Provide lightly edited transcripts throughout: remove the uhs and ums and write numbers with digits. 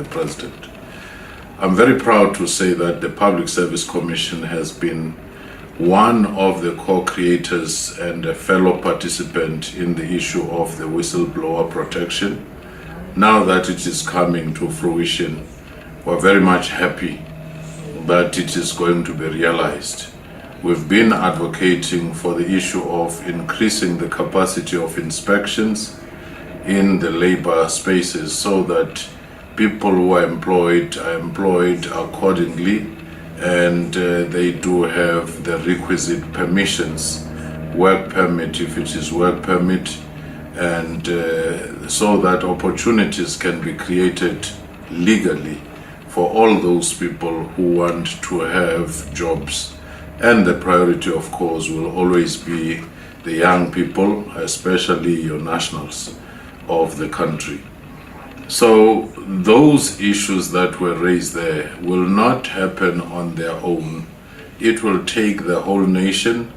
President. I'm very proud to say that the Public Service Commission has been one of the co-creators and a fellow participant in the issue of the whistleblower protection. Now that it is coming to fruition, we're very much happy that it is going to be realized. We've been advocating for the issue of increasing the capacity of inspections in the labor spaces so that people who are employed accordingly, and they do have the requisite permissions, work permit if it is work permit, and so that opportunities can be created legally for all those people who want to have jobs. And the priority, of course, will always be the young people, especially your nationals of the country. So those issues that were raised there will not happen on their own. It will take the whole nation.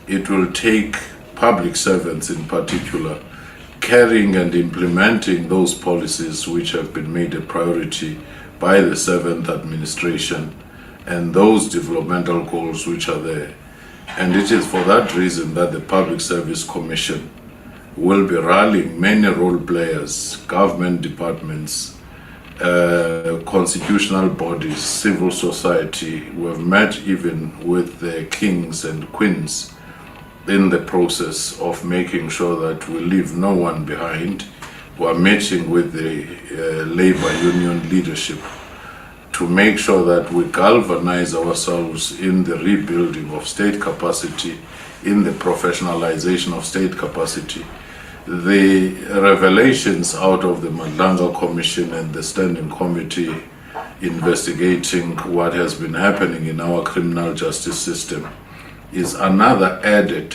It will take public servants in particular carrying and implementing those policies which have been made a priority by the 7th administration and those developmental goals which are there. And it is for that reason that the Public Service Commission will be rallying many role players, government departments, constitutional bodies, civil society. We have met even with the kings and queens in the process of making sure that we leave no one behind. We are meeting with the labor union leadership to make sure that we galvanize ourselves in the rebuilding of state capacity, in the professionalization of state capacity. The revelations out of the Madlanga Commission and the Standing Committee investigating what has been happening in our criminal justice system is another added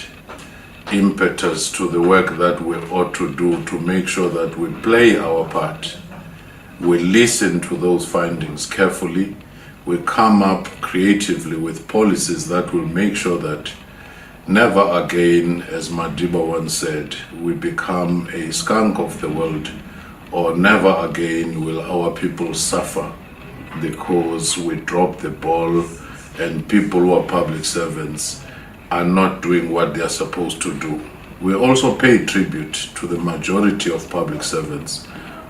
impetus to the work that we ought to do to make sure that we play our part. We listen to those findings carefully. We come up creatively with policies that will make sure that never again, as Madiba once said, we become a skunk of the world, or never again will our people suffer because we drop the ball and people who are public servants are not doing what they are supposed to do. We also pay tribute to the majority of public servants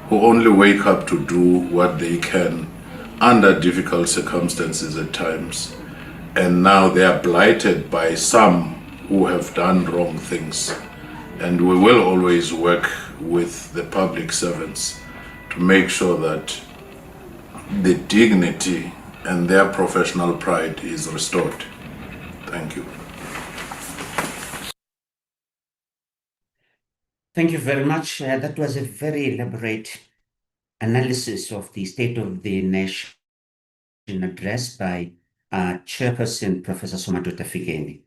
who only wake up to do what they can under difficult circumstances at times. And now they are blighted by some who have done wrong things. And we will always work with the public servants to make sure that the dignity and their professional pride is restored. Thank you. Thank you very much. That was a very elaborate analysis of the State of the Nation address by Chairperson Professor Somadoda Fikeni.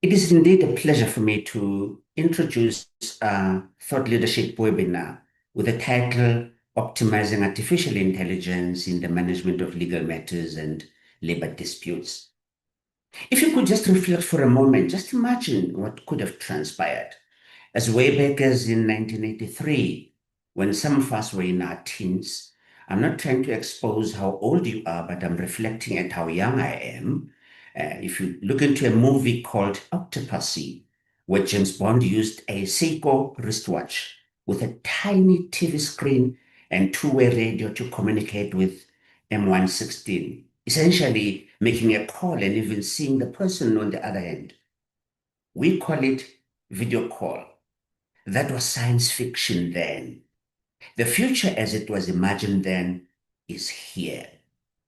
It is indeed a pleasure for me to introduce Thought Leadership webinar with the title Optimizing Artificial Intelligence in the Management of Legal Matters and Labor Disputes. If you could just reflect for a moment, just imagine what could have transpired as way back as in 1983, when some of us were in our teens. I'm not trying to expose how old you are, but I'm reflecting at how young I am. If you look into a movie called Octopussy, where James Bond used a Seiko wristwatch with a tiny TV screen and two-way radio to communicate with M116, essentially making a call and even seeing the person on the other end. We call it video call. That was science fiction then. The future as it was imagined then is here.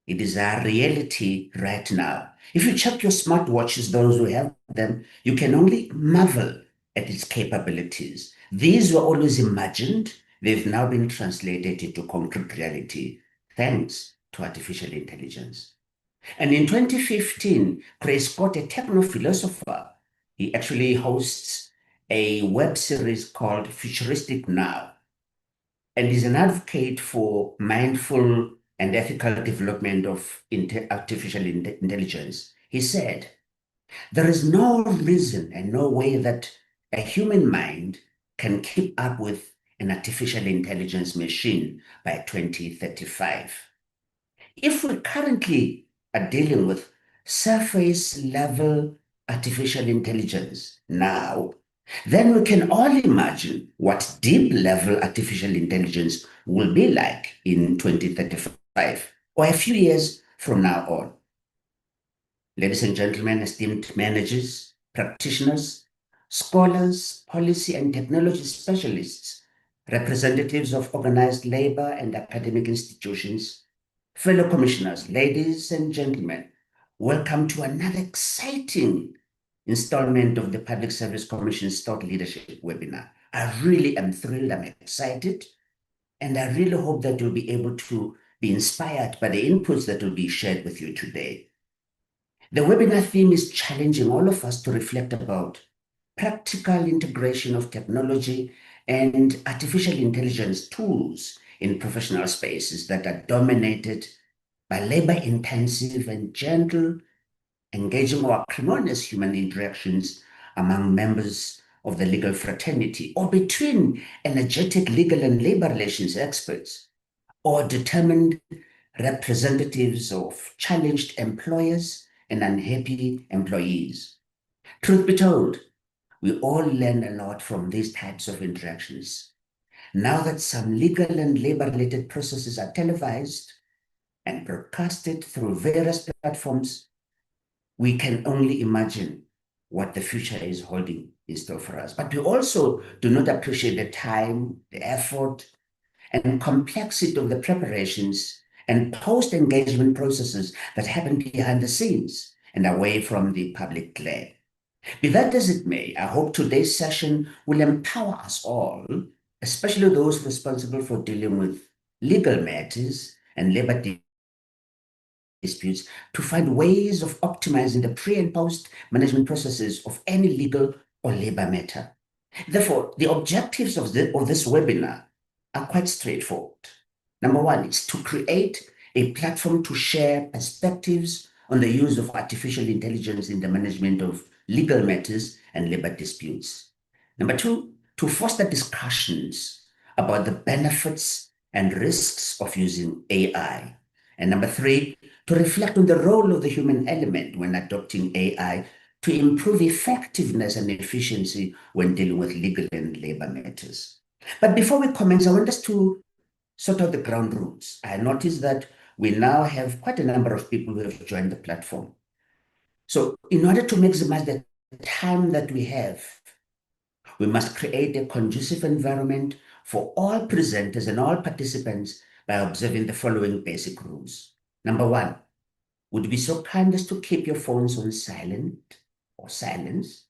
It is our reality right now. If you check your smartwatches, those who have them, you can only marvel at its capabilities. These were always imagined. They've now been translated into concrete reality, thanks to artificial intelligence. And in 2015, Chris Scott, a techno-philosopher, he actually hosts a web series called Futuristic Now, and is an advocate for mindful and ethical development of artificial intelligence. He said, there is no reason and no way that a human mind can keep up with an artificial intelligence machine by 2035. If we currently are dealing with surface level artificial intelligence now, then we can all imagine what deep level artificial intelligence will be like in 2035 or a few years from now on. Ladies and gentlemen, esteemed managers, practitioners, scholars, policy and technology specialists, representatives of organized labor and academic institutions, fellow commissioners, ladies and gentlemen, welcome to another exciting installment of the Public Service Commission's Thought Leadership webinar. I really am thrilled, I'm excited, and I really hope that you'll be able to be inspired by the inputs that will be shared with you today. The webinar theme is challenging all of us to reflect about practical integration of technology and artificial intelligence tools in professional spaces that are dominated by labor-intensive and gentle, engaging or acrimonious human interactions among members of the legal fraternity, or between energetic legal and labor relations experts, or determined representatives of challenged employers and unhappy employees. Truth be told, we all learn a lot from these types of interactions. Now that some legal and labor-related processes are televised and broadcasted through various platforms, we can only imagine what the future is holding in store for us. But we also do not appreciate the time, the effort, and complexity of the preparations and post-engagement processes that happen behind the scenes and away from the public glare. Be that as it may, I hope today's session will empower us all, especially those responsible for dealing with legal matters and labor disputes, to find ways of optimizing the pre and post management processes of any legal or labor matter. Therefore, the objectives of this webinar are quite straightforward. Number one, it's to create a platform to share perspectives on the use of artificial intelligence in the management of legal matters and labor disputes. Number two, to foster discussions about the benefits and risks of using AI. And number three, to reflect on the role of the human element when adopting AI to improve effectiveness and efficiency when dealing with legal and labor matters. But before we commence, I want us to sort out the ground rules. I noticed that we now have quite a number of people who have joined the platform. So in order to maximize the time that we have, we must create a conducive environment for all presenters and all participants by observing the following basic rules. Number one, would you be so kind as to keep your phones on silent or silence?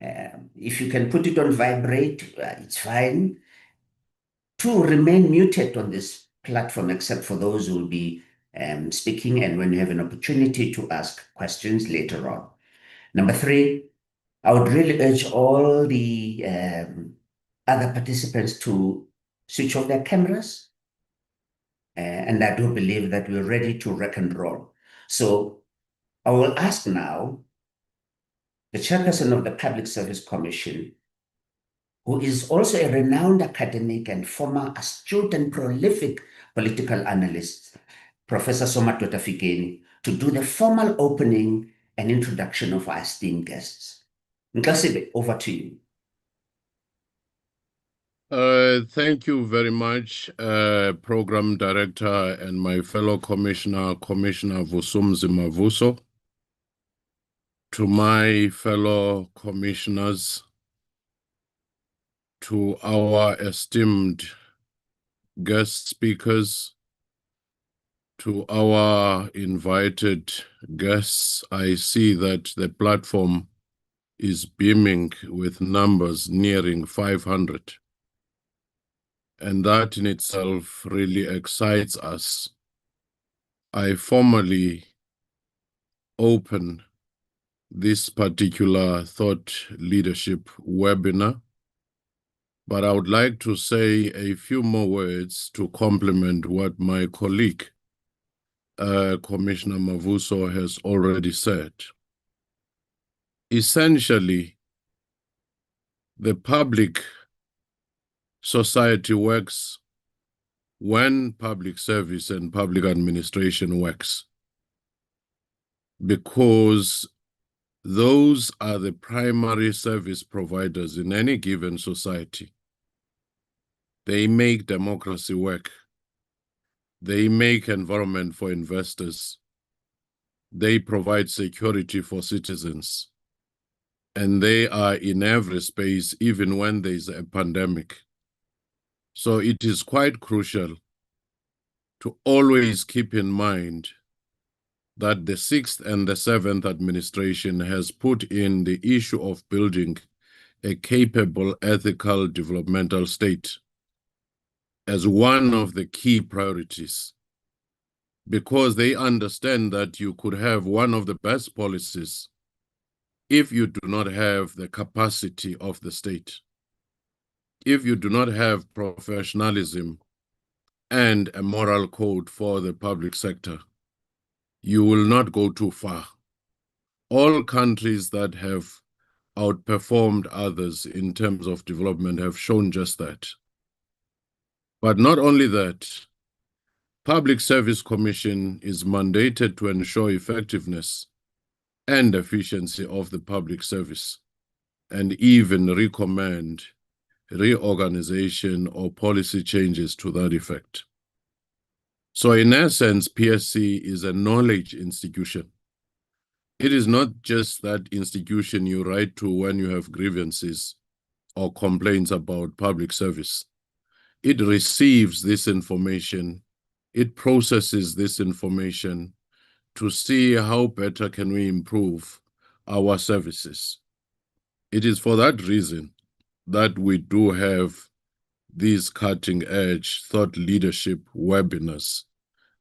If you can put it on vibrate, it's fine. Two, remain muted on this platform except for those who will be speaking and when you have an opportunity to ask questions later on. Number three, I would really urge all the other participants to switch off their cameras. And I do believe that we're ready to rock and roll. So I will ask now the chairperson of the Public Service Commission, who is also a renowned academic and former astute and prolific political analyst, Professor Somadoda Fikeni, to do the formal opening and introduction of our esteemed guests. Nkasibe, over to you. Thank you very much, Program Director and my fellow Commissioner, Commissioner Vusumuzi Mavuso. To my fellow commissioners, to our esteemed guest speakers, to our invited guests, I see that the platform is beaming with numbers nearing 500. And that in itself really excites us. I formally open this particular thought leadership webinar, but I would like to say a few more words to complement what my colleague, Commissioner Mavuso, has already said. Essentially, the public society works when public service and public administration works, because those are the primary service providers in any given society. They make democracy work. They make environment for investors. They provide security for citizens. And they are in every space, even when there's a pandemic. So it is quite crucial to always keep in mind that the 6th and the 7th administration has put in the issue of building a capable, ethical, developmental state as one of the key priorities, because they understand that you could have one of the best policies if you do not have the capacity of the state, if you do not have professionalism and a moral code for the public sector, you will not go too far. All countries that have outperformed others in terms of development have shown just that. But not only that, Public Service Commission is mandated to ensure effectiveness and efficiency of the public service, and even recommend reorganization or policy changes to that effect. So in essence, PSC is a knowledge institution. It is not just that institution you write to when you have grievances or complaints about public service. It receives this information, it processes this information to see how better can we improve our services. It is for that reason that we do have these cutting-edge thought leadership webinars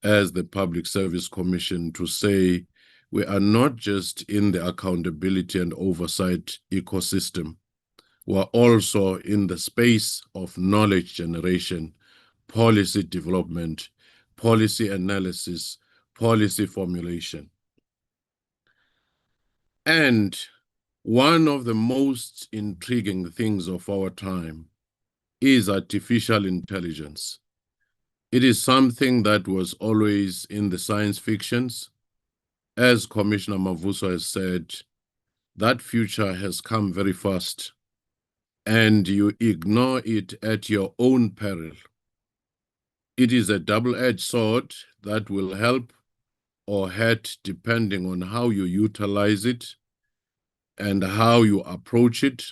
as the Public Service Commission, to say we are not just in the accountability and oversight ecosystem, we're also in the space of knowledge generation, policy development, policy analysis, policy formulation. And one of the most intriguing things of our time is artificial intelligence. It is something that was always in the science fictions. As Commissioner Mavuso has said, that future has come very fast, and you ignore it at your own peril. It is a double-edged sword that will help or hurt depending on how you utilize it and how you approach it.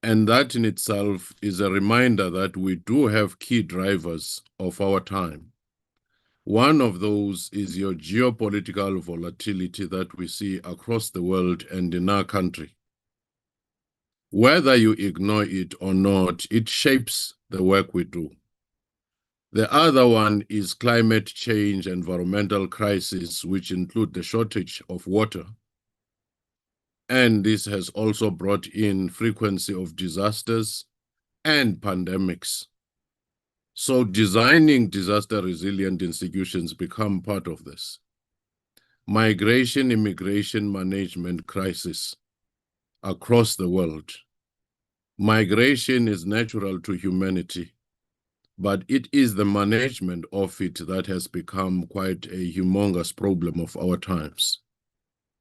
And that in itself is a reminder that we do have key drivers of our time. One of those is your geopolitical volatility that we see across the world and in our country. Whether you ignore it or not, it shapes the work we do. The other one is climate change, environmental crisis, which include the shortage of water. And this has also brought in frequency of disasters and pandemics. So designing disaster-resilient institutions become part of this. Migration, immigration management crisis across the world. Migration is natural to humanity, but it is the management of it that has become quite a humongous problem of our times.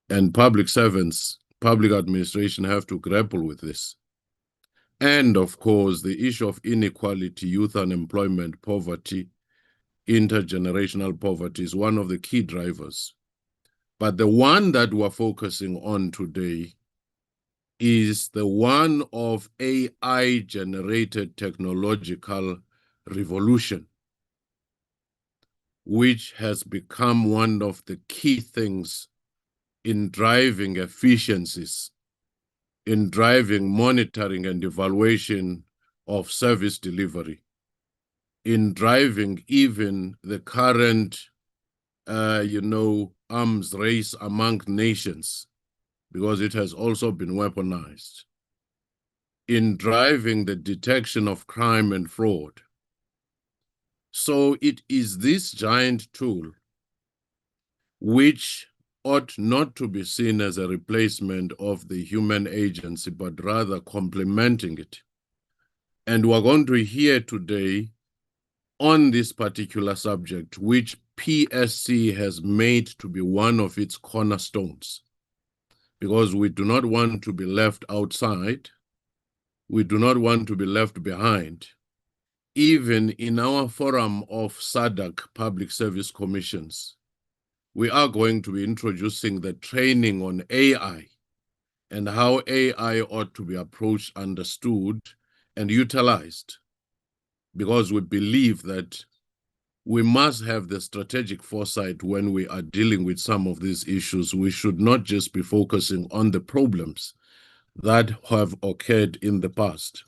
And public servants, public administration have to grapple with this. And of course, the issue of inequality, youth unemployment, poverty, intergenerational poverty is one of the key drivers. But the one that we're focusing on today is the one of AI-generated technological revolution, which has become one of the key things in driving efficiencies, in driving monitoring and evaluation of service delivery, in driving even the current, arms race among nations, because it has also been weaponized, in driving the detection of crime and fraud. So it is this giant tool which ought not to be seen as a replacement of the human agency, but rather complementing it. And we're going to hear today on this particular subject, which PSC has made to be one of its cornerstones, because we do not want to be left outside. We do not want to be left behind. Even in our forum of SADC Public Service Commissions, we are going to be introducing the training on AI and how AI ought to be approached, understood, and utilized, because we believe that we must have the strategic foresight when we are dealing with some of these issues. We should not just be focusing on the problems that have occurred in the past.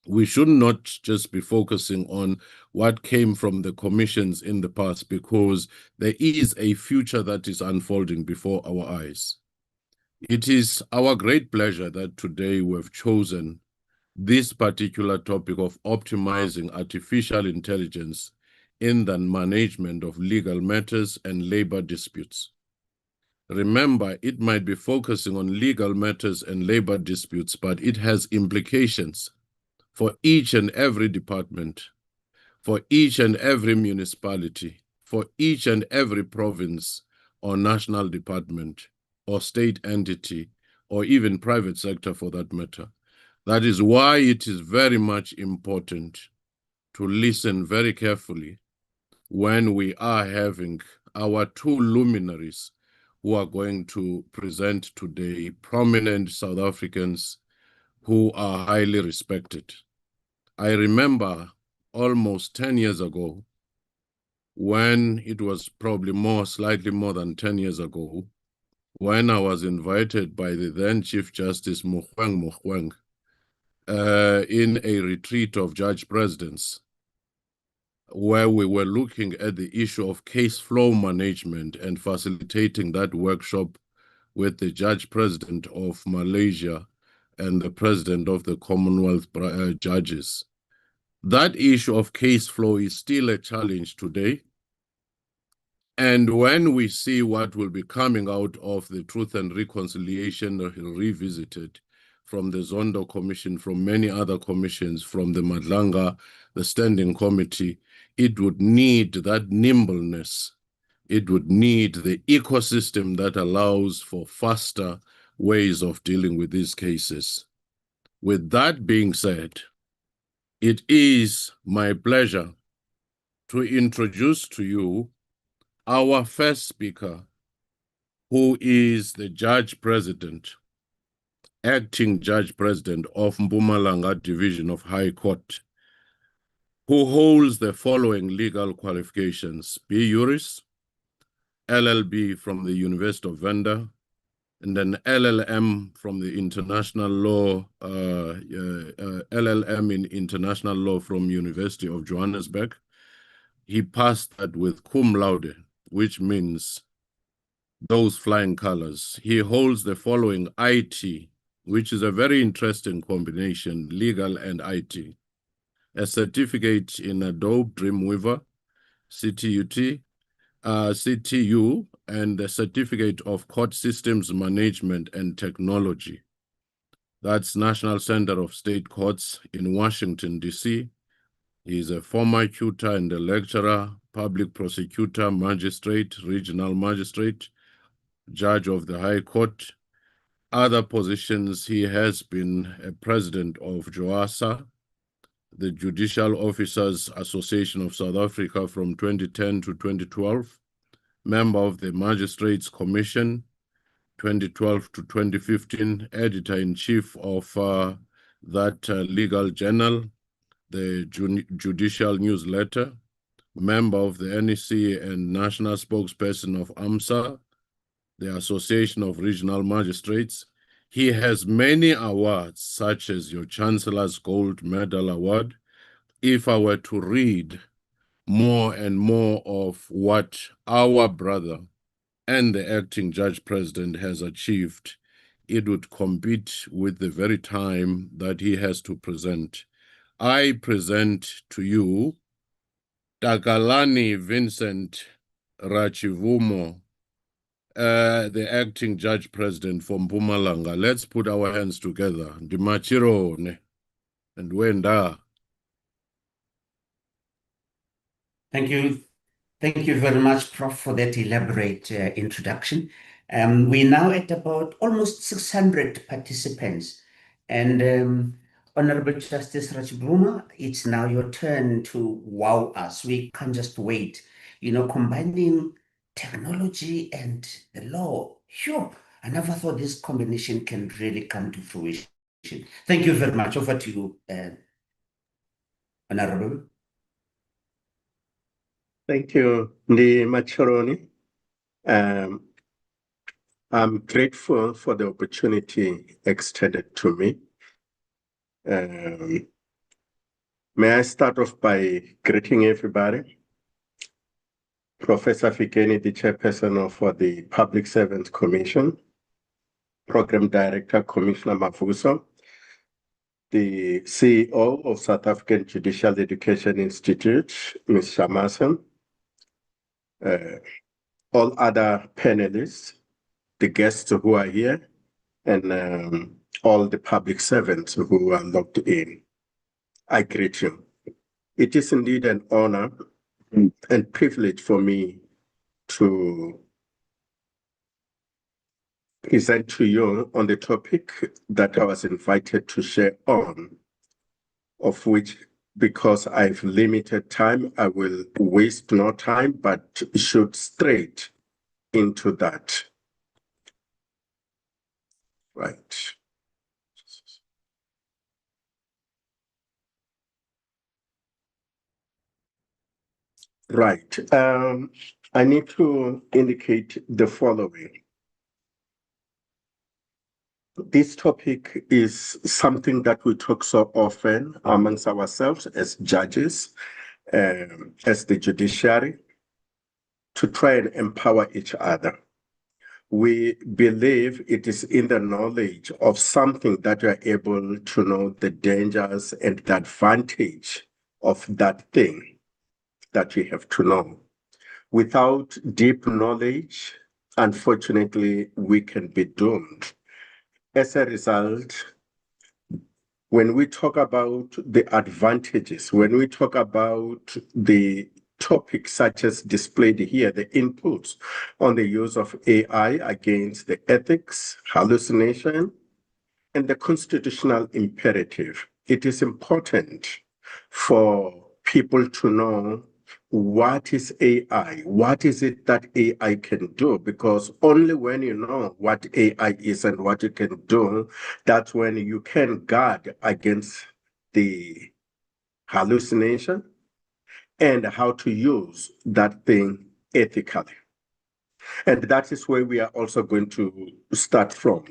We should not just be focusing on what came from the commissions in the past, because there is a future that is unfolding before our eyes. It is our great pleasure that today we've chosen this particular topic of optimizing artificial intelligence in the management of legal matters and labor disputes. Remember, it might be focusing on legal matters and labor disputes, but it has implications for each and every department, for each and every municipality, for each and every province or national department or state entity, or even private sector for that matter. That is why it is very much important to listen very carefully when we are having our two luminaries who are going to present today, prominent South Africans who are highly respected. I remember almost 10 years ago, when it was probably slightly more than 10 years ago, when I was invited by the then Chief Justice Mogoeng in a retreat of judge presidents, where we were looking at the issue of case flow management and facilitating that workshop with the judge president of Malaysia and the president of the Commonwealth judges. That issue of case flow is still a challenge today. And when we see what will be coming out of the Truth and Reconciliation Revisited from the Zondo Commission, from many other commissions, from the Madlanga, the Standing Committee, it would need that nimbleness. It would need the ecosystem that allows for faster ways of dealing with these cases. With that being said, it is my pleasure to introduce to you our first speaker, who is the Judge President, Acting Judge President of Mpumalanga Division of High Court, who holds the following legal qualifications: B. Juris, LLB from the University of Venda, and then LLM from the International Law, LLM in International Law from University of Johannesburg. He passed that with cum laude, which means those flying colors. He holds the following IT, which is a very interesting combination, legal and IT. A certificate in Adobe Dreamweaver, CTU, and a certificate of Court Systems Management and Technology. That's National Center of State Courts in Washington, D.C. He's a former tutor and a lecturer, public prosecutor, magistrate, regional magistrate, judge of the High Court. Other positions, he has been a president of JOASA, the Judicial Officers Association of South Africa from 2010 to 2012, member of the Magistrates Commission, 2012 to 2015, editor-in-chief of that legal journal, the Judicial Newsletter, member of the NEC and national spokesperson of AMSA, the Association of Regional Magistrates. He has many awards, such as your Chancellor's Gold Medal Award. If I were to read more and more of what our brother and the acting judge president has achieved, it would compete with the very time that he has to present. I present to you Takalani Vincent Rachivumo, the acting judge president for Mpumalanga. Let's put our hands together. Dimachirone. and Wenda. Thank you. Thank you very much, Prof, for that elaborate introduction. We're now at about almost 600 participants. And Honorable Justice Rajbruma, it's now your turn to wow us. We can't just wait. You know, combining technology and the law. Sure, I never thought this combination can really come to fruition. Thank you very much. Over to you, Honorable. Thank you, Ndi Macharoni. I'm grateful for the opportunity extended to me. May I start off by greeting everybody? Professor Fikeni, the chairperson of the Public Servants Commission, Program Director, Commissioner Mafuso, the CEO of South African Judicial Education Institute, Ms. Shamasan, all other panelists, the guests who are here, and all the public servants who are logged in. I greet you. It is indeed an honor and privilege for me to present to you on the topic that I was invited to share on, of which, because I've limited time, I will waste no time, but shoot straight into that. Right. Right. I need to indicate the following. This topic is something that we talk so often amongst ourselves as judges, as the judiciary, to try and empower each other. We believe it is in the knowledge of something that we are able to know the dangers and the advantage of that thing that we have to know. Without deep knowledge, unfortunately, we can be doomed. As a result, when we talk about the advantages, when we talk about the topics such as displayed here, the inputs on the use of AI against the ethics, hallucination, and the constitutional imperative, it is important for people to know what is AI, what is it that AI can do, because only when you know what AI is and what it can do, that's when you can guard against the hallucination and how to use that thing ethically. And that is where we are also going to start from.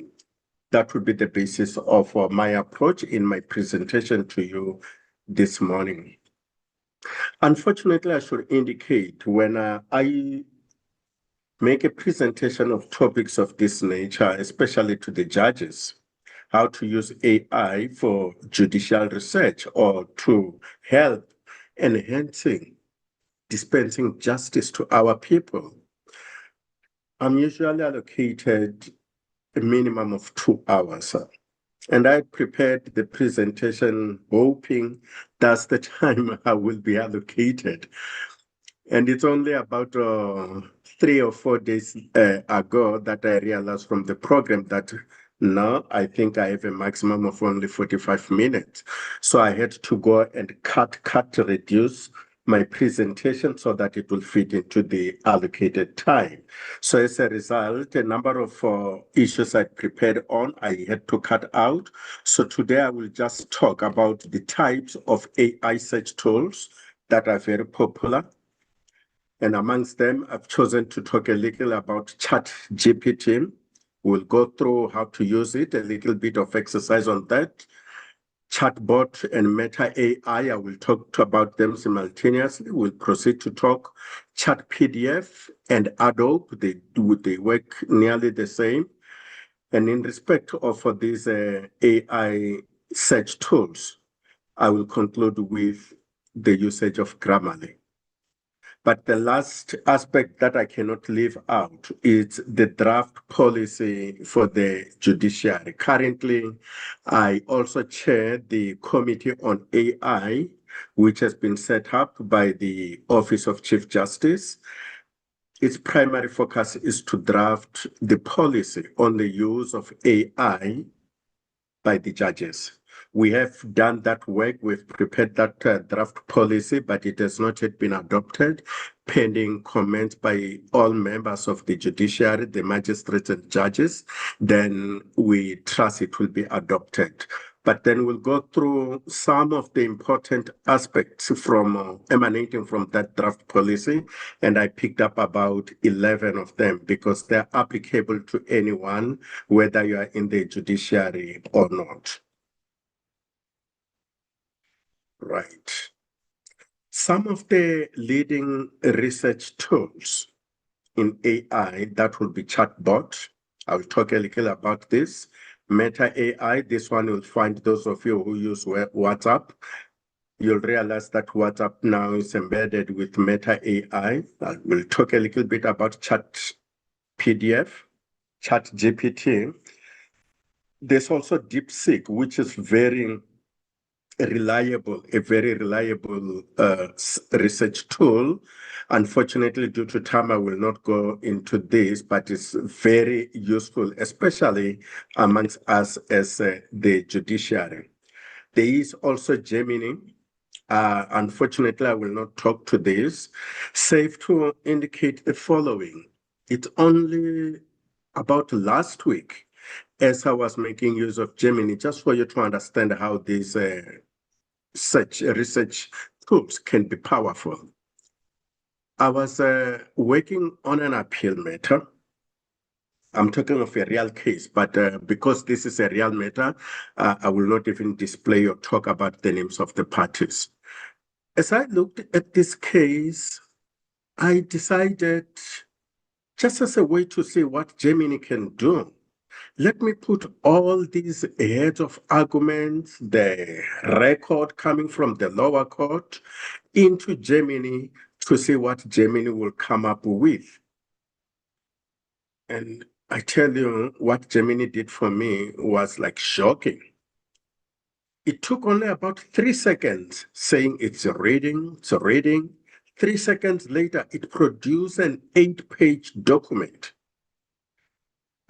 That would be the basis of my approach in my presentation to you this morning. Unfortunately, I should indicate when I make a presentation of topics of this nature, especially to the judges, how to use AI for judicial research or to help enhancing, dispensing justice to our people, I'm usually allocated a minimum of 2 hours. And I prepared the presentation hoping that's the time I will be allocated. And it's only about 3 or 4 days ago that I realized from the program that no, I think I have a maximum of only 45 minutes. So I had to go and reduce my presentation so that it will fit into the allocated time. So as a result, a number of issues I prepared on, I had to cut out. So today I will just talk about the types of AI search tools that are very popular. And amongst them, I've chosen to talk a little about ChatGPT. We'll go through how to use it, a little bit of exercise on that. Chatbot and Meta AI, I will talk about them simultaneously. We'll proceed to talk Chat PDF and Adobe. They work nearly the same. And in respect of these AI search tools, I will conclude with the usage of Grammarly. But the last aspect that I cannot leave out is the draft policy for the judiciary. Currently, I also chair the Committee on AI, which has been set up by the Office of Chief Justice. Its primary focus is to draft the policy on the use of AI by the judges. We have done that work. We've prepared that draft policy, but it has not yet been adopted, pending comments by all members of the judiciary, the magistrates and judges. Then we trust it will be adopted. But then we'll go through some of the important aspects from emanating from that draft policy, and I picked up about 11 of them because they're applicable to anyone, whether you are in the judiciary or not. Right. Some of the leading research tools in AI, that will be chatbot. I'll talk a little about this. Meta AI, this one will find those of you who use WhatsApp. You'll realize that WhatsApp now is embedded with Meta AI. We'll talk a little bit about ChatGPT. There's also DeepSeek, which is a very reliable research tool. Unfortunately, due to time, I will not go into this, but it's very useful, especially amongst us as the judiciary. There is also Gemini. Unfortunately, I will not talk to this. Safe to indicate the following. It's only about last week, as I was making use of Gemini, just for you to understand how these such research tools can be powerful. I was working on an appeal matter. I'm talking of a real case, but because this is a real matter, I will not even display or talk about the names of the parties. As I looked at this case, I decided, just as a way to see what Gemini can do, let me put all these heads of arguments, the record coming from the lower court, into Gemini to see what Gemini will come up with. And I tell you, what Gemini did for me was like shocking. It took only about 3 seconds saying it's reading. 3 seconds later, it produced an 8-page document.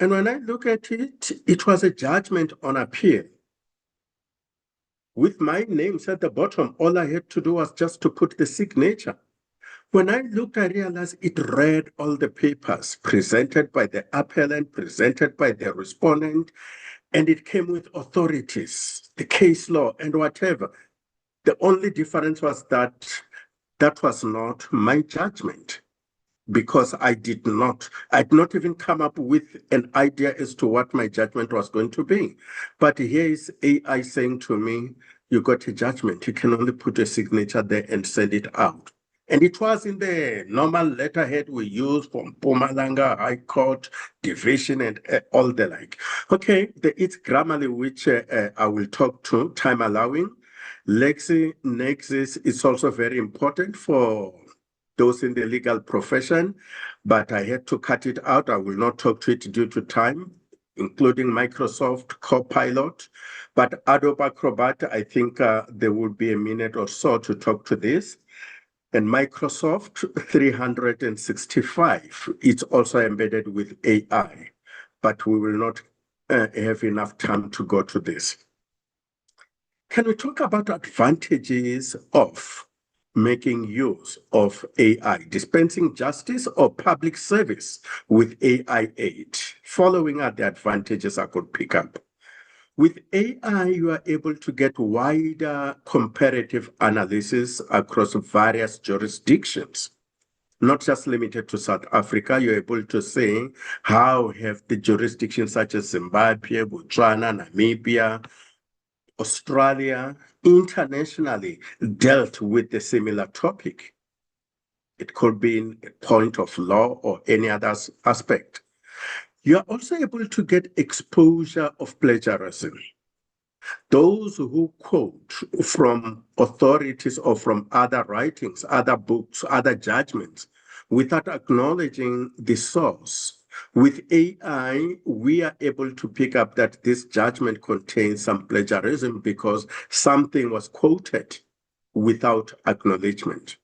And when I look at it, it was a judgment on appeal. With my names at the bottom, all I had to do was just to put the signature. When I looked, I realized it read all the papers presented by the appellant, presented by the respondent, and it came with authorities, the case law, and whatever. The only difference was that that was not my judgment, because I'd not even come up with an idea as to what my judgment was going to be. But here is AI saying to me, you got a judgment, you can only put a signature there and send it out. And it was in the normal letterhead we use from Mpumalanga High Court, Division, and all the like. Okay, it's Grammarly, which I will talk to, time allowing. LexisNexis is also very important for those in the legal profession, but I had to cut it out. I will not talk to it due to time, including Microsoft Copilot. But Adobe Acrobat, I think there will be a minute or so to talk to this. And Microsoft 365, it's also embedded with AI, but we will not have enough time to go to this. Can we talk about advantages of making use of AI, dispensing justice or public service with AI aid? Following are the advantages I could pick up. With AI, you are able to get wider comparative analysis across various jurisdictions, not just limited to South Africa. You're able to say, how have the jurisdictions such as Zimbabwe, Botswana, Namibia, Australia, internationally dealt with a similar topic? It could be in a point of law or any other aspect. You are also able to get exposure of plagiarism. Those who quote from authorities or from other writings, other books, other judgments, without acknowledging the source. With AI, we are able to pick up that this judgment contains some plagiarism because something was quoted without acknowledgement.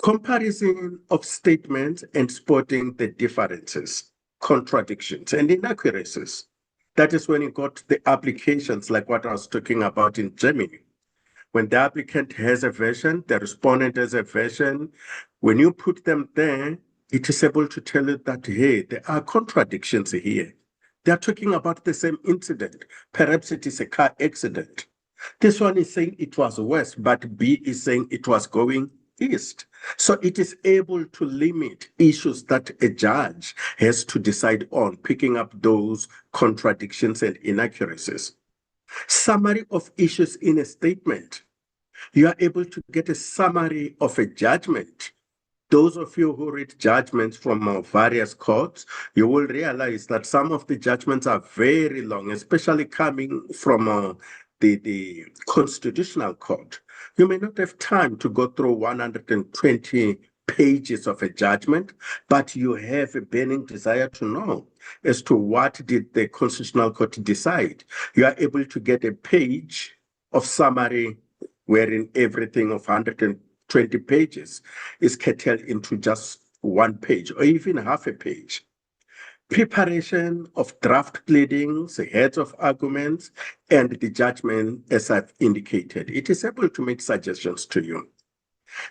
Comparison of statements and spotting the differences, contradictions, and inaccuracies. That is when you got the applications like what I was talking about in Gemini. When the applicant has a version, the respondent has a version, when you put them there, it is able to tell you that, hey, there are contradictions here. They are talking about the same incident. Perhaps it is a car accident. This one is saying it was west, but B is saying it was going east. So it is able to limit issues that a judge has to decide on, picking up those contradictions and inaccuracies. Summary of issues in a statement. You are able to get a summary of a judgment. Those of you who read judgments from various courts, you will realize that some of the judgments are very long, especially coming from the Constitutional Court. You may not have time to go through 120 pages of a judgment, but you have a burning desire to know as to what did the Constitutional Court decide. You are able to get a page of summary wherein everything of 120 pages is curtailed into just one page or even half a page. Preparation of draft pleadings, heads of arguments, and the judgment, as I've indicated, it is able to make suggestions to you.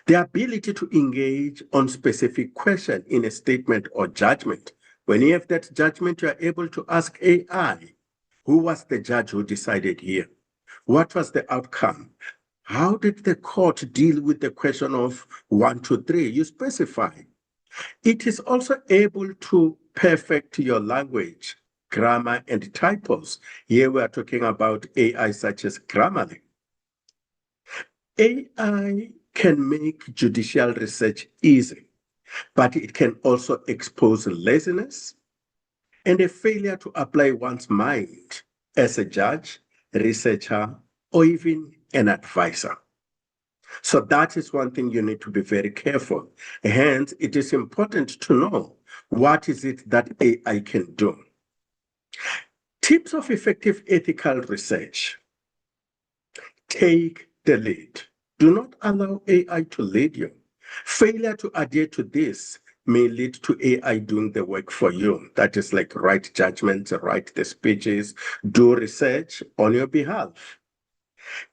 The ability to engage on specific question in a statement or judgment. When you have that judgment, you are able to ask AI, who was the judge who decided here? What was the outcome? How did the court deal with the question of 1, 2, 3? You specify. It is also able to perfect your language, grammar, and typos. Here we are talking about AI such as Grammarly. AI can make judicial research easy, but it can also expose laziness and a failure to apply one's mind as a judge, researcher, or even an advisor. So that is one thing you need to be very careful. Hence, it is important to know what is it that AI can do. Tips of effective ethical research. Take the lead. Do not allow AI to lead you. Failure to adhere to this may lead to AI doing the work for you. That is like write judgments, write the speeches, do research on your behalf.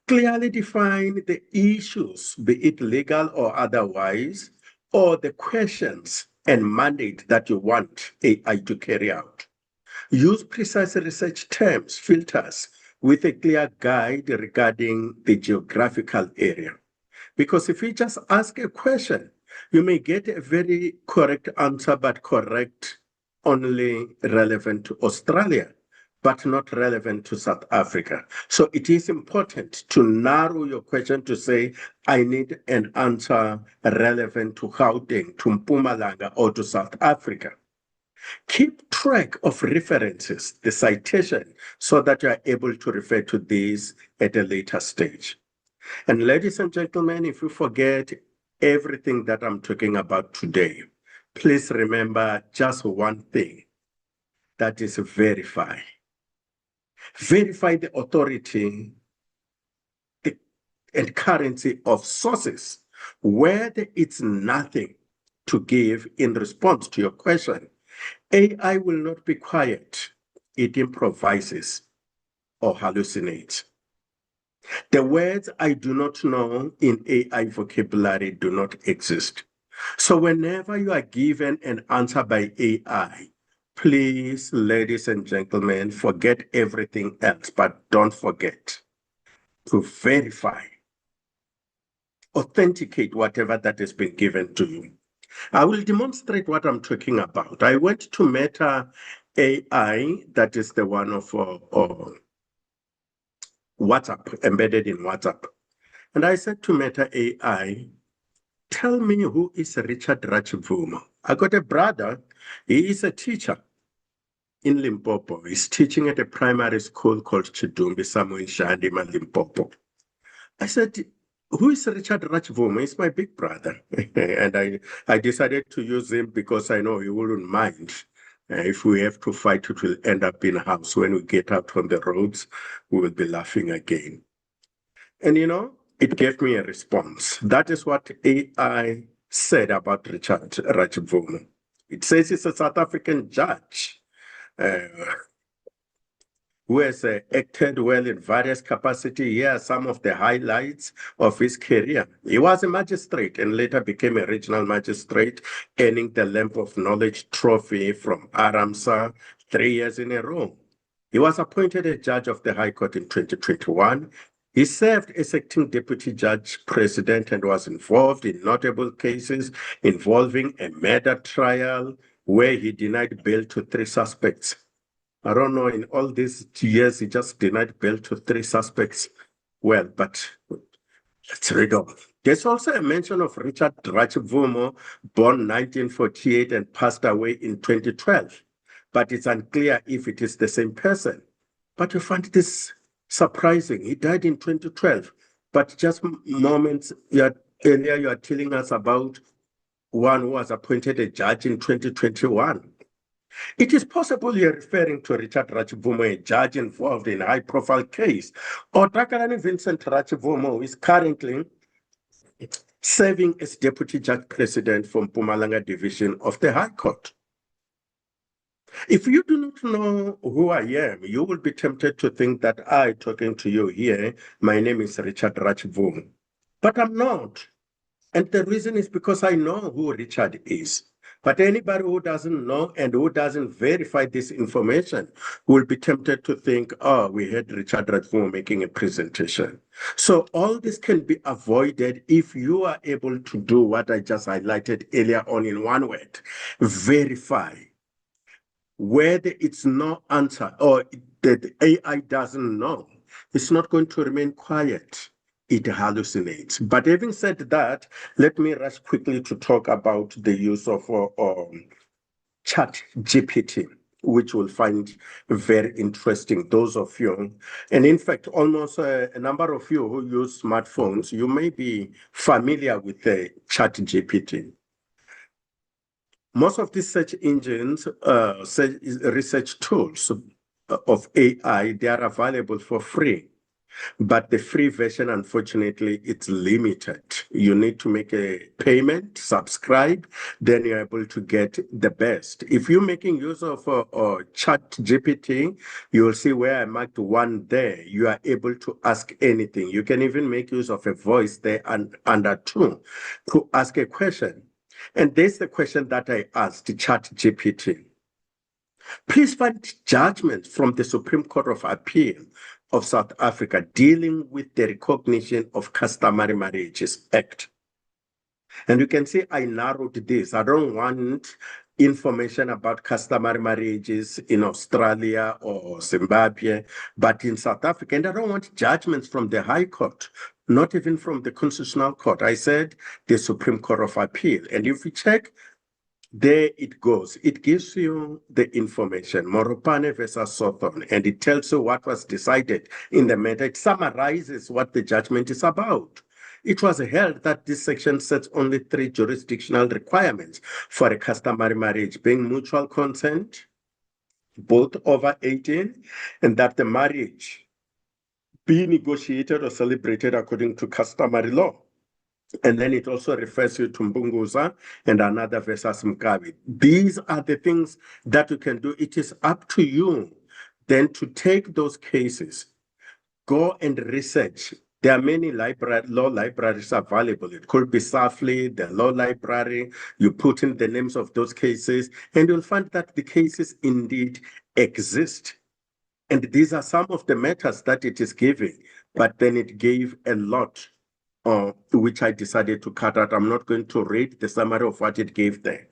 Clearly define the issues, be it legal or otherwise, or the questions and mandate that you want AI to carry out. Use precise research terms, filters, with a clear guide regarding the geographical area. Because if you just ask a question, you may get a very correct answer, but correct only relevant to Australia, but not relevant to South Africa. So it is important to narrow your question to say, I need an answer relevant to Gauteng, to Mpumalanga, or to South Africa. Keep track of references, the citation, so that you are able to refer to these at a later stage. And ladies and gentlemen, if you forget everything that I'm talking about today, please remember just one thing, that is verify. Verify the authority and currency of sources where there is nothing to give in response to your question. AI will not be quiet. It improvises or hallucinates. The words I do not know in AI vocabulary do not exist. So whenever you are given an answer by AI, please, ladies and gentlemen, forget everything else, but don't forget to verify, authenticate whatever that has been given to you. I will demonstrate what I'm talking about. I went to Meta AI, that is the one of WhatsApp, embedded in WhatsApp. And I said to Meta AI, tell me who is Richard Ratchivuma. I got a brother, he is a teacher. in Limpopo. He's teaching at a primary school called Chidumbi, somewhere in Shandima, Limpopo. I said, who is Richard Ratchvomo? He's my big brother. And I decided to use him because I know he wouldn't mind. If we have to fight, it will end up in a house. When we get out on the roads, we will be laughing again. And it gave me a response. That is what AI said about Richard Ratchvomo. It says he's a South African judge who has acted well in various capacities. Here are some of the highlights of his career. He was a magistrate and later became a regional magistrate, earning the Lamp of Knowledge trophy from Aramsa 3 years in a row. He was appointed a judge of the High Court in 2021. He served as acting deputy judge president and was involved in notable cases involving a murder trial where he denied bail to 3 suspects. I don't know, in all these years, he just denied bail to 3 suspects. Well, but let's read on. There's also a mention of Richard Ratchvomo, born 1948 and passed away in 2012. But it's unclear if it is the same person. But you find this surprising. He died in 2012. But just moments earlier, you are telling us about one who was appointed a judge in 2021. It is possible you're referring to Richard Ratchvomo, a judge involved in a high-profile case, or Takalani Vincent Ratchvomo, who is currently serving as deputy judge president from Mpumalanga Division of the High Court. If you do not know who I am, you will be tempted to think that I, talking to you here, my name is Richard Ratchvomo. But I'm not. And the reason is because I know who Richard is. But anybody who doesn't know and who doesn't verify this information will be tempted to think, oh, we had Richard Ratchvomo making a presentation. So all this can be avoided if you are able to do what I just highlighted earlier on in one word: verify. Whether it's no answer or the AI doesn't know, it's not going to remain quiet. It hallucinates. But having said that, let me rush quickly to talk about the use of ChatGPT, which we'll find very interesting, those of you. And in fact, almost a number of you who use smartphones, you may be familiar with the ChatGPT. Most of these search engines, research tools of AI, they are available for free. But the free version, unfortunately, it's limited. You need to make a payment, subscribe, then you're able to get the best. If you're making use of ChatGPT, you will see where I marked 1 there. You are able to ask anything. You can even make use of a voice there and under 2 to ask a question. And there's the question that I asked ChatGPT. Please find judgment from the Supreme Court of Appeal of South Africa dealing with the Recognition of Customary Marriages Act. And you can see I narrowed this. I don't want information about customary marriages in Australia or Zimbabwe, but in South Africa. And I don't want judgments from the High Court, not even from the Constitutional Court. I said the Supreme Court of Appeal. And if you check, there it goes. It gives you the information, Moropane versus Sothon, and it tells you what was decided in the matter. It summarizes what the judgment is about. It was held that this section sets only 3 jurisdictional requirements for a customary marriage, being mutual consent, both over 18, and that the marriage be negotiated or celebrated according to customary law. And then it also refers you to Mbunguza and another versus Mkabi. These are the things that you can do. It is up to you then to take those cases, go and research. There are many law libraries available. It could be SAFLI, the law library. You put in the names of those cases, and you'll find that the cases indeed exist. And these are some of the matters that it is giving, but then it gave a lot, which I decided to cut out. I'm not going to read the summary of what it gave there.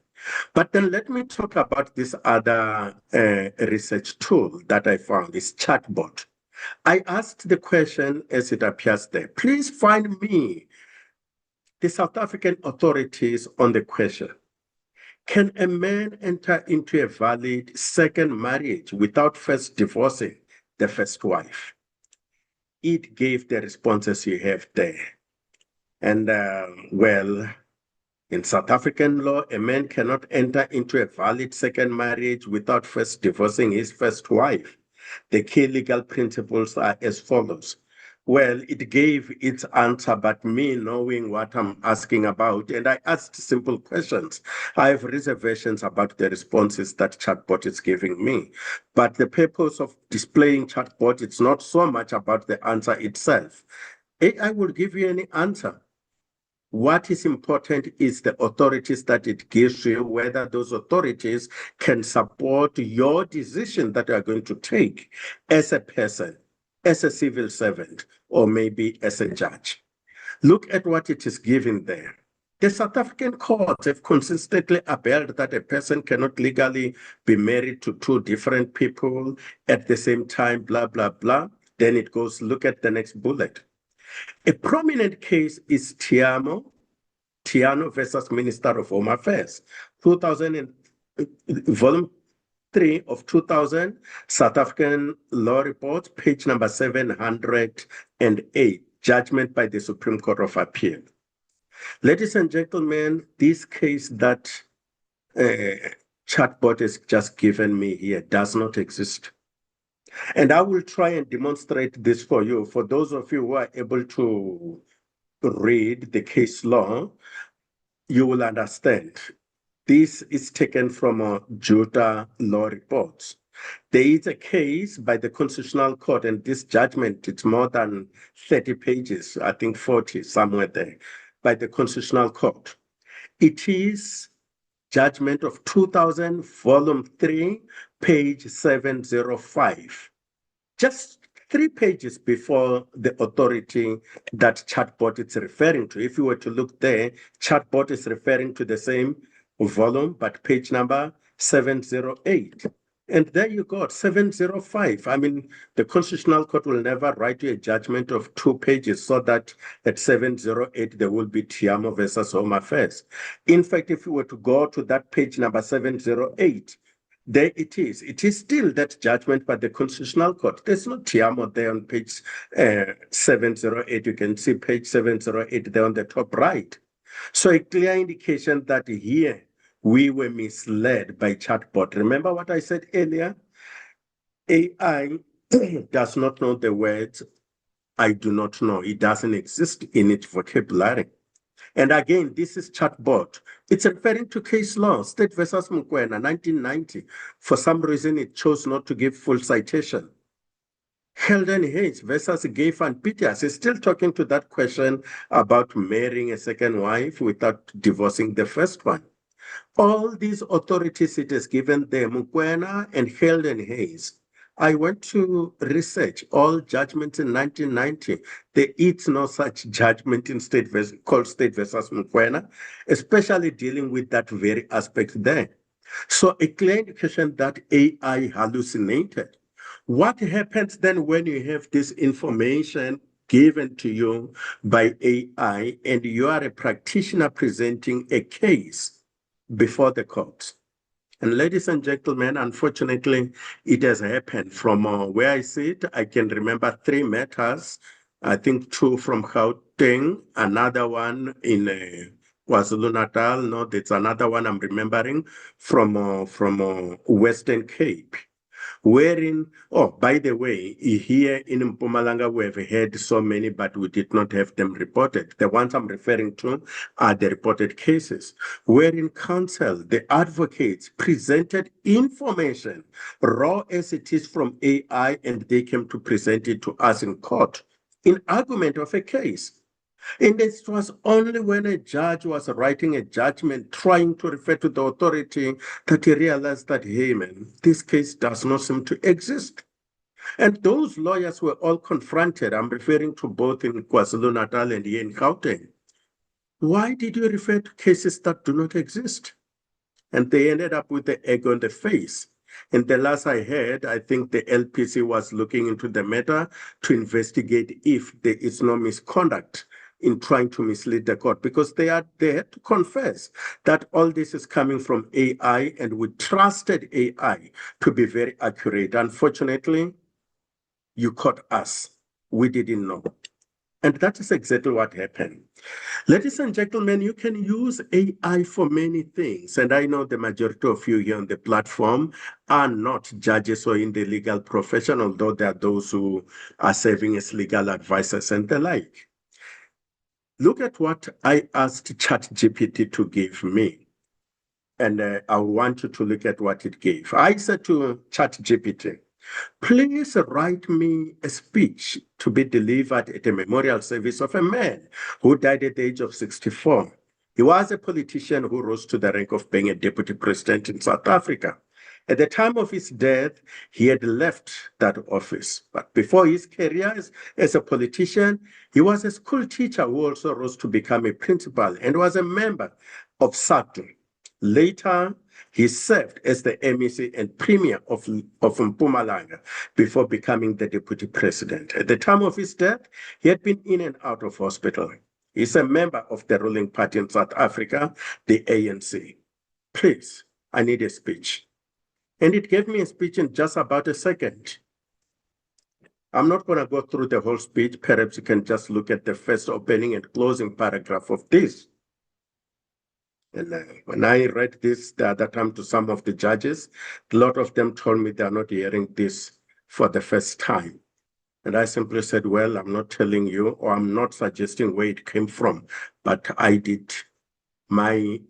But then let me talk about this other research tool that I found, this chatbot. I asked the question as it appears there. Please find me the South African authorities on the question. Can a man enter into a valid second marriage without first divorcing the first wife? It gave the responses you have there. And well, in South African law, a man cannot enter into a valid second marriage without first divorcing his first wife. The key legal principles are as follows. Well, it gave its answer, but me knowing what I'm asking about, and I asked simple questions. I have reservations about the responses that chatbot is giving me. But the purpose of displaying chatbot, it's not so much about the answer itself. AI will give you any answer. What is important is the authorities that it gives you, whether those authorities can support your decision that you are going to take as a person, as a civil servant, or maybe as a judge. Look at what it is given there. The South African courts have consistently upheld that a person cannot legally be married to two different people at the same time, blah, blah, blah. Then it goes, look at the next bullet. A prominent case is Tiano versus Minister of Home Affairs, volume 3 of 2000, South African Law Report, page number 708, judgment by the Supreme Court of Appeal. Ladies and gentlemen, this case that chatbot has just given me here does not exist. And I will try and demonstrate this for you. For those of you who are able to read the case law, you will understand. This is taken from Juta Law Reports. There is a case by the Constitutional Court, and this judgment, it's more than 30 pages, I think 40, somewhere there, by the Constitutional Court. It is judgment of 2000, volume 3, page 705. Just 3 pages before the authority that chatbot is referring to. If you were to look there, chatbot is referring to the same volume, but page number 708. And there you go, 705. I mean, the Constitutional Court will never write you a judgment of 2 pages so that at 708 there will be Tiamo versus Home Affairs. In fact, if you were to go to that page number 708, there it is. It is still that judgment by the Constitutional Court. There's no Tiamo there on page 708. You can see page 708 there on the top right. So a clear indication that here we were misled by chatbot. Remember what I said earlier? AI does not know the words I do not know. It doesn't exist in its vocabulary. And again, this is chatbot. It's referring to case law, State versus Mokoena, 1990. For some reason, it chose not to give full citation. Sheldon Hayes versus Gay Van Peters is still talking to that question about marrying a second wife without divorcing the first one. All these authorities it has given them, Mokoena and Sheldon Hayes. I went to research all judgments in 1990. There is no such judgment in called State versus Mokoena, especially dealing with that very aspect there. So a clear indication that AI hallucinated. What happens then when you have this information given to you by AI and you are a practitioner presenting a case before the court? And ladies and gentlemen, unfortunately, it has happened from where I sit. I can remember 3 matters. I think 2 from Gauteng, another one in KwaZulu-Natal. No, there's another one I'm remembering from Western Cape. Wherein, oh, by the way, here in Mpumalanga, we have had so many, but we did not have them reported. The ones I'm referring to are the reported cases, wherein counsel, the advocates, presented information, raw as it is from AI, and they came to present it to us in court in argument of a case. And it was only when a judge was writing a judgment trying to refer to the authority that he realized that, hey man, this case does not seem to exist. And those lawyers were all confronted. I'm referring to both in KwaZulu-Natal and here in Gauteng. Why did you refer to cases that do not exist? And they ended up with the egg on the face. And the last I heard, I think the LPC was looking into the matter to investigate if there is no misconduct in trying to mislead the court, because they had to confess that all this is coming from AI, and we trusted AI to be very accurate. Unfortunately, you caught us. We didn't know. And that is exactly what happened. Ladies and gentlemen, you can use AI for many things. And I know the majority of you here on the platform are not judges or in the legal profession, although there are those who are serving as legal advisors and the like. Look at what I asked ChatGPT to give me. And I want you to look at what it gave. I said to ChatGPT, please write me a speech to be delivered at a memorial service of a man who died at the age of 64. He was a politician who rose to the rank of being a deputy president in South Africa. At the time of his death, he had left that office. But before his career as a politician, he was a school teacher who also rose to become a principal and was a member of SADC. Later, he served as the MEC and Premier of Mpumalanga before becoming the Deputy President. At the time of his death, he had been in and out of hospital. He's a member of the ruling party in South Africa, the ANC. Please, I need a speech. And it gave me a speech in just about a second. I'm not going to go through the whole speech. Perhaps you can just look at the first opening and closing paragraph of this. And when I read this the other time to some of the judges, a lot of them told me they're not hearing this for the first time. And I simply said, well, I'm not telling you, or I'm not suggesting where it came from, but I did my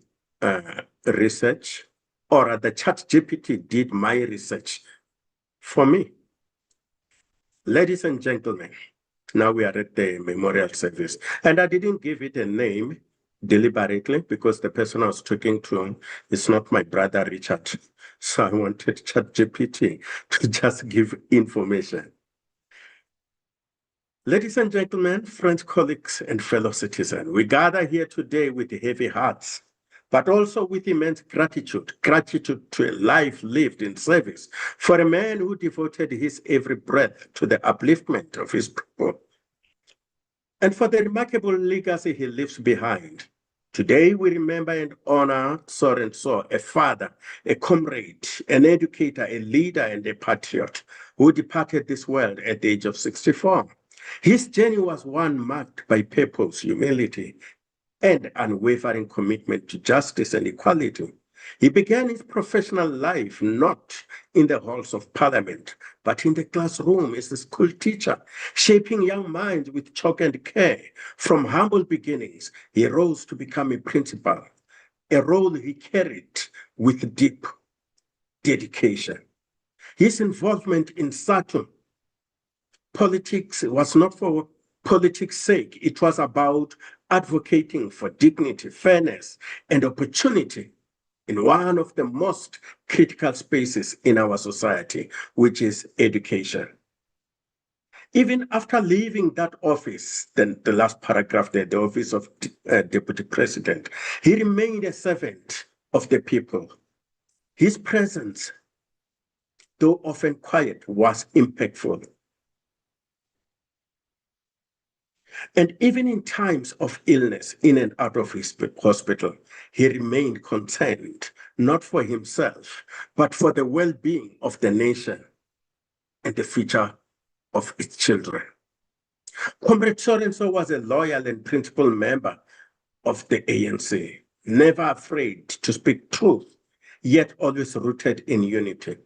research, or the ChatGPT did my research for me. Ladies and gentlemen, now we are at the memorial service, and I didn't give it a name deliberately because the person I was talking to is not my brother Richard. So I wanted ChatGPT to just give information. Ladies and gentlemen, friends, colleagues, and fellow citizens, we gather here today with heavy hearts, but also with immense gratitude to a life lived in service for a man who devoted his every breath to the upliftment of his people, and for the remarkable legacy he leaves behind. Today, we remember and honor Soren So, a father, a comrade, an educator, a leader, and a patriot who departed this world at the age of 64. His journey was one marked by purpose, humility, and unwavering commitment to justice and equality. He began his professional life not in the halls of parliament, but in the classroom as a school teacher, shaping young minds with chalk and care. From humble beginnings, he rose to become a principal, a role he carried with deep dedication. His involvement in SADC politics was not for politics' sake. It was about advocating for dignity, fairness, and opportunity in one of the most critical spaces in our society, which is education. Even after leaving that office, then the last paragraph there, the office of Deputy President, he remained a servant of the people. His presence, though often quiet, was impactful. And even in times of illness, in and out of his hospital, he remained concerned, not for himself, but for the well-being of the nation and the future of its children. Comrade Soren So was a loyal and principled member of the ANC, never afraid to speak truth, yet always rooted in unity.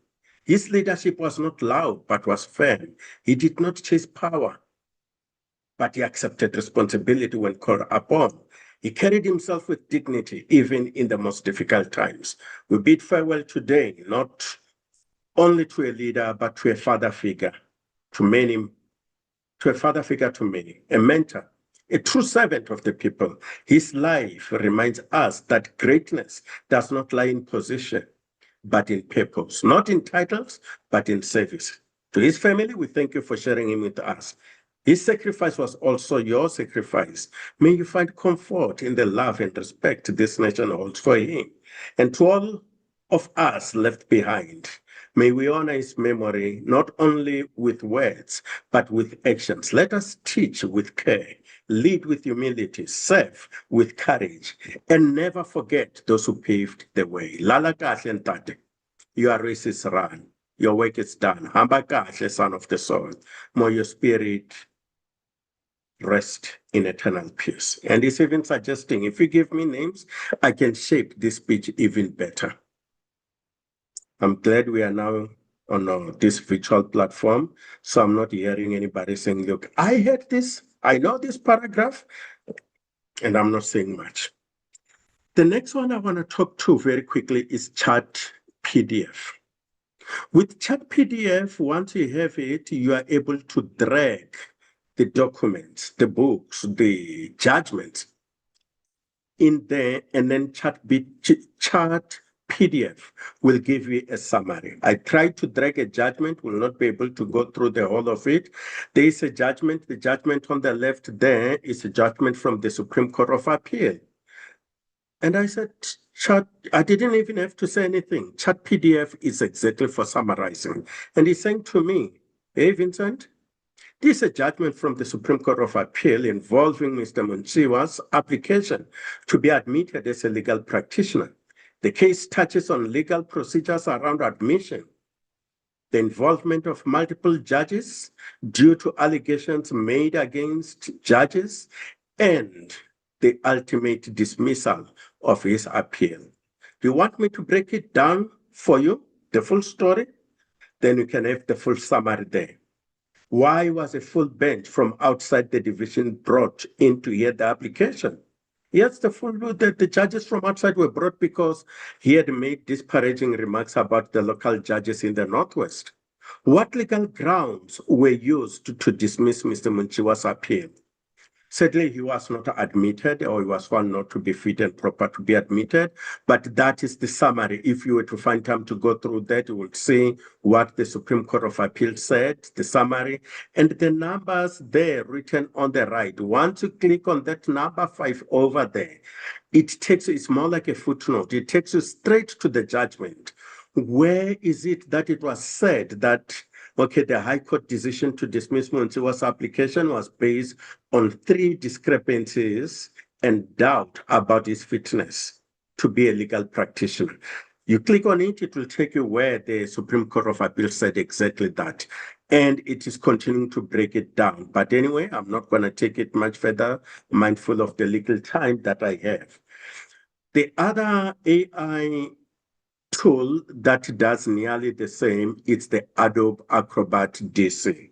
His leadership was not loud, but was firm. He did not chase power, but he accepted responsibility when called upon. He carried himself with dignity, even in the most difficult times. We bid farewell today, not only to a leader, but to a father figure, to many, a mentor, a true servant of the people. His life reminds us that greatness does not lie in position, but in purpose, not in titles, but in service. To his family, we thank you for sharing him with us. His sacrifice was also your sacrifice. May you find comfort in the love and respect this nation holds for him. And to all of us left behind, may we honor his memory, not only with words, but with actions. Let us teach with care, lead with humility, serve with courage, and never forget those who paved the way. Lala kahle ntate, your race is run, your work is done. Hamba kahle, son of the soul, may your spirit rest in eternal peace. And he's even suggesting, if you give me names, I can shape this speech even better. I'm glad we are now on this virtual platform, so I'm not hearing anybody saying, look, I heard this, I know this paragraph, and I'm not saying much. The next one I want to talk to very quickly is Chat PDF. With Chat PDF, once you have it, you are able to drag the documents, the books, the judgments in there, and then Chat PDF will give you a summary. I tried to drag a judgment, will not be able to go through the whole of it. There is a judgment. The judgment on the left there is a judgment from the Supreme Court of Appeal. And I said, Chat, I didn't even have to say anything. Chat PDF is exactly for summarizing. And he's saying to me, hey, Vincent, this is a judgment from the Supreme Court of Appeal involving Mr. Munchiwa's application to be admitted as a legal practitioner. The case touches on legal procedures around admission, the involvement of multiple judges due to allegations made against judges, and the ultimate dismissal of his appeal. Do you want me to break it down for you, the full story? Then you can have the full summary there. Why was a full bench from outside the division brought in to hear the application? Yes, the judges from outside were brought because he had made disparaging remarks about the local judges in the Northwest. What legal grounds were used to dismiss Mr. Munchiwa's appeal? Sadly, he was not admitted, or he was found not to be fit and proper to be admitted, but that is the summary. If you were to find time to go through that, you would see what the Supreme Court of Appeal said, the summary, and the numbers there written on the right. Once you click on that number 5 over there, it takes you, it's more like a footnote. It takes you straight to the judgment. Where is it that it was said that, okay, the High Court decision to dismiss Munchiwa's application was based on 3 discrepancies and doubt about his fitness to be a legal practitioner. You click on it, it will take you where the Supreme Court of Appeal said exactly that. And it is continuing to break it down. But anyway, I'm not going to take it much further, mindful of the little time that I have. The other AI tool that does nearly the same, it's the Adobe Acrobat DC.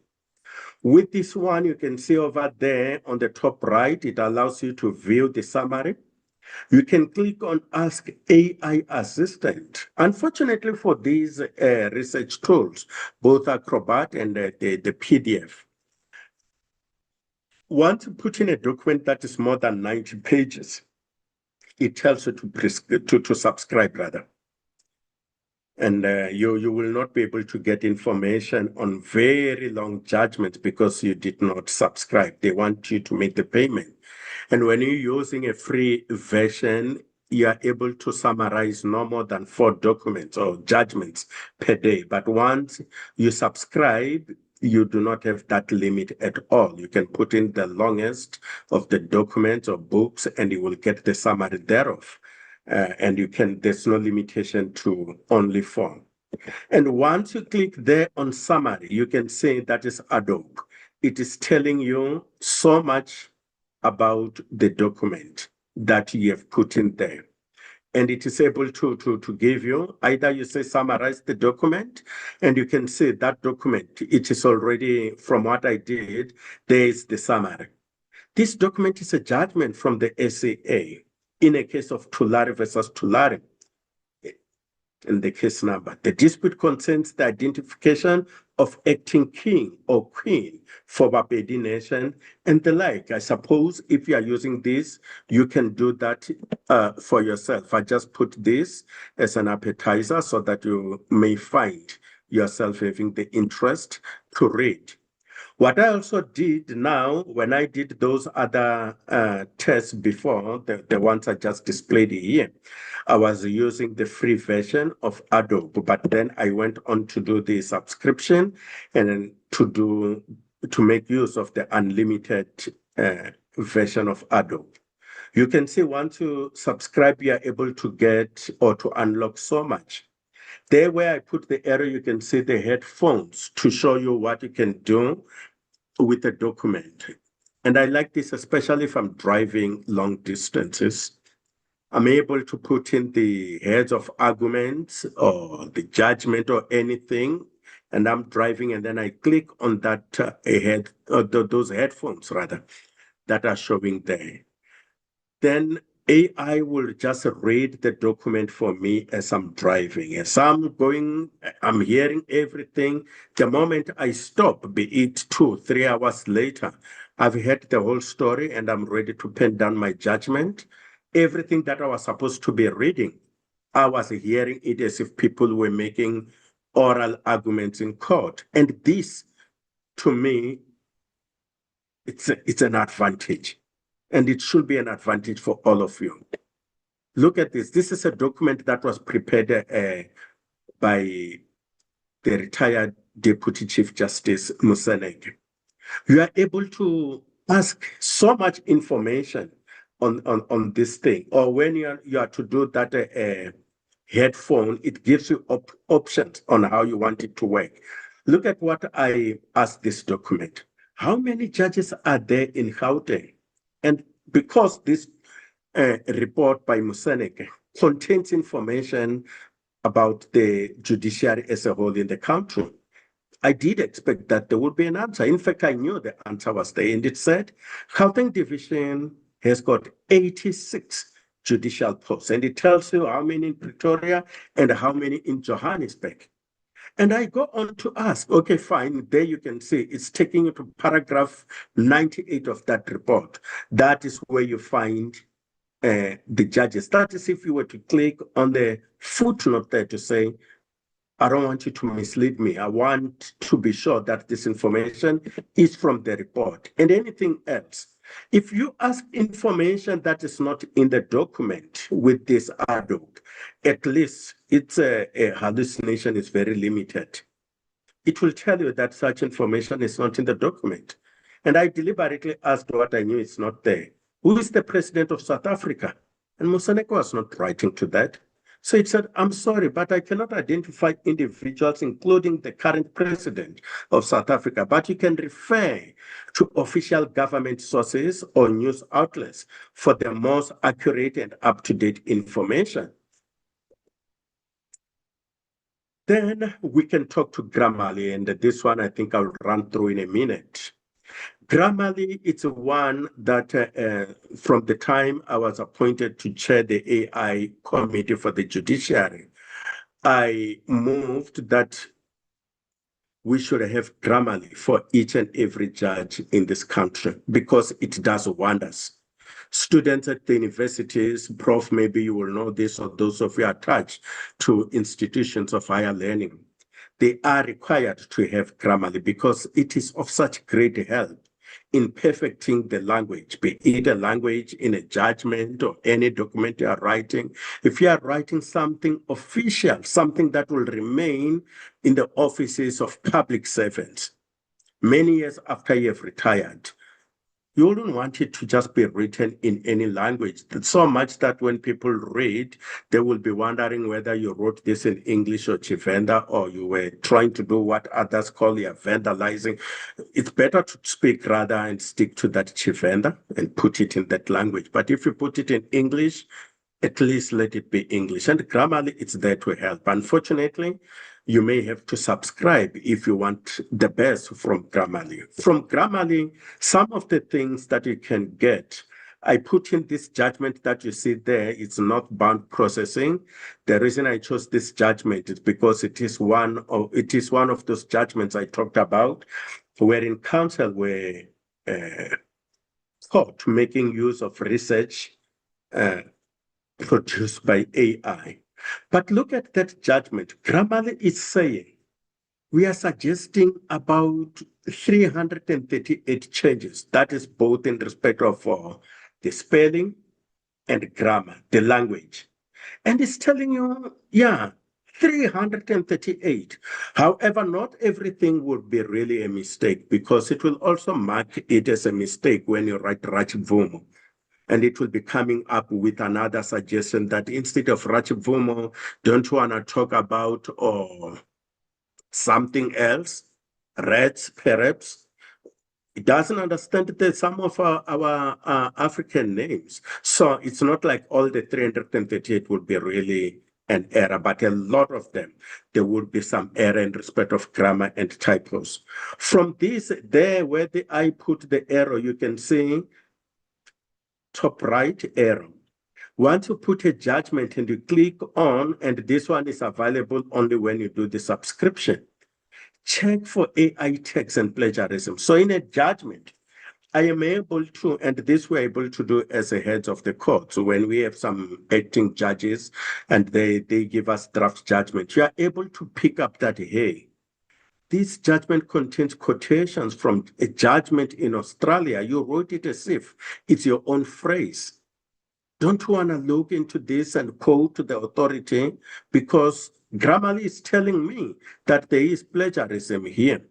With this one, you can see over there on the top right, it allows you to view the summary. You can click on Ask AI Assistant. Unfortunately for these research tools, both Acrobat and the PDF, once you put in a document that is more than 90 pages, it tells you to subscribe rather. And you will not be able to get information on very long judgments because you did not subscribe. They want you to make the payment. And when you're using a free version, you are able to summarize no more than 4 documents or judgments per day. But once you subscribe, you do not have that limit at all. You can put in the longest of the documents or books and you will get the summary thereof. And there's no limitation to only 4. And once you click there on summary, you can see that is Adobe. It is telling you so much about the document that you have put in there. And it is able to give you, either you say summarize the document, and you can see that document, it is already, from what I did, there is the summary. This document is a judgment from the SCA in a case of Tulare versus Tulare. In the case number, the dispute concerns the identification of acting king or queen for Bapedi Nation and the like. I suppose if you are using this, you can do that for yourself. I just put this as an appetizer so that you may find yourself having the interest to read. What I also did now, when I did those other tests before, the ones I just displayed here, I was using the free version of Adobe, but then I went on to do the subscription and then to make use of the unlimited version of Adobe. You can see once you subscribe, you are able to get or to unlock so much. There where I put the arrow, you can see the headphones to show you what you can do with a document. And I like this, especially if I'm driving long distances. I'm able to put in the heads of arguments or the judgment or anything, and I'm driving, and then I click on that those headphones rather that are showing there. Then AI will just read the document for me as I'm driving. As I'm hearing everything. The moment I stop, be it 2-3 hours later, I've heard the whole story and I'm ready to pen down my judgment. Everything that I was supposed to be reading, I was hearing it as if people were making oral arguments in court. And this, to me, it's an advantage. And it should be an advantage for all of you. Look at this. This is a document that was prepared by the retired Deputy Chief Justice Moseneke. You are able to ask so much information on this thing. Or when you are to do that headphone, it gives you options on how you want it to work. Look at what I asked this document. How many judges are there in Gauteng? And because this report by Moseneke contains information about the judiciary as a whole in the country, I did expect that there would be an answer. In fact, I knew the answer was there, and it said Gauteng Division has got 86 judicial posts, and it tells you how many in Pretoria and how many in Johannesburg. And I go on to ask, okay, fine, there you can see it's taking you to paragraph 98 of that report. That is where you find the judges. That is if you were to click on the footnote there to say, I don't want you to mislead me. I want to be sure that this information is from the report. And anything else, if you ask information that is not in the document with this Adobe, at least it's a hallucination is very limited. It will tell you that such information is not in the document. And I deliberately asked what I knew is not there. Who is the president of South Africa? And Moseneke was not writing to that. So it said, I'm sorry, but I cannot identify individuals, including the current president of South Africa, but you can refer to official government sources or news outlets for the most accurate and up-to-date information. Then we can talk to Grammarly, and this one I think I'll run through in a minute. Grammarly, it's one that from the time I was appointed to chair the AI committee for the judiciary, I moved that we should have Grammarly for each and every judge in this country because it does wonders. Students at the universities, Prof, maybe you will know this, or those of you attached to institutions of higher learning, they are required to have Grammarly because it is of such great help in perfecting the language, be it a language in a judgment or any document you are writing. If you are writing something official, something that will remain in the offices of public servants, many years after you have retired, you wouldn't want it to just be written in any language. So much that when people read, they will be wondering whether you wrote this in English or Tshivenda, or you were trying to do what others call your vandalizing. It's better to speak rather and stick to that Tshivenda and put it in that language. But if you put it in English, at least let it be English. And Grammarly, it's there to help. Unfortunately, you may have to subscribe if you want the best from Grammarly. From Grammarly, some of the things that you can get, I put in this judgment that you see there. It's not bound processing. The reason I chose this judgment is because it is one of those judgments I talked about, wherein counsel were caught making use of research produced by AI. But look at that judgment. Grammarly is saying we are suggesting about 338 changes. That is both in respect of the spelling and grammar, the language. And it's telling you, yeah, 338. However, not everything would be really a mistake because it will also mark it as a mistake when you write Rachibvumo. And it will be coming up with another suggestion that instead of Rachibvumo, don't you want to talk about something else? Rats, perhaps. It doesn't understand that some of our African names. So it's not like all the 338 would be really an error, but a lot of them, there would be some error in respect of grammar and typos. From this, there where I put the arrow, you can see top right arrow. Once you put a judgment and you click on, and this one is available only when you do the subscription, check for AI text and plagiarism. So in a judgment, I am able to, and this we're able to do as a heads of the court. So when we have some acting judges and they give us draft judgment, you are able to pick up that, hey, this judgment contains quotations from a judgment in Australia. You wrote it as if it's your own phrase. Don't you want to look into this and quote to the authority? Because Grammarly is telling me that there is plagiarism here.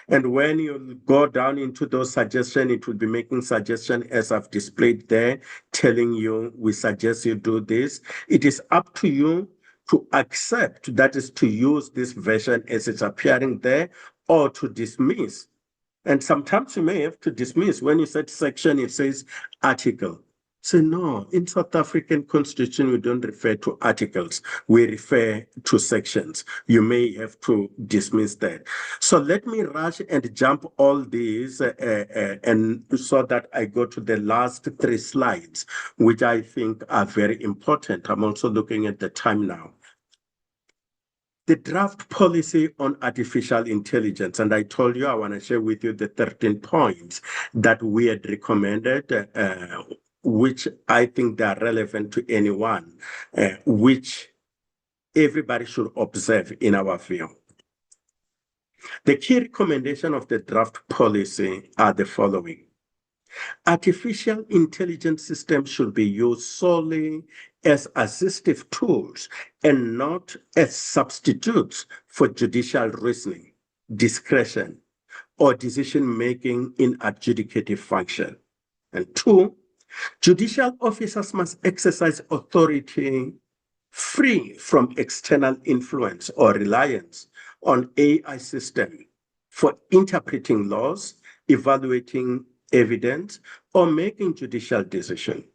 And when you go down into those suggestions, it will be making suggestions as I've displayed there, telling you, we suggest you do this. It is up to you to accept, that is to use this version as it's appearing there, or to dismiss. And sometimes you may have to dismiss. When you said section, it says article. So no, in South African Constitution, we don't refer to articles. We refer to sections. You may have to dismiss that. So let me rush and jump all these and so that I go to the last 3 slides, which I think are very important. I'm also looking at the time now. The draft policy on artificial intelligence, and I told you I want to share with you the 13 points that we had recommended, which I think they are relevant to anyone, which everybody should observe in our view. The key recommendation of the draft policy are the following. Artificial intelligence systems should be used solely as assistive tools and not as substitutes for judicial reasoning, discretion, or decision-making in adjudicative function. And 2, judicial officers must exercise authority free from external influence or reliance on AI systems for interpreting laws, evaluating evidence, or making judicial decisions.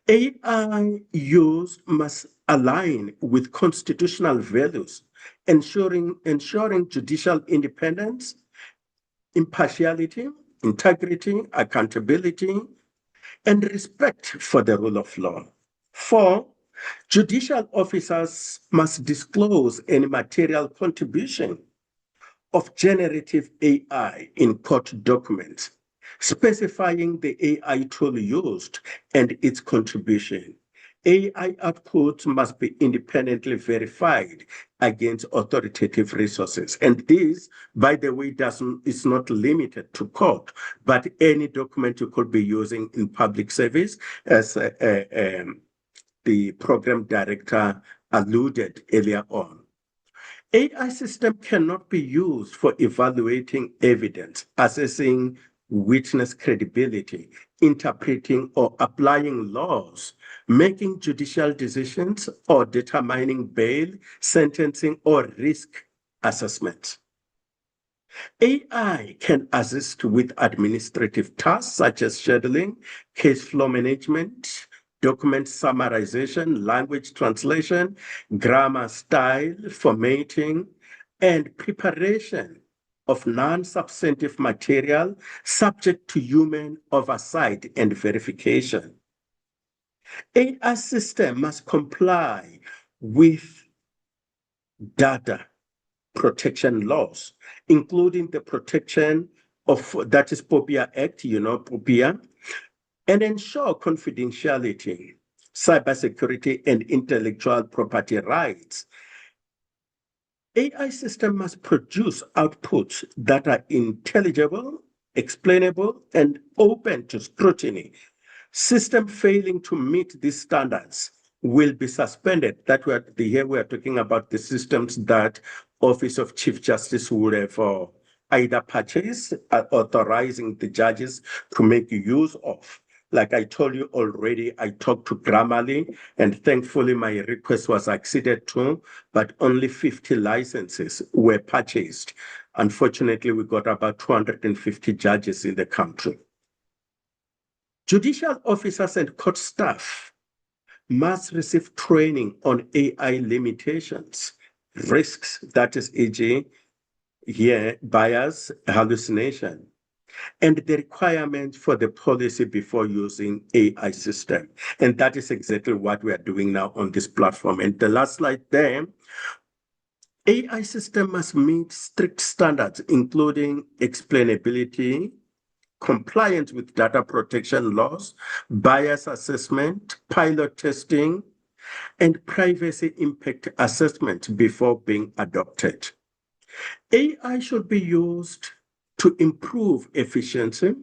AI use must align with constitutional values, ensuring judicial independence, impartiality, integrity, accountability, and respect for the rule of law. 4, judicial officers must disclose any material contribution of generative AI in court documents, specifying the AI tool used and its contribution. AI outputs must be independently verified against authoritative resources. And this, by the way, is not limited to court, but any document you could be using in public service, as the program director alluded earlier on. AI system cannot be used for evaluating evidence, assessing witness credibility, interpreting or applying laws, making judicial decisions, or determining bail, sentencing, or risk assessment. AI can assist with administrative tasks such as scheduling, case flow management, document summarization, language translation, grammar style, formatting, and preparation of non-substantive material subject to human oversight and verification. AI system must comply with data protection laws, including the protection of, that is POPIA Act, POPIA, and ensure confidentiality, cybersecurity, and intellectual property rights. AI system must produce outputs that are intelligible, explainable, and open to scrutiny. System failing to meet these standards will be suspended. Here we are talking about the systems that Office of Chief Justice would have either purchased, authorizing the judges to make use of. Like I told you already, I talked to Grammarly, and thankfully my request was acceded to, but only 50 licenses were purchased. Unfortunately, we got about 250 judges in the country. Judicial officers and court staff must receive training on AI limitations, risks, that is, e.g., bias, hallucination, and the requirement for the policy before using AI system. And that is exactly what we are doing now on this platform. And the last slide there, AI system must meet strict standards, including explainability, compliance with data protection laws, bias assessment, pilot testing, and privacy impact assessment before being adopted. AI should be used to improve efficiency,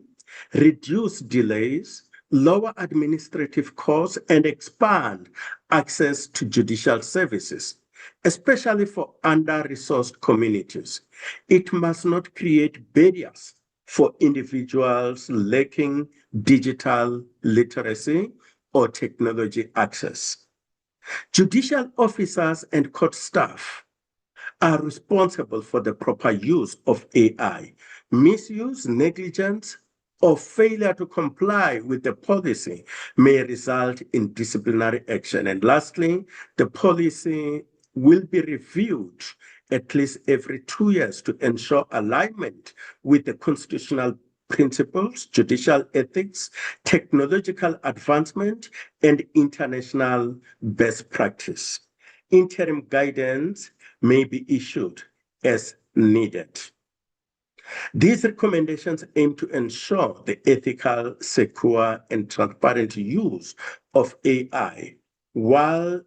reduce delays, lower administrative costs, and expand access to judicial services, especially for under-resourced communities. It must not create barriers for individuals lacking digital literacy or technology access. Judicial officers and court staff are responsible for the proper use of AI. Misuse, negligence, or failure to comply with the policy may result in disciplinary action. And lastly, the policy will be reviewed at least every 2 years to ensure alignment with the constitutional principles, judicial ethics, technological advancement, and international best practice. Interim guidance may be issued as needed. These recommendations aim to ensure the ethical, secure, and transparent use of AI while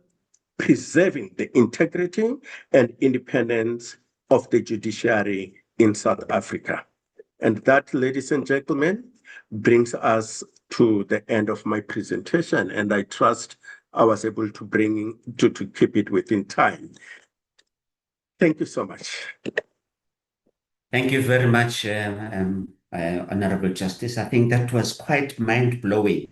preserving the integrity and independence of the judiciary in South Africa. And that, ladies and gentlemen, brings us to the end of my presentation, and I trust I was able to keep it within time. Thank you so much. Thank you very much, Honorable Justice. I think that was quite mind-blowing.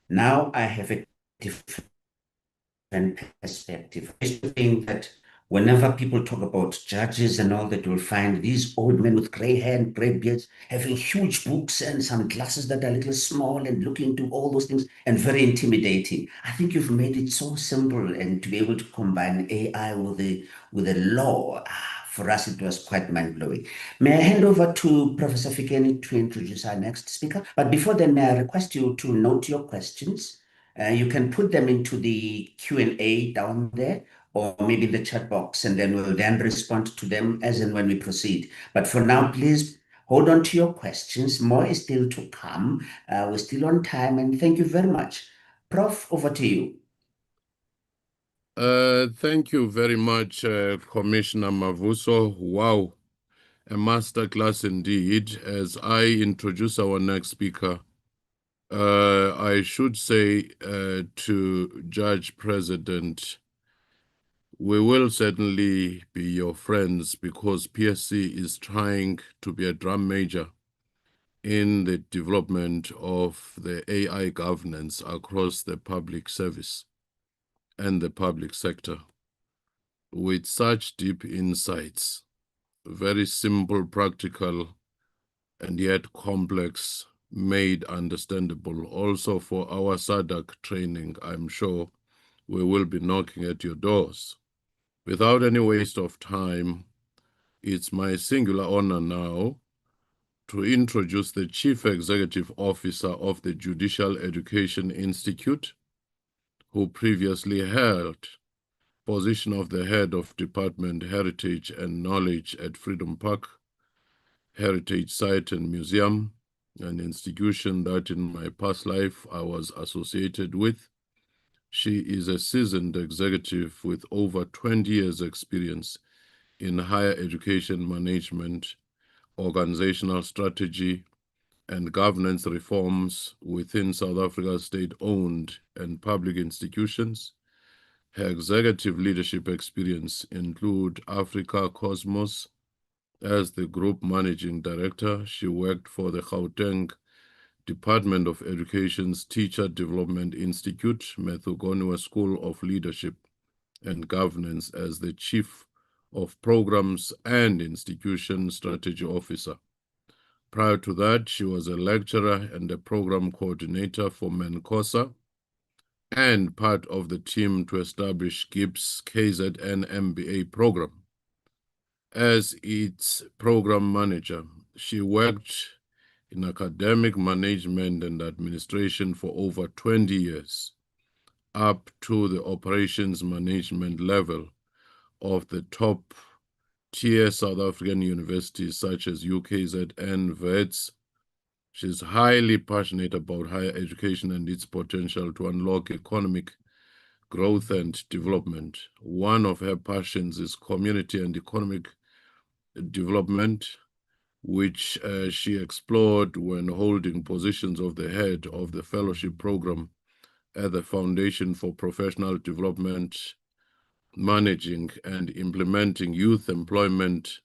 Now I have a different perspective. I think that whenever people talk about judges and all that, you'll find these old men with gray hair and gray beards having huge books and some glasses that are a little small and looking into all those things and very intimidating. I think you've made it so simple, and to be able to combine AI with the law, for us, it was quite mind-blowing. May I hand over to Professor Fikeni to introduce our next speaker? But before then, may I request you to note your questions? You can put them into the Q&A down there, or maybe the chat box, and then we'll then respond to them as and when we proceed. But for now, please hold on to your questions. More is still to come. We're still on time, and thank you very much. Prof, over to you. Thank you very much, Commissioner Mavuso. Wow, a masterclass indeed. As I introduce our next speaker, I should say to Judge President, we will certainly be your friends, because PSC is trying to be a drum major in the development of the AI governance across the public service and the public sector, with such deep insights, very simple, practical, and yet complex, made understandable. Also for our SADC training, I'm sure we will be knocking at your doors. Without any waste of time, it's my singular honor now to introduce the Chief Executive Officer of the Judicial Education Institute, who previously held position of the head of Department Heritage and Knowledge at Freedom Park Heritage Site and Museum, an institution that in my past life I was associated with. She is a seasoned executive with over 20 years experience in higher education management, organizational strategy, and governance reforms within South Africa's state-owned and public institutions, Her executive leadership experience include Africa Cosmos. As the group managing director, she worked for the Gauteng Department of Education's Teacher Development Institute, Methugoniwa School of Leadership and Governance as the Chief of Programs and Institution Strategy Officer. Prior to that, she was a lecturer and a program coordinator for MENCOSA and part of the team to establish GIBS KZN MBA program. As its program manager, she worked in academic management and administration for over 20 years, up to the operations management level of the top tier South African universities such as UKZN, WITS. She's highly passionate about higher education and its potential to unlock economic growth and development. One of her passions is community and economic development, which she explored when holding positions of the head of the fellowship program at the Foundation for Professional Development, managing and implementing youth employment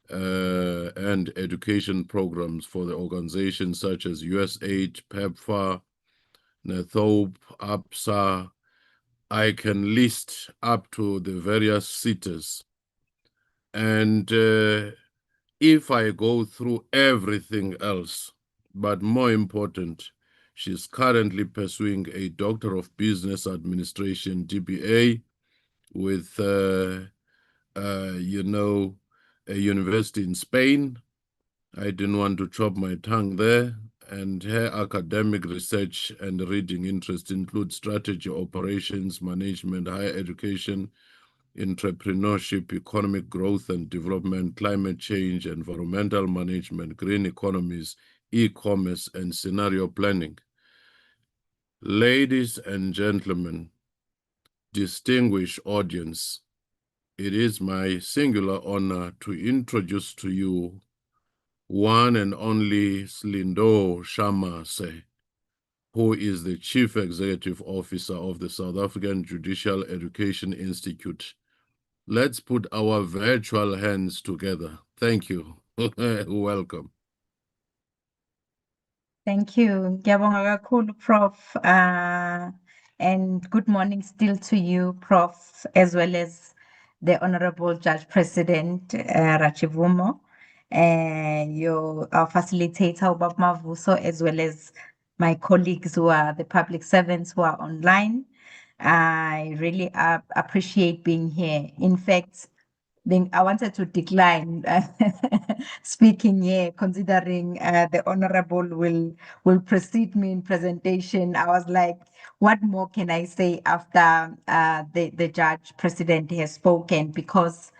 and education programs for the organizations such as USAID, PEPFAR, NATHOP, APSA. I can list up to the various cities. And if I go through everything else, but more important, she's currently pursuing a Doctor of Business Administration, DBA, with, a university in Spain. I didn't want to chop my tongue there. And her academic research and reading interest include strategy, operations, management, higher education, entrepreneurship, economic growth and development, climate change, environmental management, green economies, e-commerce, and scenario planning. Ladies and gentlemen, distinguished audience, it is my singular honor to introduce to you one and only Slindo Shamase, who is the Chief Executive Officer of the South African Judicial Education Institute. Let's put our virtual hands together. Thank you. Welcome. Thank you. Ngiyabonga kakhulu, Prof. And good morning still to you, Prof, as well as the Honorable Judge President Rachivumo, our facilitator, Ubab Mavuso, as well as my colleagues who are the public servants who are online. I really appreciate being here. In fact, I wanted to decline speaking here, considering the Honorable will precede me in presentation. I was like, what more can I say after the Judge President has spoken? Because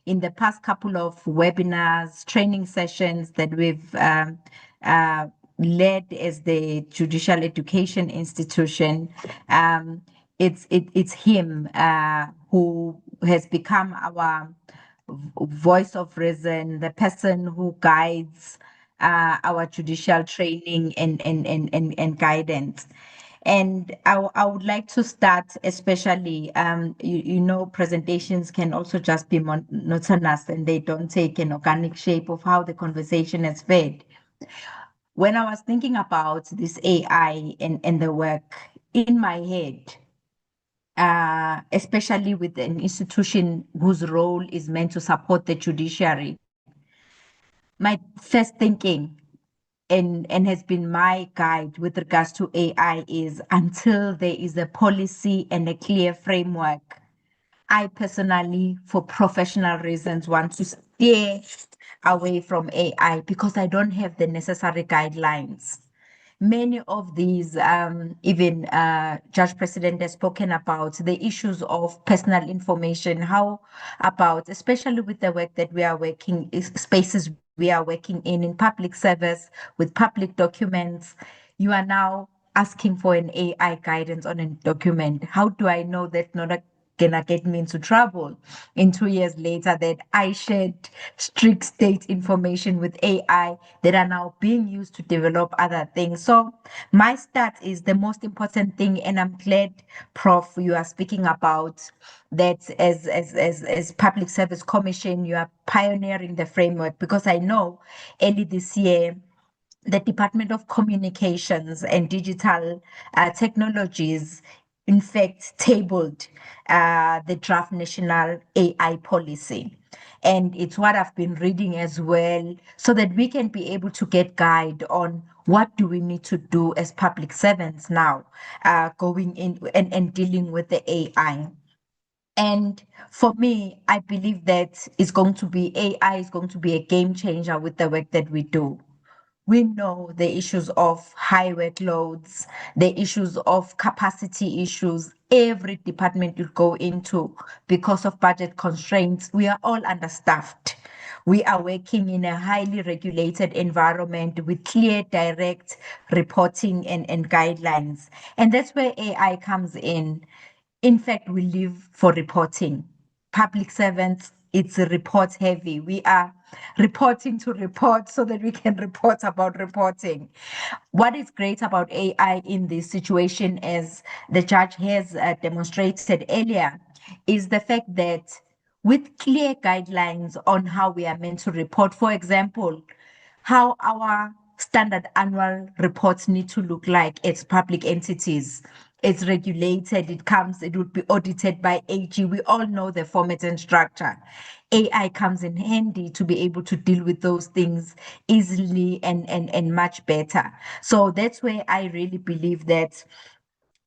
in the past couple of webinars, training sessions that we've led as the Judicial Education Institution, it's him who has become our voice of reason, the person who guides our judicial training and guidance. And I would like to start, especially, presentations can also just be monotonous and they don't take an organic shape of how the conversation is fed. When I was thinking about this AI and the work in my head, especially with an institution whose role is meant to support the judiciary, my first thinking and has been my guide with regards to AI is until there is a policy and a clear framework, I personally, for professional reasons, want to steer away from AI because I don't have the necessary guidelines. Many of these, even Judge President has spoken about the issues of personal information. How about, especially with the work that we are working, spaces we are working in public service, with public documents, you are now asking for an AI guidance on a document. How do I know that's not a gonna get me into trouble in 2 years later that I shared strict state information with AI that are now being used to develop other things. So my start is the most important thing, and I'm glad, Prof, you are speaking about that as Public Service Commission, you are pioneering the framework, because I know early this year the Department of Communications and Digital Technologies, in fact, tabled the draft national AI policy. And it's what I've been reading as well, so that we can be able to get guide on what do we need to do as public servants now, going in and dealing with the AI. And for me, I believe that AI is going to be a game changer with the work that we do. We know the issues of high workloads, the issues of capacity issues. Every department you go into, because of budget constraints, we are all understaffed. We are working in a highly regulated environment with clear, direct reporting and guidelines. And that's where AI comes in. In fact, we live for reporting. Public servants, it's report heavy. We are reporting to report so that we can report about reporting. What is great about AI in this situation, as the judge has demonstrated earlier, is the fact that with clear guidelines on how we are meant to report, for example, how our standard annual reports need to look like as public entities. It's regulated, it would be audited by AG. We all know the format and structure. AI comes in handy to be able to deal with those things easily and much better. So that's where I really believe that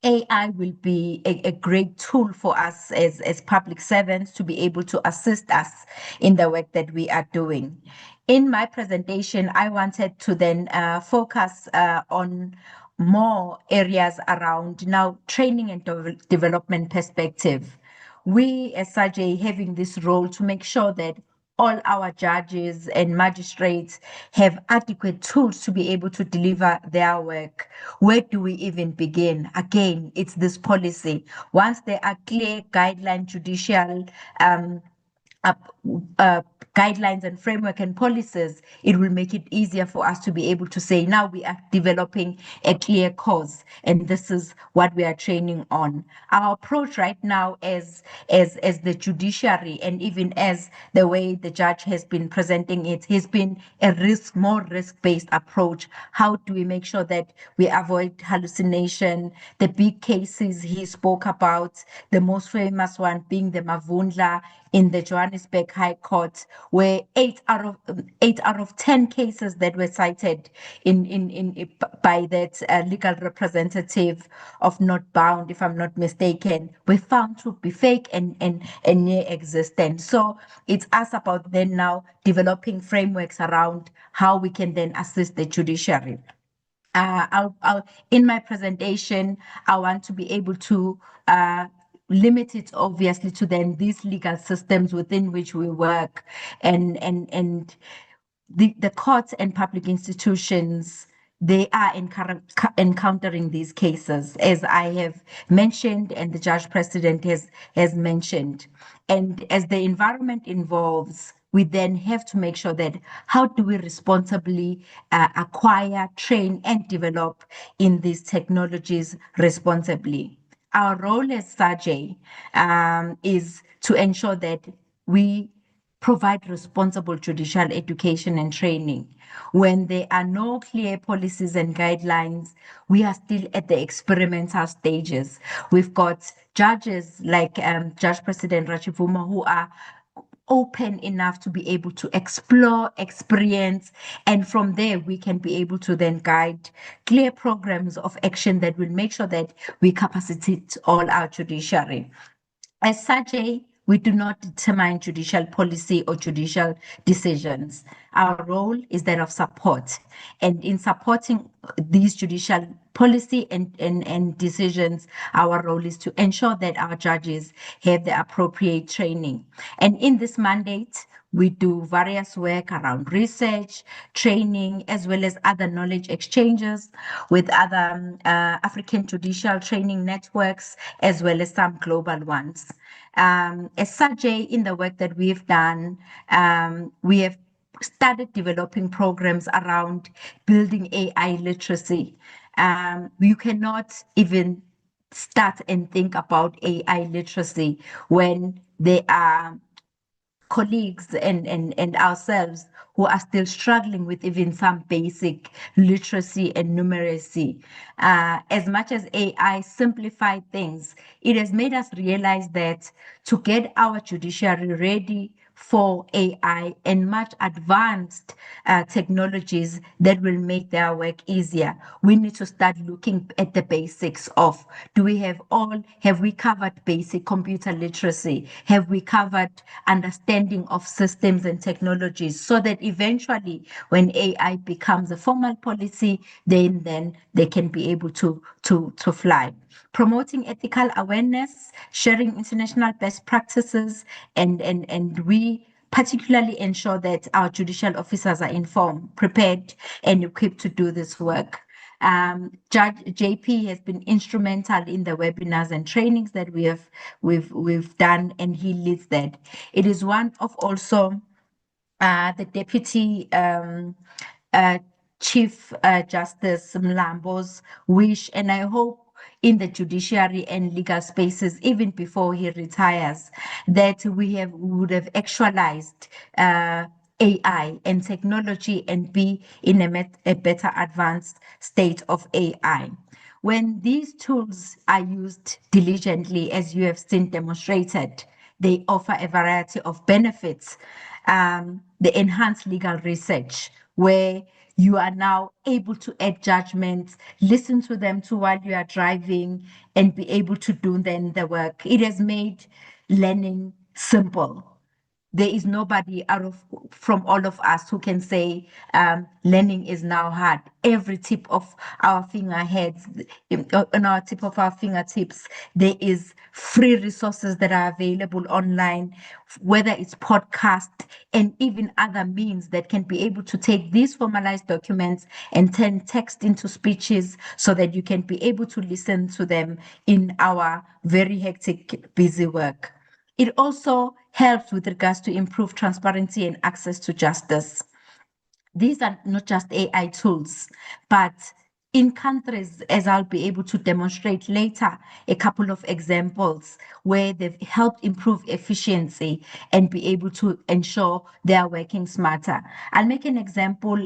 AI will be a great tool for us as public servants to be able to assist us in the work that we are doing. In my presentation, I wanted to then focus on more areas around now training and development perspective. We as SAJE having this role to make sure that all our judges and magistrates have adequate tools to be able to deliver their work. Where do we even begin? Again, it's this policy. Once there are clear guideline judicial guidelines and framework and policies, it will make it easier for us to be able to say, now we are developing a clear course, and this is what we are training on. Our approach right now as the judiciary, and even as the way the judge has been presenting it, has been a more risk-based approach. How do we make sure that we avoid hallucination? The big cases he spoke about, the most famous one being the Mavundla in the Johannesburg High Court, where 8 out of 10 cases that were cited by that legal representative of Not Bound, if I'm not mistaken, were found to be fake and near existent. So it's us about then now developing frameworks around how we can then assist the judiciary. In my presentation, I want to be able to limit it obviously to then these legal systems within which we work, and the courts and public institutions, they are encountering these cases, as I have mentioned and the judge president has mentioned. And as the environment evolves, we then have to make sure that how do we responsibly acquire, train, and develop in these technologies responsibly. Our role as SAJE is to ensure that we provide responsible judicial education and training. When there are no clear policies and guidelines, we are still at the experimental stages. We've got judges like Judge President Rachivuma who are open enough to be able to explore, experience, and from there we can be able to then guide clear programs of action that will make sure that we capacitate all our judiciary. As SAJE, we do not determine judicial policy or judicial decisions. Our role is that of support. And in supporting these judicial policy and decisions, our role is to ensure that our judges have the appropriate training. And in this mandate, we do various work around research, training, as well as other knowledge exchanges with other African judicial training networks, as well as some global ones. As Sajay, in the work that we've done, we have started developing programs around building AI literacy. You cannot even start and think about AI literacy when there are colleagues and ourselves who are still struggling with even some basic literacy and numeracy. As much as AI simplified things, it has made us realize that to get our judiciary ready for AI and much advanced technologies that will make their work easier, we need to start looking at the basics of, have we covered basic computer literacy? Have we covered understanding of systems and technologies, so that eventually when AI becomes a formal policy, then they can be able to fly. Promoting ethical awareness, sharing international best practices, and we particularly ensure that our judicial officers are informed, prepared, and equipped to do this work. Judge JP has been instrumental in the webinars and trainings that we've done, and he leads that. It is one of also the Deputy Chief Justice Mlambo's wish, and I hope in the judiciary and legal spaces, even before he retires, that we would have actualized AI and technology and be in a better advanced state of AI. When these tools are used diligently, as you have seen demonstrated, they offer a variety of benefits. The enhanced legal research, where you are now able to add judgments, listen to them too while you are driving, and be able to do then the work. It has made learning simple. There is nobody from all of us who can say learning is now hard. Every tip of our fingertips, there is free resources that are available online, whether it's podcast and even other means that can be able to take these formalized documents and turn text into speeches, so that you can be able to listen to them in our very hectic, busy work. It also helps with regards to improve transparency and access to justice. These are not just AI tools, but in countries, as I'll be able to demonstrate later, a couple of examples where they've helped improve efficiency and be able to ensure they are working smarter. I'll make an example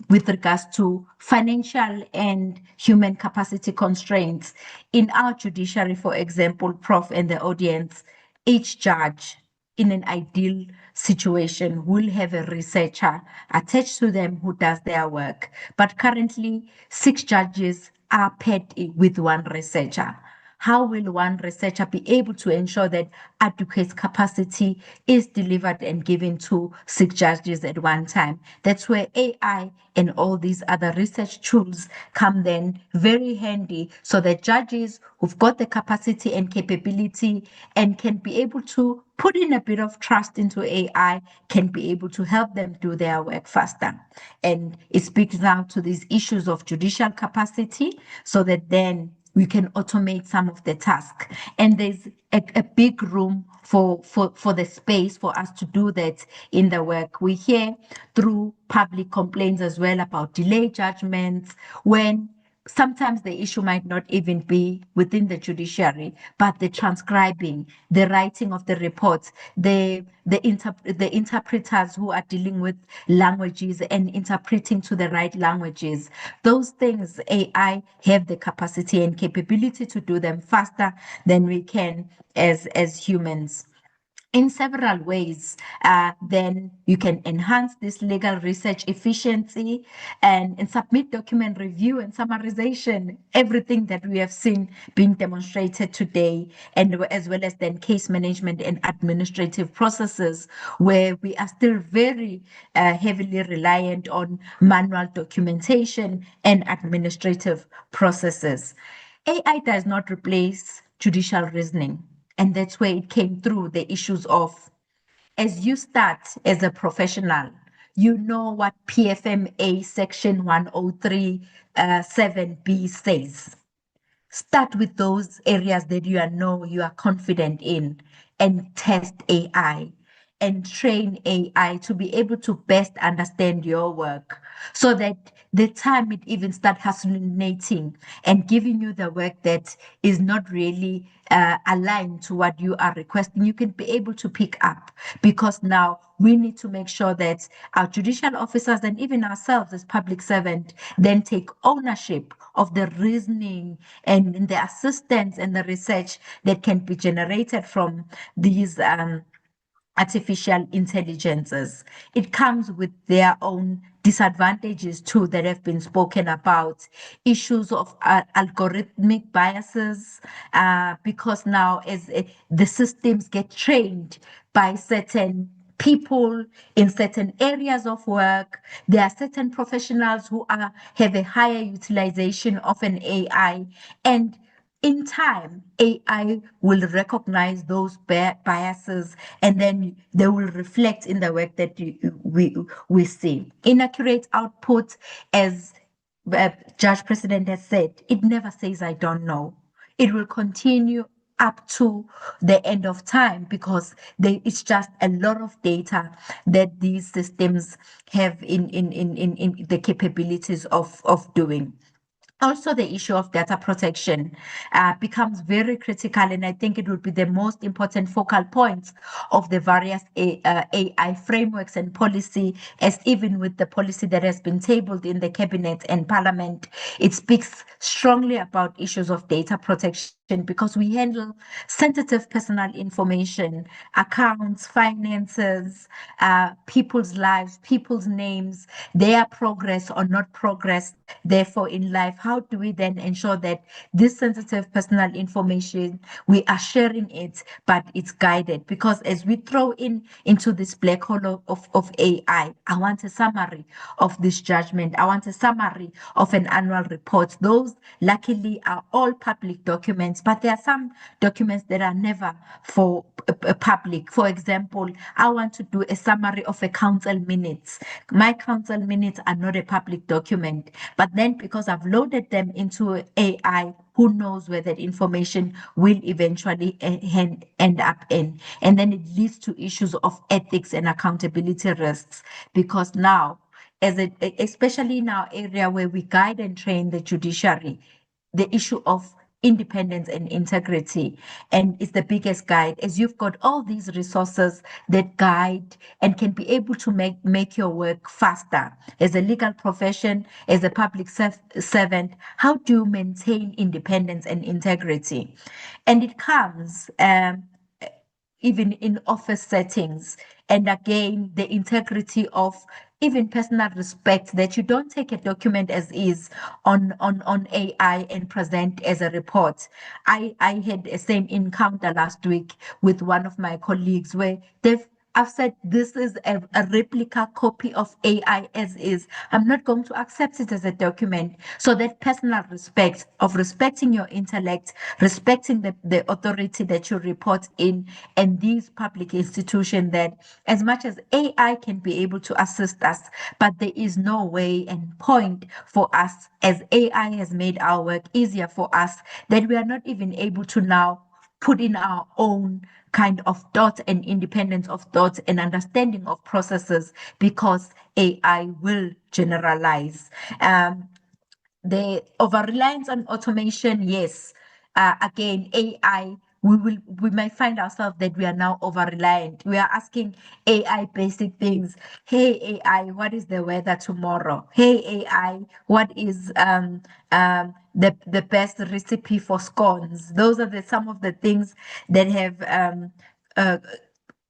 with regards to financial and human capacity constraints. In our judiciary, for example, Prof and the audience, each judge in an ideal situation will have a researcher attached to them who does their work. But currently, 6 judges are paired with 1 researcher. How will 1 researcher be able to ensure that adequate capacity is delivered and given to 6 judges at one time? That's where AI and all these other research tools come then very handy, so that judges who've got the capacity and capability and can be able to put in a bit of trust into AI can be able to help them do their work faster. And it speaks now to these issues of judicial capacity, so that then we can automate some of the tasks. And there's a big room for the space for us to do that in the work. We hear through public complaints as well about delayed judgments, when sometimes the issue might not even be within the judiciary, but the transcribing, the writing of the reports, the interpreters who are dealing with languages and interpreting to the right languages. Those things, AI have the capacity and capability to do them faster than we can as humans. In several ways, then you can enhance this legal research efficiency and submit document review and summarization, everything that we have seen being demonstrated today, and as well as then case management and administrative processes, where we are still very heavily reliant on manual documentation and administrative processes. AI does not replace judicial reasoning. And that's where it came through, the issues of, as you start as a professional, you know what PFMA section 103 7B says. start with those areas that you are confident in, and test AI and train AI to be able to best understand your work, so that the time it even start hallucinating and giving you the work that is not really aligned to what you are requesting, you can be able to pick up. Because now we need to make sure that our judicial officers and even ourselves as public servant then take ownership of the reasoning and the assistance and the research that can be generated from these artificial intelligences. It comes with their own disadvantages too that have been spoken about. Issues of algorithmic biases, because now as the systems get trained by certain people in certain areas of work, there are certain professionals who have a higher utilization of an AI, and in time, AI will recognize those biases, and then they will reflect in the work that we see. Inaccurate output, as Judge President has said, it never says, I don't know. It will continue up to the end of time, because it's just a lot of data that these systems have in the capabilities of doing. Also, the issue of data protection becomes very critical, and I think it would be the most important focal points of the various AI frameworks and policy, as even with the policy that has been tabled in the cabinet and parliament, it speaks strongly about issues of data protection, because we handle sensitive personal information, accounts, finances, people's lives, people's names, their progress or not progress, therefore in life. How do we then ensure that this sensitive personal information, we are sharing it, but it's guided? Because as we throw into this black hole of AI, I want a summary of this judgment. I want a summary of an annual report. Those luckily are all public documents, but there are some documents that are never for public. For example, I want to do a summary of a council minutes. My council minutes are not a public document, but then because I've loaded them into AI, who knows where that information will eventually end up in. And then it leads to issues of ethics and accountability risks, because now, especially in our area where we guide and train the judiciary, the issue of independence and integrity, and it's the biggest guide, as you've got all these resources that guide and can be able to make your work faster. As a legal profession, as a public servant, how do you maintain independence and integrity? And it comes even in office settings, and again, the integrity of even personal respect, that you don't take a document as is on AI and present as a report. I had the same encounter last week with one of my colleagues where I've said, this is a replica copy of AI as is. I'm not going to accept it as a document. So that personal respect of respecting your intellect, respecting the authority that you report in, and these public institutions, that as much as AI can be able to assist us, but there is no way and point for us, as AI has made our work easier for us, that we are not even able to now put in our own kind of thought and independence of thought and understanding of processes, because AI will generalize. The over-reliance on automation, yes. Again, AI, we might find ourselves that we are now over-reliant. We are asking AI basic things. Hey AI, what is the weather tomorrow? Hey AI, what is the best recipe for scones? Those are some of the things that have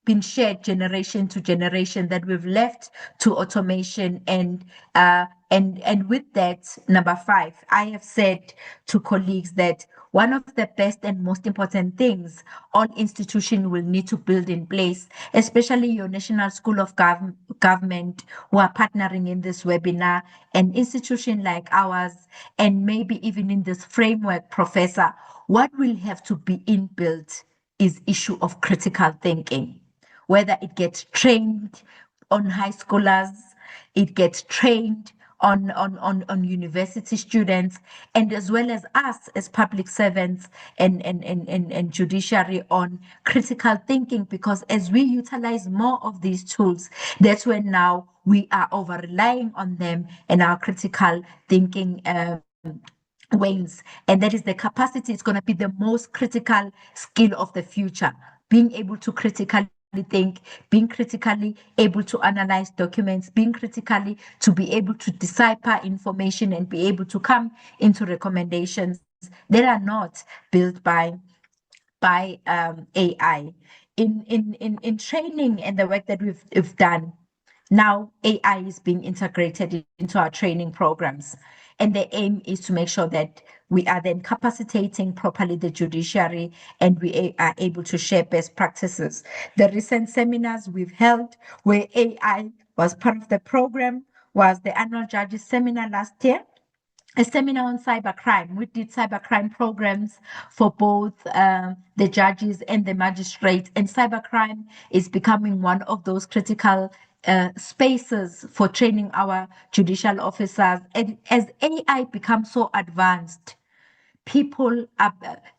been shared generation to generation, that we've left to automation. And with that, number 5, I have said to colleagues that one of the best and most important things all institutions will need to build in place, especially your National School of Government who are partnering in this webinar, an institution like ours, and maybe even in this framework, Professor, what will have to be inbuilt is issue of critical thinking. Whether it gets trained on high schoolers, it gets trained on university students, and as well as us as public servants and judiciary on critical thinking, because as we utilize more of these tools, that's when now we are over relying on them and our critical thinking wanes. And that is the capacity. It's going to be the most critical skill of the future, being able to critically think, being critically able to analyze documents, being critically to be able to decipher information and be able to come into recommendations that are not built by AI. In training and the work that we've done, now AI is being integrated into our training programs. And the aim is to make sure that we are then capacitating properly the judiciary and we are able to share best practices. The recent seminars we've held where AI was part of the program was the annual judges seminar last year, a seminar on cybercrime. We did cybercrime programs for both the judges and the magistrates, and cybercrime is becoming one of those critical spaces for training our judicial officers. And as AI becomes so advanced, people are,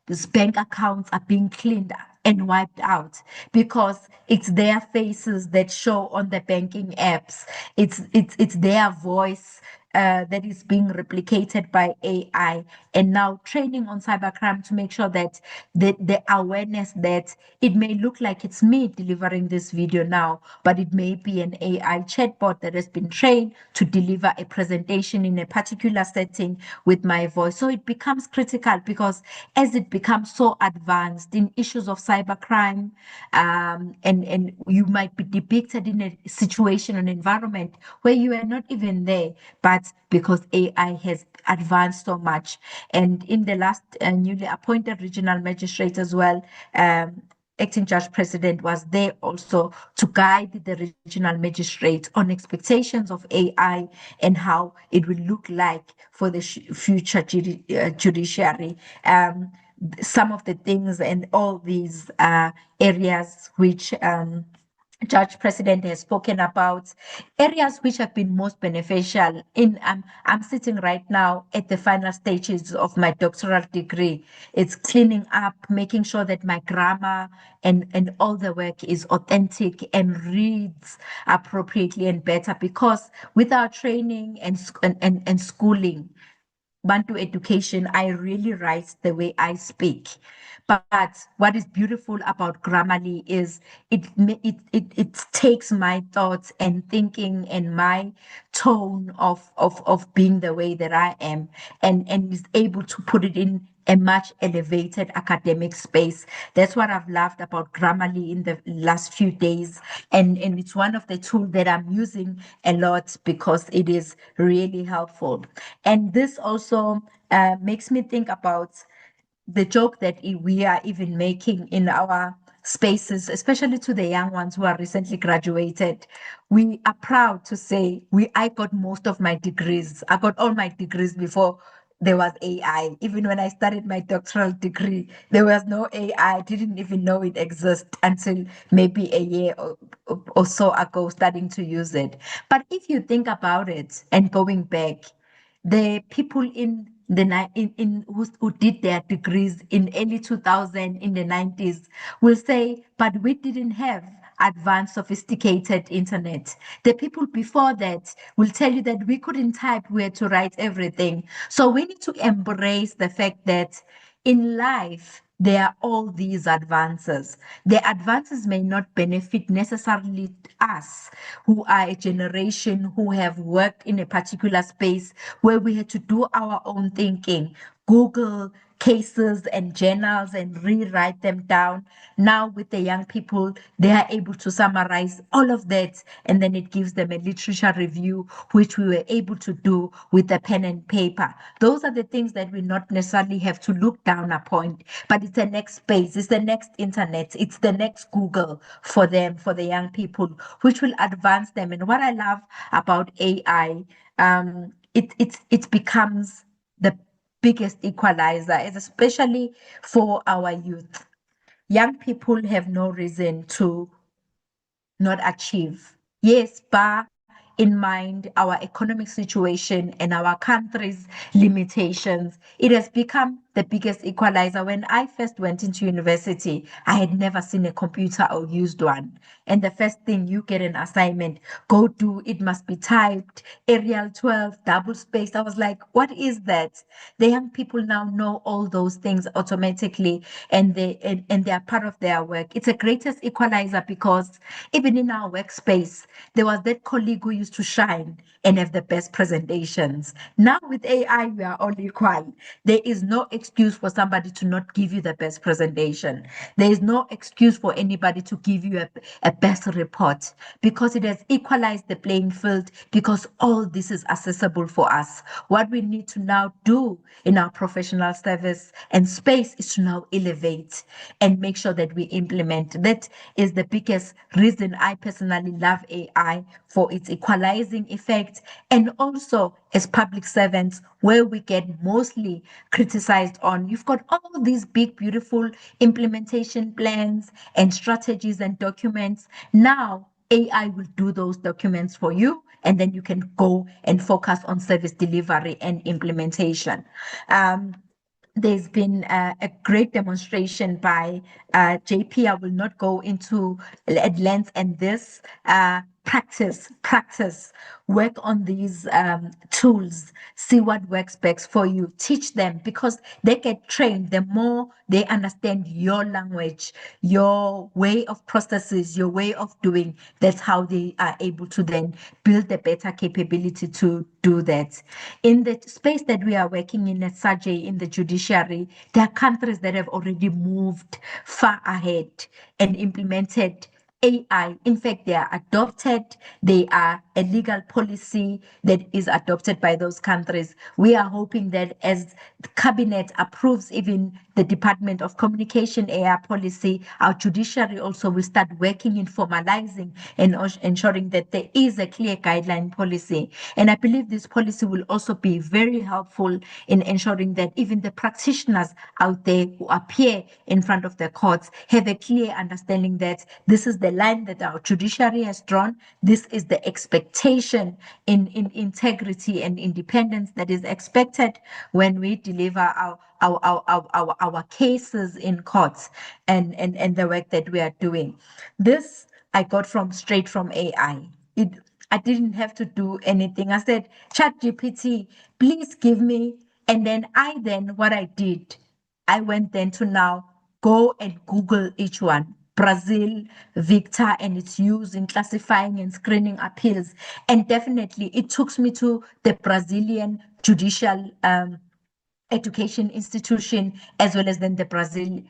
these bank accounts are being cleaned and wiped out because it's their faces that show on the banking apps. It's their voice that is being replicated by AI, and now training on cybercrime to make sure that the awareness that it may look like it's me delivering this video now, but it may be an AI chatbot that has been trained to deliver a presentation in a particular setting with my voice. So it becomes critical because as it becomes so advanced in issues of cybercrime, and you might be depicted in a situation, an environment where you are not even there, but because AI has advanced so much. And in the last newly appointed regional magistrate as well, acting judge president was there also to guide the regional magistrates on expectations of AI and how it will look like for the future judiciary. Some of the things and all these areas which Judge President has spoken about, areas which have been most beneficial in I'm sitting right now at the final stages of my doctoral degree. It's cleaning up, making sure that my grammar and all the work is authentic and reads appropriately and better, because without training and schooling, Bantu education, I really write the way I speak. But what is beautiful about Grammarly is it takes my thoughts and thinking and my tone of being the way that I am, and is able to put it in a much elevated academic space. That's what I've loved about Grammarly in the last few days. And it's one of the tools that I'm using a lot because it is really helpful. And this also makes me think about the joke that we are even making in our spaces, especially to the young ones who are recently graduated. We are proud to say I got most of my degrees. I got all my degrees before there was AI. Even when I started my doctoral degree, there was no AI. I didn't even know it exists until maybe a year or so ago, starting to use it. But if you think about it and going back, the people in who did their degrees in early 2000 in the 90s will say, but we didn't have advanced sophisticated internet. The people before that will tell you that we couldn't type, we had to write everything. So we need to embrace the fact that in life there are all these advances. The advances may not benefit necessarily us, who are a generation who have worked in a particular space where we had to do our own thinking, Google cases and journals and rewrite them down. Now with the young people, they are able to summarize all of that, and then it gives them a literature review, which we were able to do with a pen and paper. Those are the things that we not necessarily have to look down upon, but it's the next space, it's the next internet, it's the next Google for them, for the young people, which will advance them. And what I love about AI, it becomes the biggest equalizer, especially for our youth. Young people have no reason to not achieve. Yes, bar in mind our economic situation and our country's limitations, it has become the biggest equalizer. When I first went into university, I had never seen a computer or used one. And the first thing you get an assignment, go do, it must be typed, Arial 12, double spaced. I was like, what is that? The young people now know all those things automatically, and they are part of their work. It's a greatest equalizer because even in our workspace, there was that colleague who used to shine and have the best presentations. Now with AI, we are all equal. There is no excuse for somebody to not give you the best presentation. There is no excuse for anybody to give you a best report, because it has equalized the playing field, because all this is accessible for us. What we need to now do in our professional service and space is to now elevate and make sure that we implement. That is the biggest reason I personally love AI, for its equalizing effect, and also as public servants, where we get mostly criticized on. You've got all these big, beautiful implementation plans and strategies and documents. Now, AI will do those documents for you, and then you can go and focus on service delivery and implementation. There's been a great demonstration by JP. I will not go into at length, and this practice, work on these tools, see what works best for you, teach them, because they get trained. The more they understand your language, your way of processes, your way of doing, that's how they are able to then build a better capability to do that. In the space that we are working in at SAGE, in the judiciary, there are countries that have already moved far ahead and implemented AI. In fact, they are adopted. They are a legal policy that is adopted by those countries. We are hoping that as the cabinet approves even the Department of Communication AI policy, our judiciary also will start working in formalizing and ensuring that there is a clear guideline policy. And I believe this policy will also be very helpful in ensuring that even the practitioners out there who appear in front of the courts have a clear understanding that this is the line that our judiciary has drawn. This is the expectation in integrity and independence that is expected when we deliver our cases in courts, and the work that we are doing. This I got straight from AI. I didn't have to do anything. I said, ChatGPT, please give me. And then what I did, I went then to now go and Google each one. Brazil, Victor, and its use in classifying and screening appeals. And definitely it took me to the Brazilian judicial education institution, as well as then the Brazil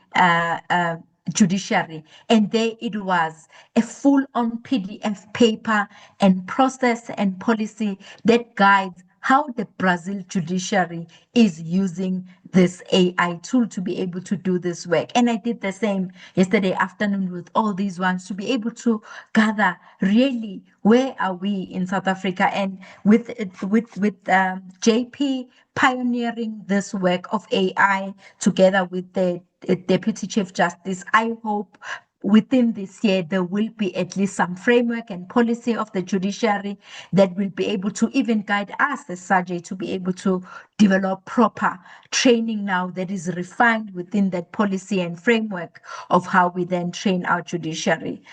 judiciary. And there it was, a full-on PDF paper and process and policy that guides how the Brazil judiciary is using this AI tool to be able to do this work. And I did the same yesterday afternoon with all these ones, to be able to gather really where are we in South Africa, and with JP pioneering this work of AI together with the Deputy Chief Justice. I hope within this year, there will be at least some framework and policy of the judiciary that will be able to even guide us as SAGE to be able to develop proper training now that is refined within that policy and framework of how we then train our judiciary.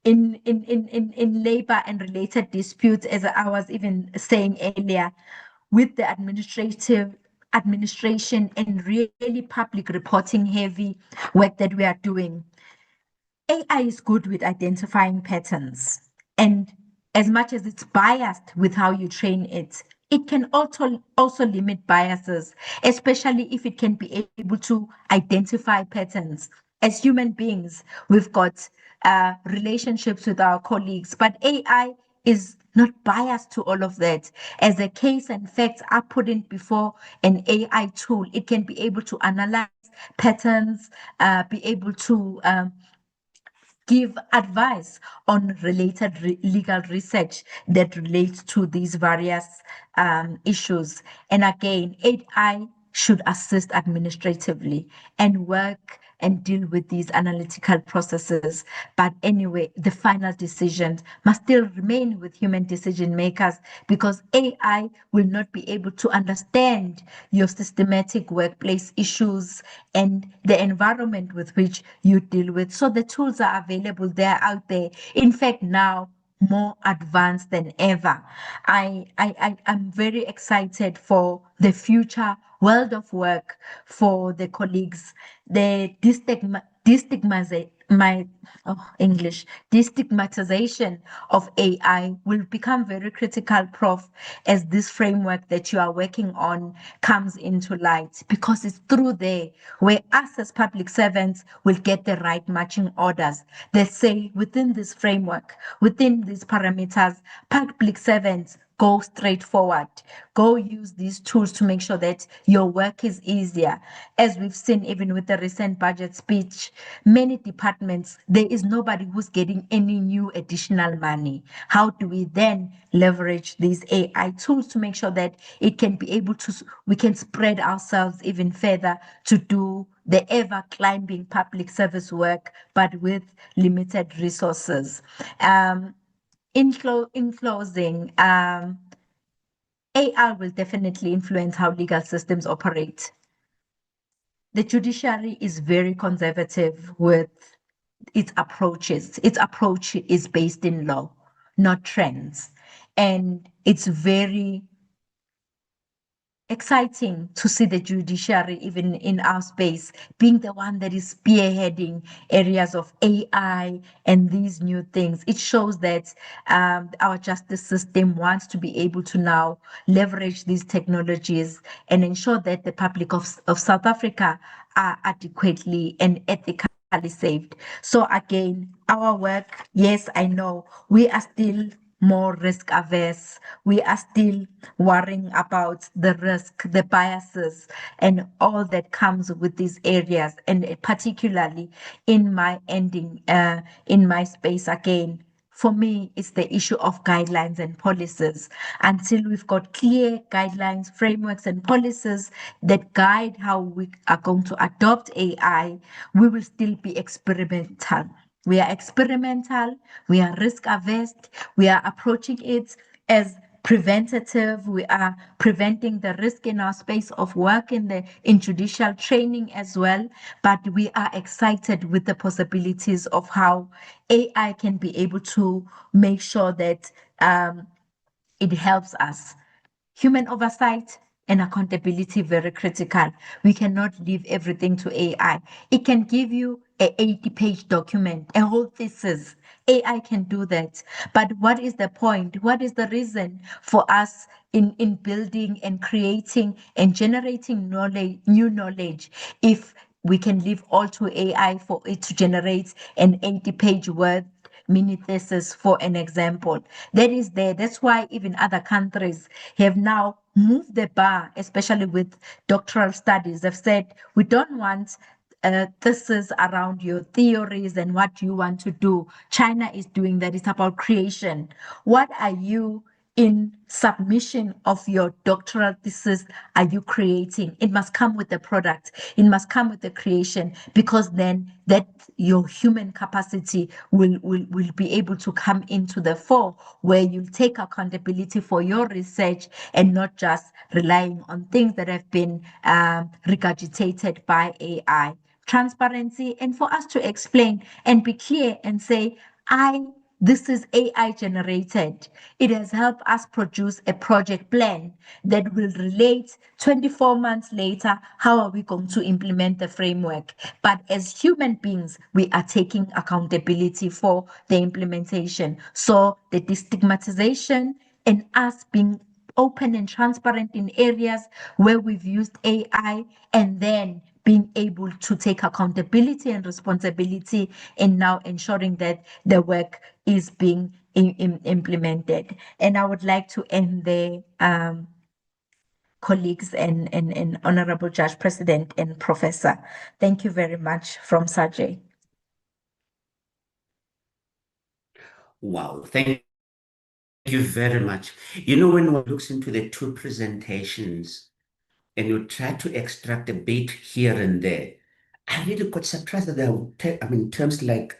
In labor and related disputes, as I was even saying earlier, with the administration and really public reporting heavy work that we are doing, AI is good with identifying patterns, and as much as it's biased with how you train it, it can also limit biases, especially if it can be able to identify patterns. As human beings, we've got relationships with our colleagues, but AI is not biased to all of that. As a case and facts are put in before an AI tool, it can be able to analyze patterns, be able to give advice on related legal research that relates to these various issues. And again, AI should assist administratively and work and deal with these analytical processes. But anyway, the final decisions must still remain with human decision makers, because AI will not be able to understand your systematic workplace issues and the environment with which you deal with. So the tools are available, they're out there. In fact, now more advanced than ever. I'm very excited for the future world of work for the colleagues. The destigmatization of AI will become very critical, Prof, as this framework that you are working on comes into light, because it's through there where us as public servants will get the right matching orders. They say within this framework, within these parameters, public servants go straight forward. Go use these tools to make sure that your work is easier. As we've seen even with the recent budget speech, many departments, there is nobody who's getting any new additional money. How do we then leverage these AI tools to make sure that it can be able to, we can spread ourselves even further to do the ever climbing public service work, but with limited resources. In closing, AI will definitely influence how legal systems operate. The judiciary is very conservative with its approaches. Its approach is based in law, not trends. And it's very exciting to see the judiciary, even in our space, being the one that is spearheading areas of AI and these new things. It shows that our justice system wants to be able to now leverage these technologies and ensure that the public of South Africa are adequately and ethically saved. So again, our work, yes, I know we are still more risk averse. We are still worrying about the risk, the biases, and all that comes with these areas. And particularly in my in my space again, for me, it's the issue of guidelines and policies. Until we've got clear guidelines, frameworks, and policies that guide how we are going to adopt AI, we will still be experimental. We are experimental, we are risk averse, we are approaching it as preventative, we are preventing the risk in our space of work in judicial training as well. But we are excited with the possibilities of how AI can be able to make sure that it helps us. Human oversight and accountability very critical. We cannot leave everything to AI. It can give you a 80-page document, a whole thesis. AI can do that. But what is the point? What is the reason for us in building and creating and generating knowledge, new knowledge, if we can leave all to AI for it to generate an 80-page word mini thesis, for an example? That is there. That's why even other countries have now moved the bar, especially with doctoral studies. They've said, we don't want thesis around your theories and what you want to do. China is doing that. It's about creation. What are you in submission of your doctoral thesis are you creating? It must come with the product. It must come with the creation, because then that your human capacity will be able to come into the fore, where you'll take accountability for your research and not just relying on things that have been regurgitated by AI. Transparency, and for us to explain and be clear and say, this is AI generated. It has helped us produce a project plan that will relate 24 months later. How are we going to implement the framework? But as human beings, we are taking accountability for the implementation. So the destigmatization and us being open and transparent in areas where we've used AI, and then being able to take accountability and responsibility, and now ensuring that the work is being implemented. And I would like to end there, colleagues and Honorable Judge President and Professor. Thank you very much from Sajay. Wow, thank you very much. You know, when one looks into the two presentations, and you try to extract a bit here and there, I really got surprised that there were terms like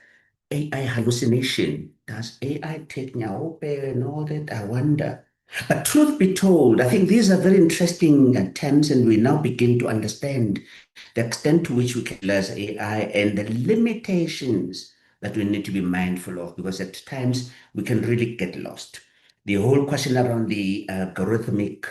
AI hallucination. Does AI take Nyaope and all that? I wonder. But truth be told, I think these are very interesting terms, and we now begin to understand the extent to which we can utilize AI and the limitations that we need to be mindful of, because at times we can really get lost. The whole question around the algorithmic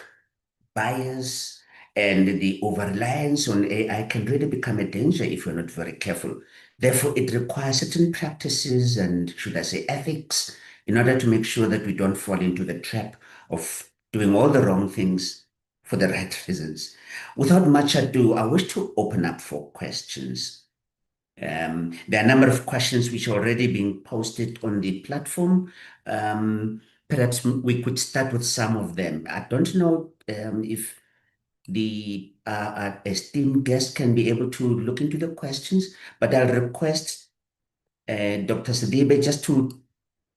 bias and the over-reliance on AI can really become a danger if we're not very careful. Therefore, it requires certain practices and, should I say, ethics in order to make sure that we don't fall into the trap of doing all the wrong things for the right reasons. Without much ado, I wish to open up for questions. There are a number of questions which are already being posted on the platform. Perhaps we could start with some of them. I don't know if the esteemed guest can be able to look into the questions, but I'll request Dr. Sidibe just to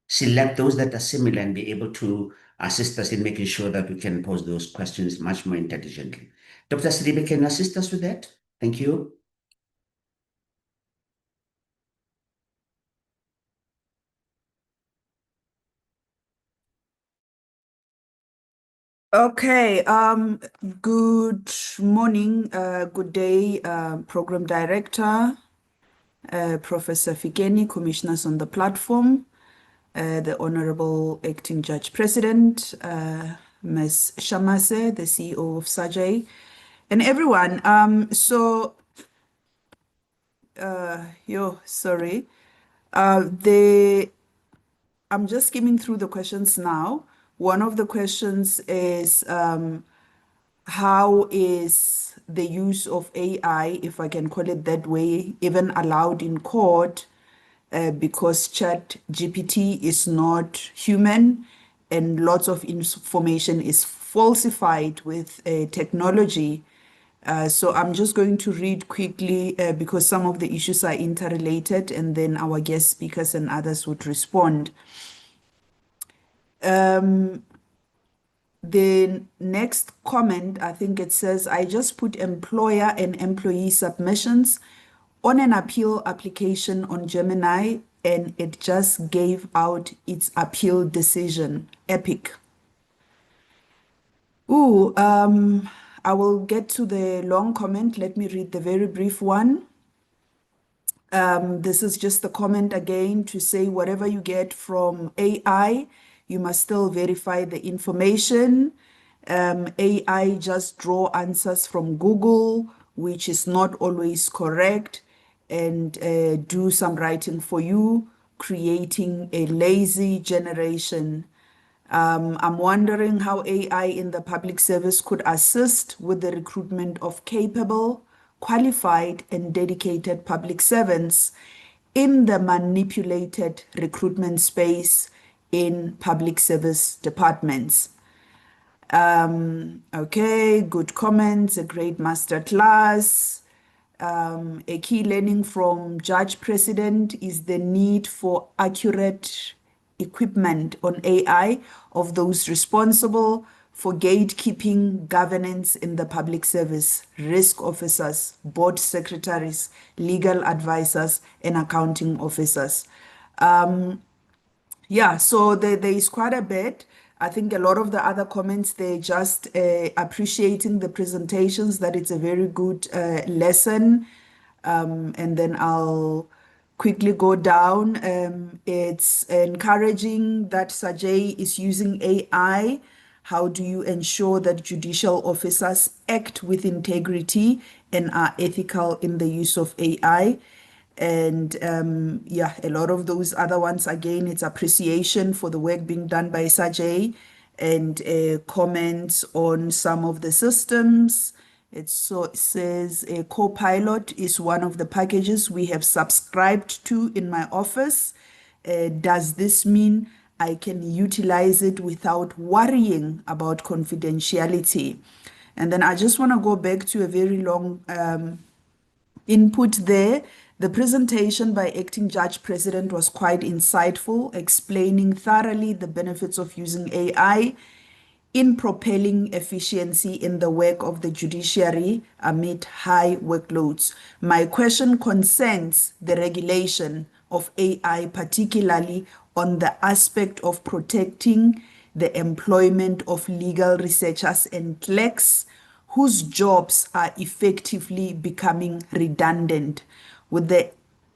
select those that are similar and be able to assist us in making sure that we can pose those questions much more intelligently. Dr. Sidibe, can you assist us with that? Thank you. Okay, good morning, good day, Program Director, Professor Fikeni, Commissioners on the platform, the Honorable Acting Judge President, Ms. Shamase, the CEO of Sajay, and everyone. I'm just skimming through the questions now. One of the questions is, how is the use of AI, if I can call it that way, even allowed in court, because ChatGPT is not human and lots of information is falsified with technology. So I'm just going to read quickly because some of the issues are interrelated, and then our guest speakers and others would respond. The next comment, I think it says, I just put employer and employee submissions on an appeal application on Gemini, and it just gave out its appeal decision. Epic. I will get to the long comment. Let me read the very brief one. This is just the comment again to say whatever you get from AI, you must still verify the information. AI just draw answers from Google, which is not always correct, and do some writing for you, creating a lazy generation. I'm wondering how AI in the public service could assist with the recruitment of capable, qualified, and dedicated public servants in the manipulated recruitment space in public service departments. Okay, good comments, a great master class. A key learning from Judge President is the need for accurate equipment on AI of those responsible for gatekeeping governance in the public service, risk officers, board secretaries, legal advisors, and accounting officers. So there is quite a bit. I think a lot of the other comments, they're just appreciating the presentations, that it's a very good lesson. And then I'll quickly go down. It's encouraging that Sajay is using AI. How do you ensure that judicial officers act with integrity and are ethical in the use of AI? And a lot of those other ones, again, it's appreciation for the work being done by Sajay, and comments on some of the systems. It says a Copilot is one of the packages we have subscribed to in my office. Does this mean I can utilize it without worrying about confidentiality? And then I just want to go back to a very long input there. The presentation by Acting Judge President was quite insightful, explaining thoroughly the benefits of using AI in propelling efficiency in the work of the judiciary amid high workloads. My question concerns the regulation of AI, particularly on the aspect of protecting the employment of legal researchers and clerks whose jobs are effectively becoming redundant. With the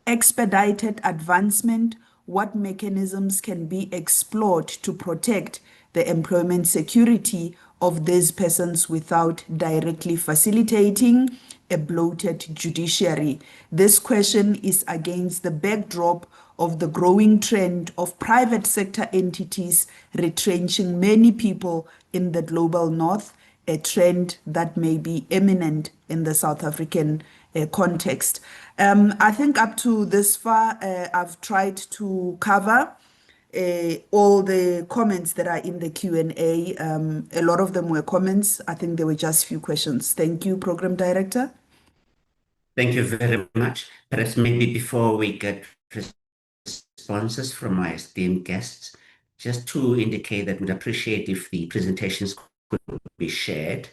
expedited advancement, what mechanisms can be explored to protect the employment security of these persons without directly facilitating a bloated judiciary? This question is against the backdrop of the growing trend of private sector entities retrenching many people in the global north, a trend that may be imminent in the South African context. I think up to this far, I've tried to cover all the comments that are in the Q&A. A lot of them were comments. I think there were just few questions. Thank you, Program Director. Thank you very much. Perhaps maybe before we get responses from my esteemed guests, just to indicate that we'd appreciate if the presentations could be shared,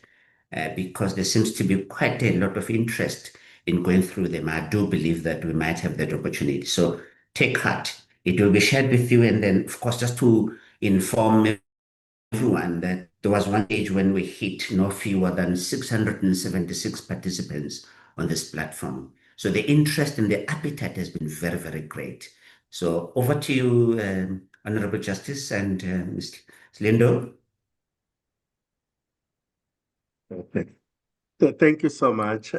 because there seems to be quite a lot of interest in going through them. I do believe that we might have that opportunity. So take heart. It will be shared with you. And then, of course, just to inform everyone that there was one age when we hit no fewer than 676 participants on this platform. So the interest and the appetite has been very, very great. So over to you, Honorable Justice and Ms. Lindo. Okay. So thank you so much.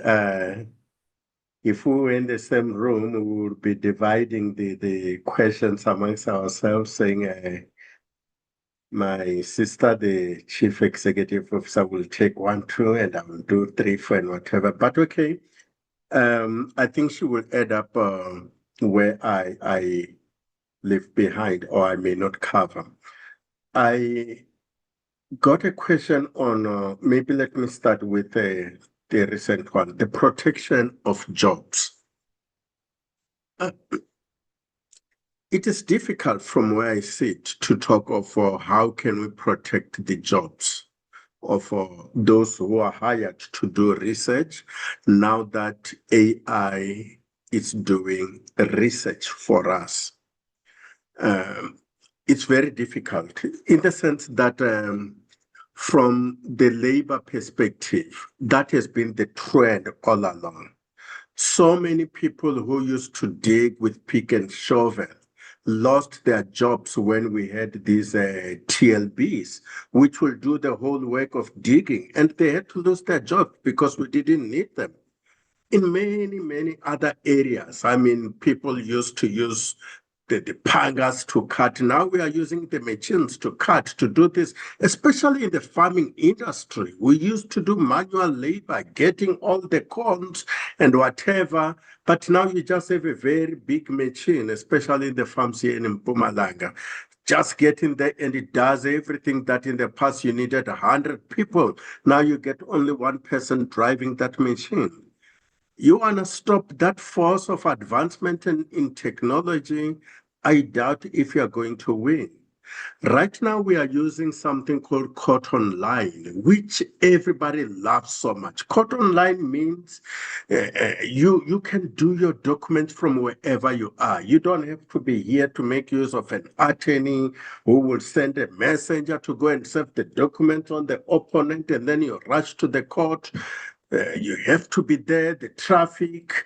If we were in the same room, we would be dividing the questions amongst ourselves, saying my sister, the Chief Executive Officer, will take 1, 2, and I will do 3, 4, and whatever. But okay, I think she will add up where I leave behind or I may not cover. I got a question on, maybe let me start with the recent one, the protection of jobs. It is difficult from where I sit to talk of how can we protect the jobs of those who are hired to do research now that AI is doing research for us. It's very difficult in the sense that from the labor perspective, that has been the trend all along. So many people who used to dig with pick and shovel lost their jobs when we had these TLBs, which will do the whole work of digging, and they had to lose their jobs because we didn't need them. In many, many other areas, I mean, people used to use the pangas to cut. Now we are using the machines to cut, to do this, especially in the farming industry. We used to do manual labor, getting all the corns and whatever, but now you just have a very big machine, especially in the farms here in Mpumalanga. Just get in there and it does everything that in the past you needed 100 people. Now you get only one person driving that machine. You want to stop that force of advancement in technology, I doubt if you are going to win. Right now, we are using something called Cotton Line, which everybody loves so much. Cotton Line means you can do your documents from wherever you are. You don't have to be here to make use of an attorney who will send a messenger to go and serve the document on the opponent, and then you rush to the court. You have to be there, the traffic.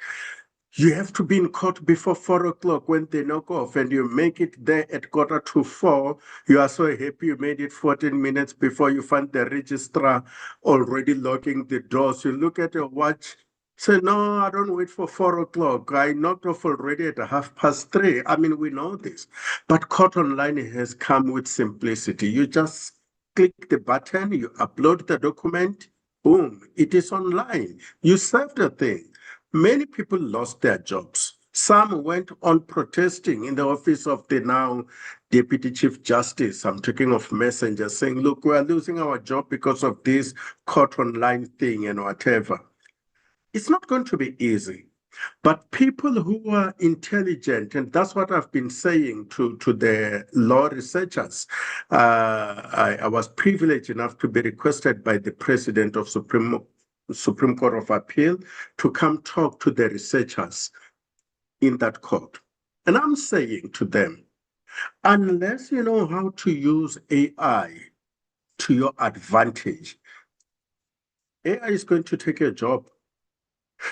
You have to be in court before 4 o'clock when they knock off, and you make it there at 3:45. You are so happy you made it 14 minutes before you find the registrar already locking the doors. You look at your watch, say, no, I don't wait for 4 o'clock. I knocked off already at 3:30. I mean, we know this. But Cotton Line has come with simplicity. You just click the button, you upload the document, boom, it is online. You serve the thing. Many people lost their jobs. Some went on protesting in the office of the now Deputy Chief Justice. I'm talking of Messenger, saying, look, we are losing our job because of this Cotton Line thing and whatever. It's not going to be easy. But people who are intelligent, and that's what I've been saying to the law researchers. I was privileged enough to be requested by the president of Supreme Court of Appeal to come talk to the researchers in that court. And I'm saying to them, unless you know how to use AI to your advantage, AI is going to take your job.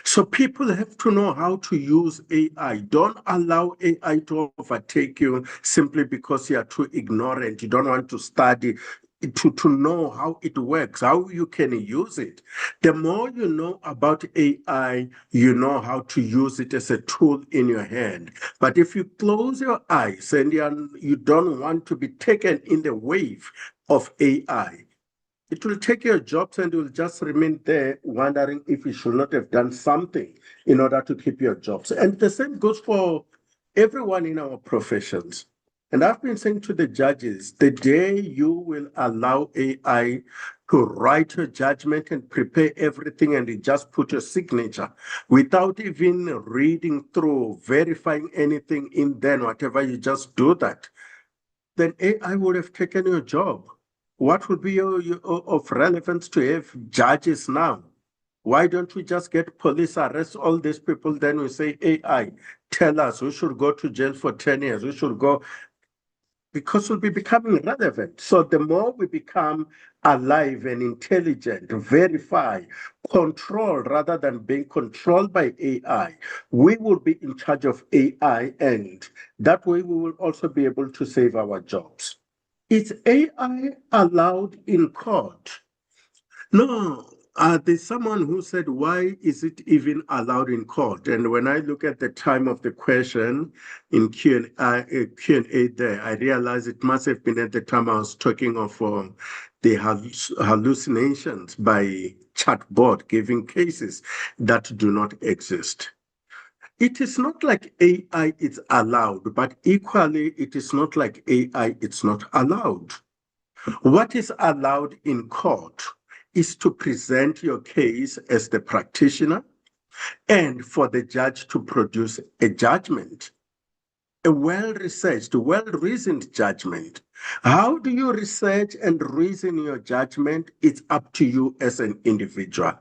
So people have to know how to use AI. Don't allow AI to overtake you simply because you are too ignorant. You don't want to study to know how it works, how you can use it. The more you know about AI, you know how to use it as a tool in your hand. But if you close your eyes and you don't want to be taken in the wave of AI, it will take your jobs and you'll just remain there wondering if you should not have done something in order to keep your jobs. And the same goes for everyone in our professions. And I've been saying to the judges, the day you will allow AI to write your judgment and prepare everything and you just put your signature without even reading through, verifying anything in there, whatever, you just do that, then AI would have taken your job. What would be of relevance to have judges now? Why don't we just get police, arrest all these people, then we say, AI, tell us who should go to jail for 10 years, who should go, because we'll be becoming relevant. So the more we become alive and intelligent, verify, control rather than being controlled by AI, we will be in charge of AI, and that way we will also be able to save our jobs. Is AI allowed in court? No. There's someone who said, why is it even allowed in court? And when I look at the time of the question in Q&A there, I realized it must have been at the time I was talking of the hallucinations by chatbot giving cases that do not exist. It is not like AI is allowed, but equally, it is not like AI is not allowed. What is allowed in court is to present your case as the practitioner and for the judge to produce a judgment, a well-researched, well-reasoned judgment. How do you research and reason your judgment? It's up to you as an individual.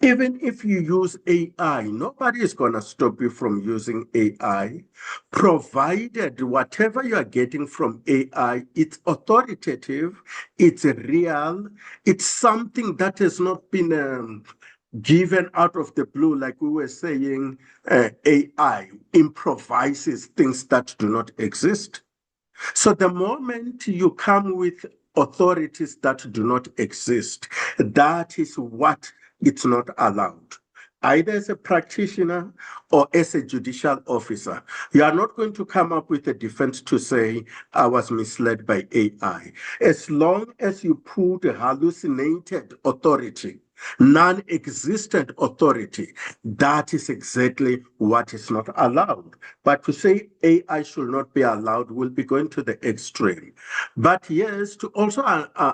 Even if you use AI, nobody is going to stop you from using AI, provided whatever you are getting from AI, it's authoritative, it's real, it's something that has not been given out of the blue, like we were saying, AI improvises things that do not exist. So the moment you come with authorities that do not exist, that is what it's not allowed. Either as a practitioner or as a judicial officer. You are not going to come up with a defense to say, I was misled by AI. As long as you put a hallucinated authority, non-existent authority, that is exactly what is not allowed. But to say AI should not be allowed will be going to the extreme. But yes, to also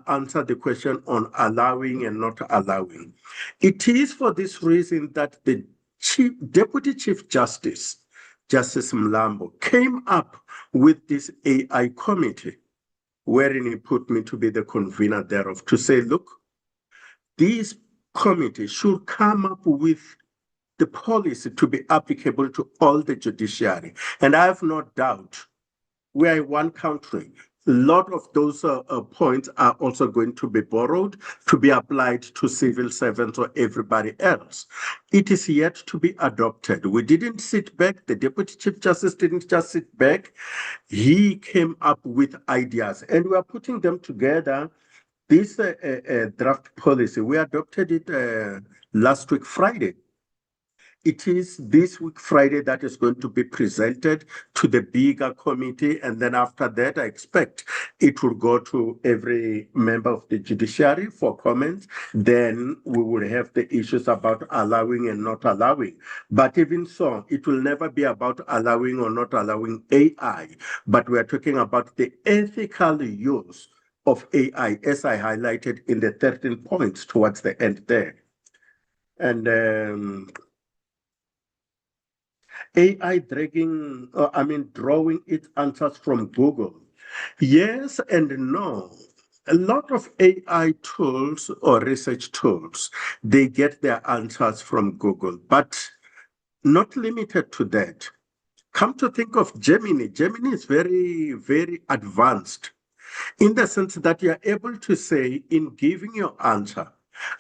answer the question on allowing and not allowing, it is for this reason that the Deputy Chief Justice, Justice Mlambo, came up with this AI committee, wherein he put me to be the convener thereof, to say, look, these committee should come up with the policy to be applicable to all the judiciary. And I have no doubt we are in one country. A lot of those points are also going to be borrowed to be applied to civil servants or everybody else. It is yet to be adopted. We didn't sit back. The Deputy Chief Justice didn't just sit back. He came up with ideas, and we are putting them together. This draft policy, we adopted it last week, Friday. It is this week, Friday, that is going to be presented to the bigger committee. And then after that, I expect it will go to every member of the judiciary for comments. Then we will have the issues about allowing and not allowing. But even so, it will never be about allowing or not allowing AI, but we're talking about the ethical use of AI, as I highlighted in the 13 points towards the end there. And AI drawing its answers from Google. Yes and no. A lot of AI tools or research tools, they get their answers from Google, but not limited to that. Come to think of Gemini, Gemini is very, very advanced in the sense that you are able to say, in giving your answer,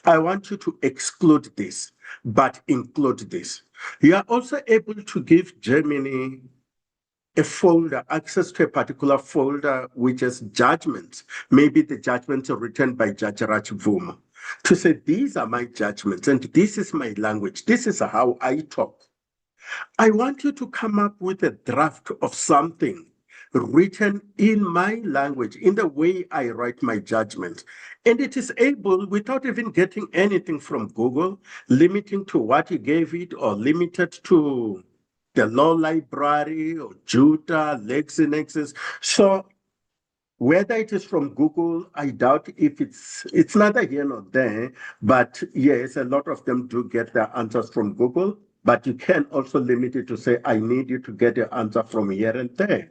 I want you to exclude this, but include this. You are also able to give Gemini a folder, access to a particular folder, which is judgments. Maybe the judgments are written by Judge Raj Vuma, to say, these are my judgments, and this is my language. This is how I talk. I want you to come up with a draft of something written in my language, in the way I write my judgment. And it is able, without even getting anything from Google, limiting to what you gave it, or limited to the law library or Judah, LexisNexis. So whether it is from Google, I doubt if it's neither here nor there. But yes, a lot of them do get their answers from Google. But you can also limit it to say, I need you to get your answer from here and there.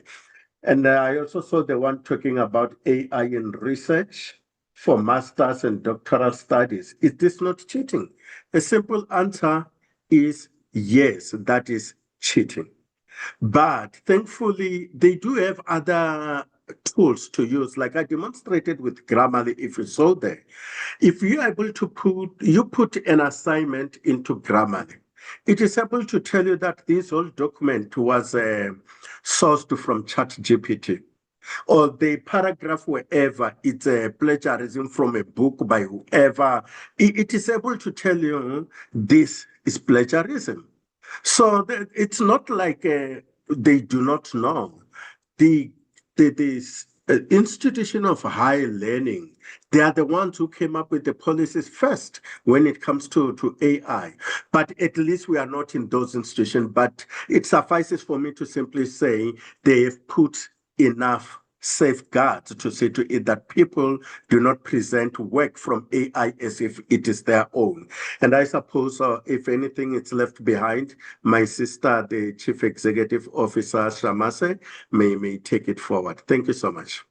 And I also saw the one talking about AI in research for master's and doctoral studies. Is this not cheating? A simple answer is yes, that is cheating. But thankfully, they do have other tools to use, like I demonstrated with Grammarly, if you saw there. If you're able to put an assignment into Grammarly, it is able to tell you that this whole document was sourced from ChatGPT, or the paragraph wherever it's a plagiarism from a book by whoever. It is able to tell you this is plagiarism. So it's not like they do not know. The institution of higher learning, they are the ones who came up with the policies first when it comes to AI. But at least we are not in those institutions. But it suffices for me to simply say they have put enough safeguards to say to it that people do not present work from AI as if it is their own. And I suppose if anything is left behind, my sister, the Chief Executive Officer, Shamase, may take it forward. Thank you so much.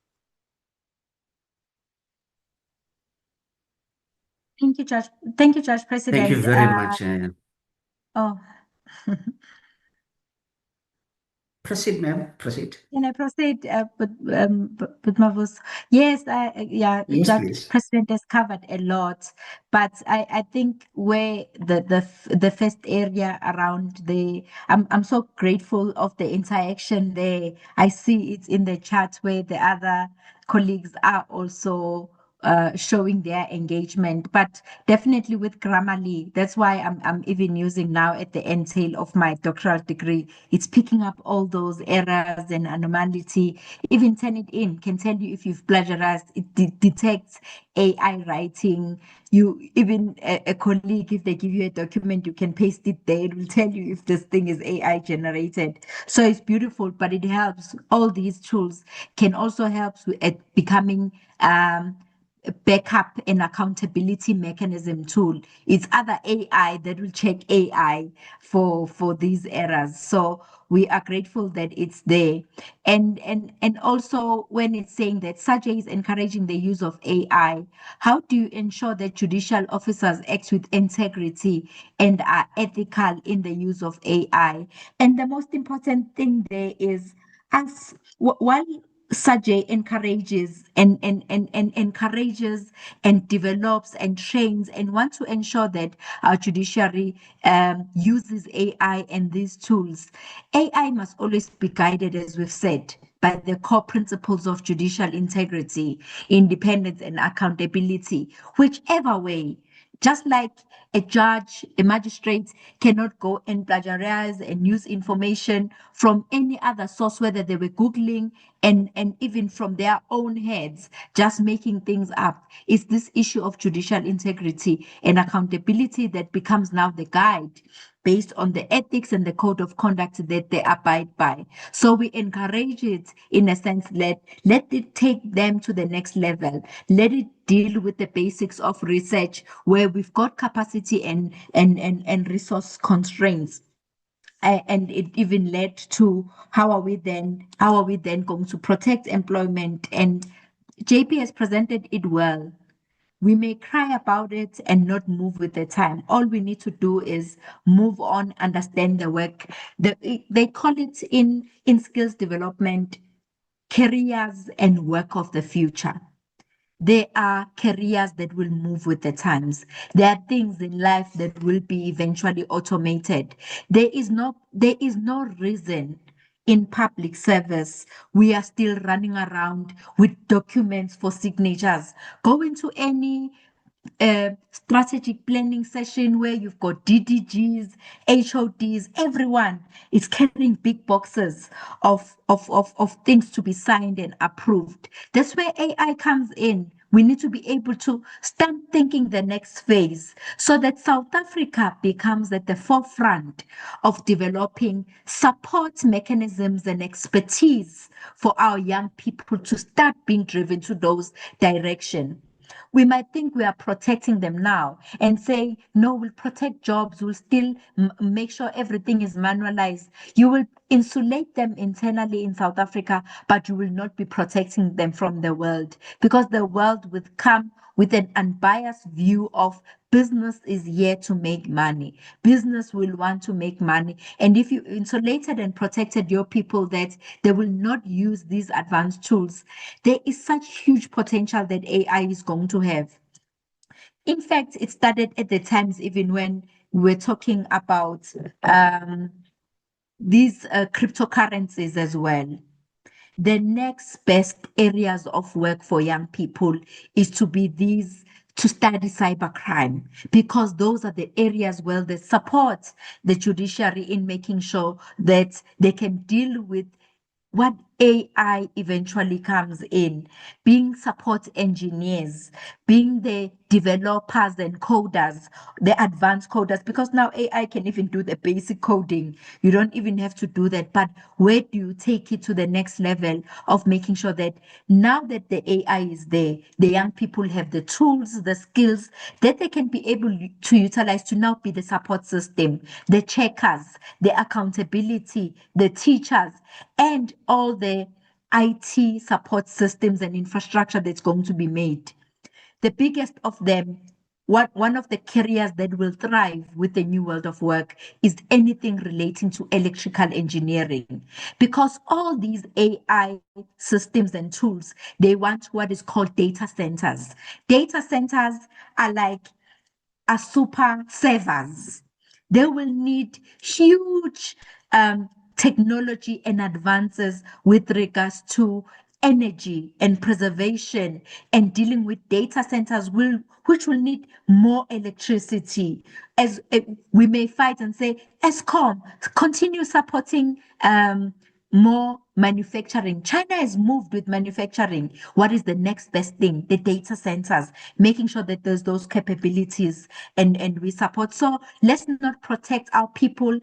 Thank you, Judge. Thank you, Judge President. Thank you very much. Oh, Proceed, ma'am. Proceed. can I proceed with Marvelous? Yes, yeah, Yes, Judge please. President has covered a lot, but I think where the first area around I'm so grateful of the interaction there. I see it's in the chat where the other colleagues are also showing their engagement, but definitely with Grammarly, that's why I'm even using now at the end tail of my doctoral degree. It's picking up all those errors and anomality. Even Turnitin can tell you if you've plagiarized. It detects AI writing. You even a colleague, if they give you a document, you can paste it there. It will tell you if this thing is AI generated. So it's beautiful, but it helps. All these tools can also help at becoming backup and accountability mechanism tool. It's other AI that will check AI for these errors. So we are grateful that it's there. And also when it's saying that SAJA is encouraging the use of AI, how do you ensure that judicial officers act with integrity and are ethical in the use of AI? And the most important thing there is, as while SAJA encourages and encourages and develops and trains and wants to ensure that our judiciary uses AI and these tools. AI must always be guided, as we've said, by the core principles of judicial integrity, independence, and accountability, whichever way. Just like a judge, a magistrate cannot go and plagiarize and use information from any other source, whether they were Googling and even from their own heads, just making things up. It's this issue of judicial integrity and accountability that becomes now the guide based on the ethics and the code of conduct that they abide by. So we encourage it in a sense, let it take them to the next level. Let it deal with the basics of research where we've got capacity and resource constraints. And it even led to how are we then going to protect employment? And JP has presented it well. We may cry about it and not move with the time. All we need to do is move on, understand the work. They call it in skills development, careers and work of the future. There are careers that will move with the times. There are things in life that will be eventually automated. There is no reason in public service we are still running around with documents for signatures. Go into any strategic planning session where you've got DDGs, HODs, everyone is carrying big boxes of things to be signed and approved. That's where AI comes in. We need to be able to start thinking the next phase so that South Africa becomes at the forefront of developing support mechanisms and expertise for our young people to start being driven to those directions. We might think we are protecting them now and say, no, we'll protect jobs, we'll still make sure everything is manualized. You will insulate them internally in South Africa, but you will not be protecting them from the world because the world will come with an unbiased view of business is here to make money. Business will want to make money. And if you insulated and protected your people that they will not use these advanced tools, there is such huge potential that AI is going to have. In fact, it started at the times even when we were talking about these cryptocurrencies as well. The next best areas of work for young people is to study cybercrime, because those are the areas where they support the judiciary in making sure that they can deal with what AI eventually comes in, being support engineers, being the developers and coders, the advanced coders, because now AI can even do the basic coding. You don't even have to do that. But where do you take it to the next level of making sure that now that the AI is there, the young people have the tools, the skills that they can be able to utilize to now be the support system, the checkers, the accountability, the teachers, and all the IT support systems and infrastructure that's going to be made. The biggest of them, one of the careers that will thrive with the new world of work is anything relating to electrical engineering, because all these AI systems and tools, they want what is called data centers. Data centers are super servers. They will need huge technology and advances with regards to energy and preservation and dealing with data centers which will need more electricity. As we may fight and say, Eskom, continue supporting more manufacturing. China has moved with manufacturing. What is the next best thing? The data centers, making sure that there's those capabilities and we support. So let's not protect our people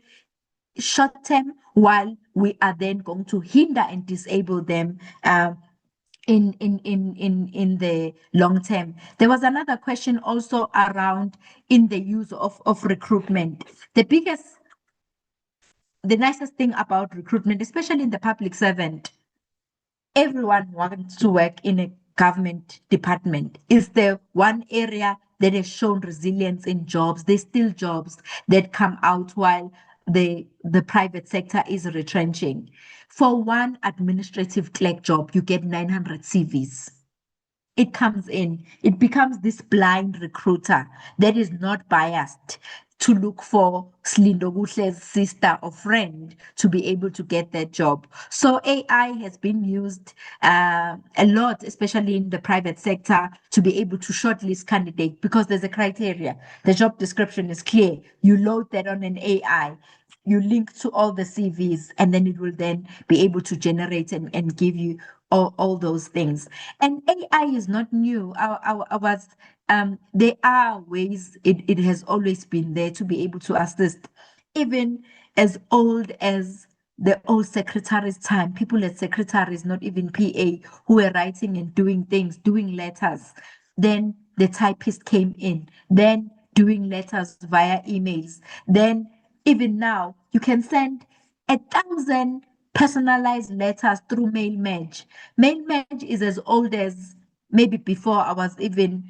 short term while we are then going to hinder and disable them in the long term. There was another question also around in the use of recruitment. The nicest thing about recruitment, especially in the public servant, everyone wants to work in a government department. Is the one area that has shown resilience in jobs. There's still jobs that come out while the private sector is retrenching. For one administrative clerk job, you get 900 CVs. It comes in, it becomes this blind recruiter that is not biased to look for Slindo Gutle's sister or friend to be able to get that job. So AI has been used a lot, especially in the private sector, to be able to shortlist candidates because there's a criteria. The job description is clear. You load that on an AI, you link to all the CVs, and then it will then be able to generate and give you all those things. And AI is not new. There are ways it has always been there to be able to assist, even as old as the old secretary's time. People as secretaries, not even PA, who were writing and doing things, doing letters. Then the typist came in, then doing letters via emails. Then even now, you can send 1,000 personalized letters through Mail Match. Mail Match is as old as maybe before I was even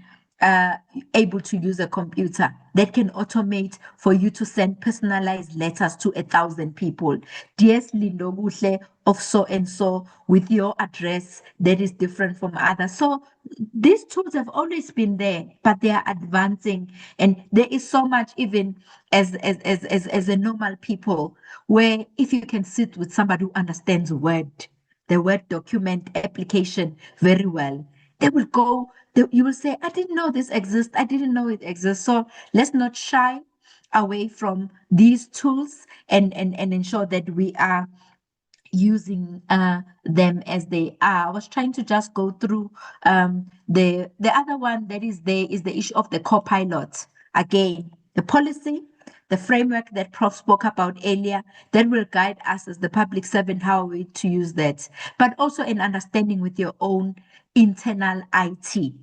able to use a computer that can automate for you to send personalized letters to 1,000 people. Dear Lindo Buhle of so and so with your address that is different from others. So these tools have always been there, but they are advancing, and there is so much even as a normal people, where if you can sit with somebody who understands Word, the Word document application very well, they will go, you will say, I didn't know this exists. I didn't know it exists. So let's not shy away from these tools and ensure that we are using them as they are. I was trying to just go through the other one that is there is the issue of the co-pilot. Again, the policy, the framework that Prof spoke about earlier, that will guide us as the public servant how we to use that, but also an understanding with your own internal IT.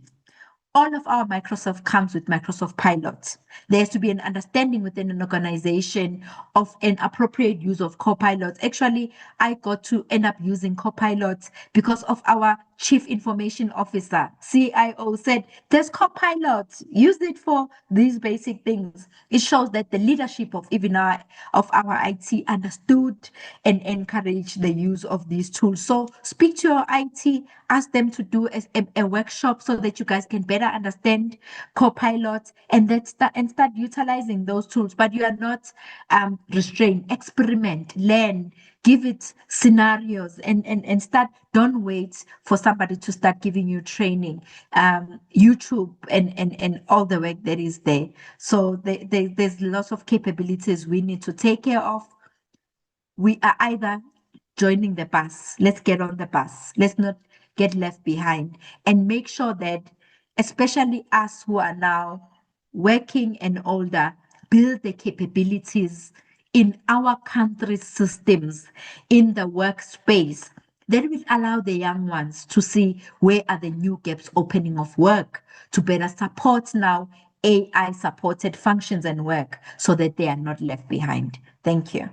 All of our Microsoft comes with Microsoft Pilot. There has to be an understanding within an organization of an appropriate use of Copilot. Actually, I got to end up using Copilot because of our Chief Information Officer, CIO, said, there's Copilot, use it for these basic things. It shows that the leadership of even our IT understood and encouraged the use of these tools. So speak to your IT, ask them to do a workshop so that you guys can better understand Copilot and then start utilizing those tools. But you are not restrained. Experiment, learn, give it scenarios and start. Don't wait for somebody to start giving you training. YouTube and all the work that is there. So there's lots of capabilities we need to take care of. We are either joining the bus. Let's get on the bus. Let's not get left behind, and make sure that, especially us who are now working and older, build the capabilities in our country's systems, in the workspace, that will allow the young ones to see where are the new gaps opening of work to better support now AI supported functions and work so that they are not left behind. Thank you.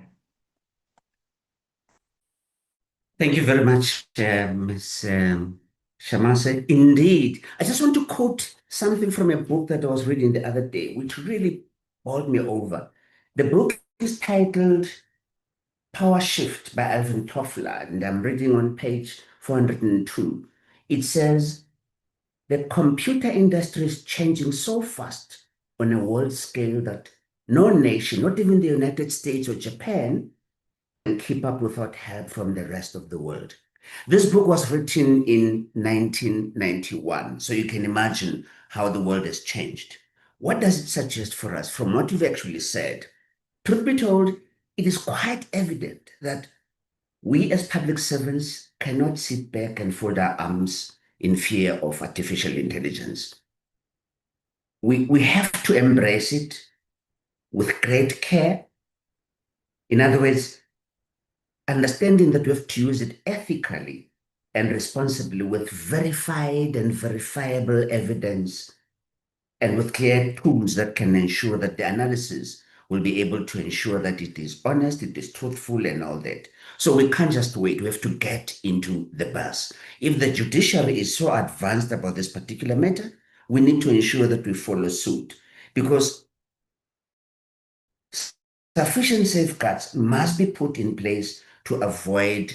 Thank you very much, Ms. Shamase. Indeed, I just want to quote something from a book that I was reading the other day, which really bowled me over. The book is titled Power Shift by Alvin Toffler, and I'm reading on page 402. It says, the computer industry is changing so fast on a world scale that no nation, not even the United States or Japan, and keep up without help from the rest of the world. This book was written in 1991, so you can imagine how the world has changed. What does it suggest for us from what you've actually said? Truth be told, it is quite evident that we as public servants cannot sit back and fold our arms in fear of artificial intelligence. We have to embrace it with great care. In other words, understanding that we have to use it ethically and responsibly with verified and verifiable evidence and with clear tools that can ensure that the analysis will be able to ensure that it is honest, it is truthful and all that. So we can't just wait. We have to get into the bus. If the judiciary is so advanced about this particular matter, we need to ensure that we follow suit, because sufficient safeguards must be put in place to avoid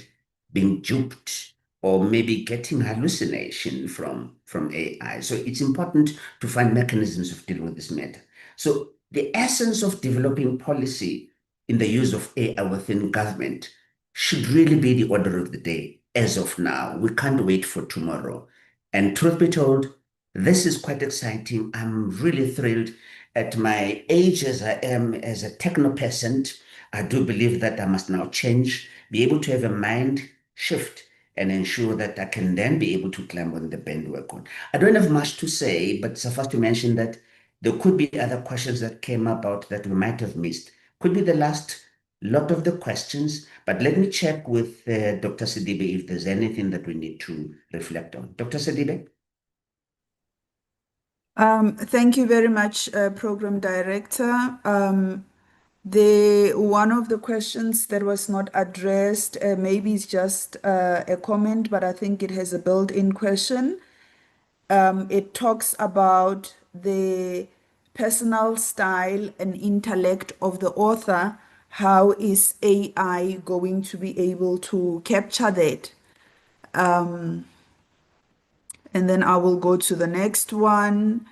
being duped or maybe getting hallucination from AI. So it's important to find mechanisms of dealing with this matter. So the essence of developing policy in the use of AI within government should really be the order of the day as of now. We can't wait for tomorrow. And truth be told, this is quite exciting. I'm really thrilled. At my age as I am as a techno peasant, I do believe that I must now change, be able to have a mind shift and ensure that I can then be able to climb on the bandwagon. I don't have much to say, but suffice to mention that there could be other questions that came about that we might have missed. Could be the last lot of the questions, but let me check with Dr. Sidibe if there's anything that we need to reflect on. Dr. Sidibe? Thank you very much, Program Director. One of the questions that was not addressed, maybe it's just a comment, but I think it has a built-in question. It talks about the personal style and intellect of the author. How is AI going to be able to capture that? And then I will go to the next one.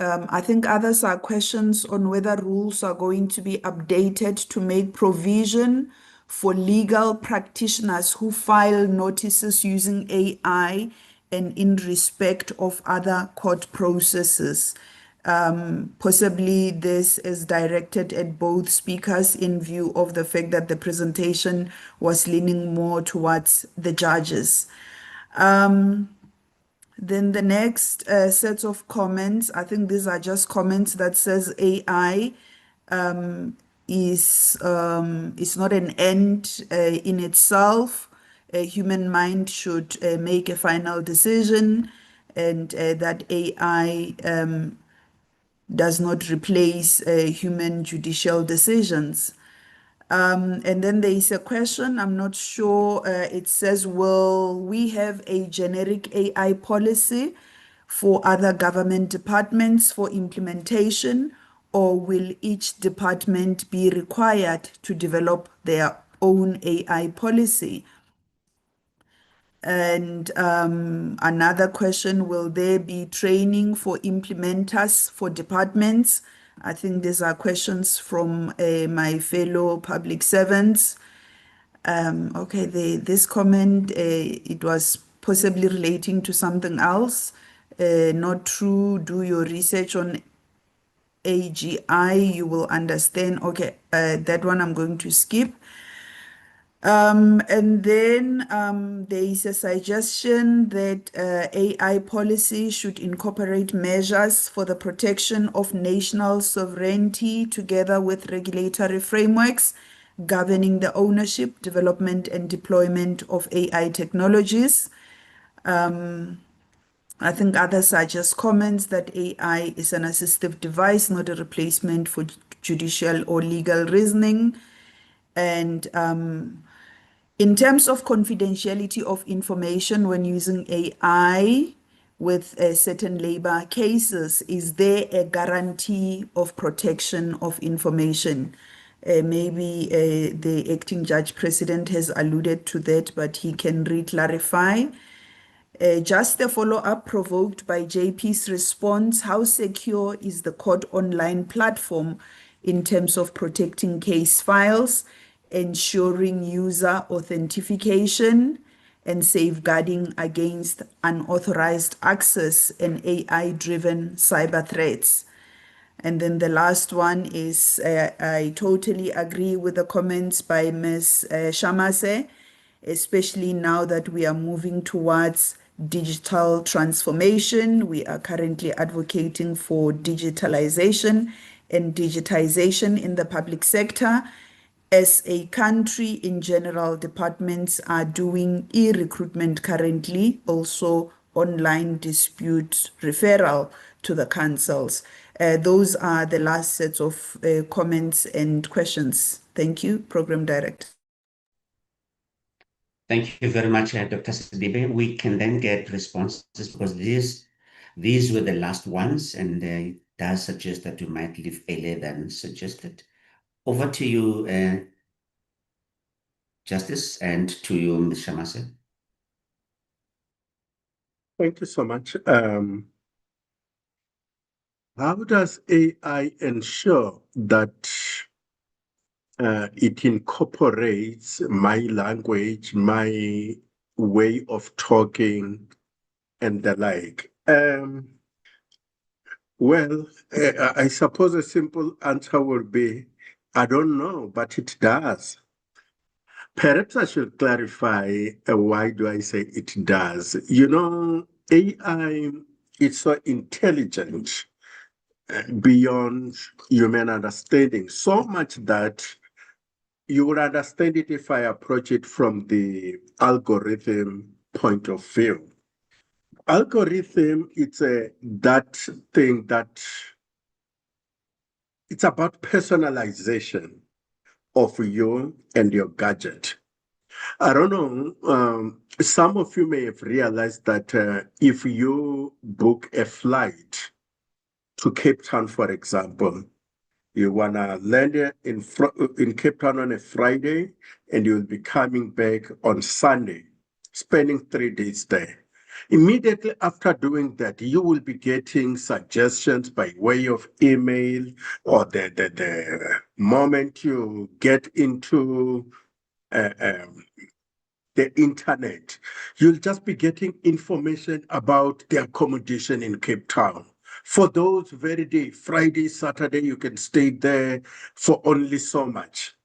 I think others are questions on whether rules are going to be updated to make provision for legal practitioners who file notices using AI and in respect of other court processes. Possibly this is directed at both speakers in view of the fact that the presentation was leaning more towards the judges. Then the next set of comments, I think these are just comments that says AI is not an end in itself. A human mind should make a final decision, and that AI does not replace human judicial decisions. And then there is a question, I'm not sure, it says, will we have a generic AI policy for other government departments for implementation, or will each department be required to develop their own AI policy? And another question, will there be training for implementers for departments? I think these are questions from my fellow public servants. Okay, this comment, it was possibly relating to something else. Not true, do your research on AGI, you will understand. Okay, that one I'm going to skip. And then there is a suggestion that AI policy should incorporate measures for the protection of national sovereignty together with regulatory frameworks governing the ownership, development, and deployment of AI technologies. I think others are just comments that AI is an assistive device, not a replacement for judicial or legal reasoning. And in terms of confidentiality of information when using AI with certain labor cases, is there a guarantee of protection of information? Maybe the acting judge president has alluded to that, but he can re-clarify. Just a follow-up provoked by JP's response, how secure is the court online platform in terms of protecting case files, ensuring user authentication, and safeguarding against unauthorized access and AI-driven cyber threats? And then the last one is, I totally agree with the comments by Ms. Shamase, especially now that we are moving towards digital transformation. We are currently advocating for digitalization and digitization in the public sector. As a country in general, departments are doing e-recruitment currently, also online dispute referral to the councils. Those are the last sets of comments and questions. Thank you, Program Director. Thank you very much, Dr. Sidibe. We can then get responses because these were the last ones, and it does suggest that we might leave earlier than suggested. Over to you, Justice, and to you, Ms. Shamase. Thank you so much. How does AI ensure that it incorporates my language, my way of talking, and the like? Well, I suppose a simple answer will be, I don't know, but it does. Perhaps I should clarify why do I say it does. You know, AI is so intelligent beyond human understanding, so much that you would understand it if I approach it from the algorithm point of view. algorithm, it's that thing that it's about personalization of you and your gadget. I don't know. Some of you may have realized that if you book a flight to Cape Town, for example, you wanna land in Cape Town on a Friday, and you'll be coming back on Sunday, spending 3 days there. Immediately after doing that, you will be getting suggestions by way of email, or the moment you get into the internet, you'll just be getting information about the accommodation in Cape Town. For those very days, Friday, Saturday, you can stay there for only so much.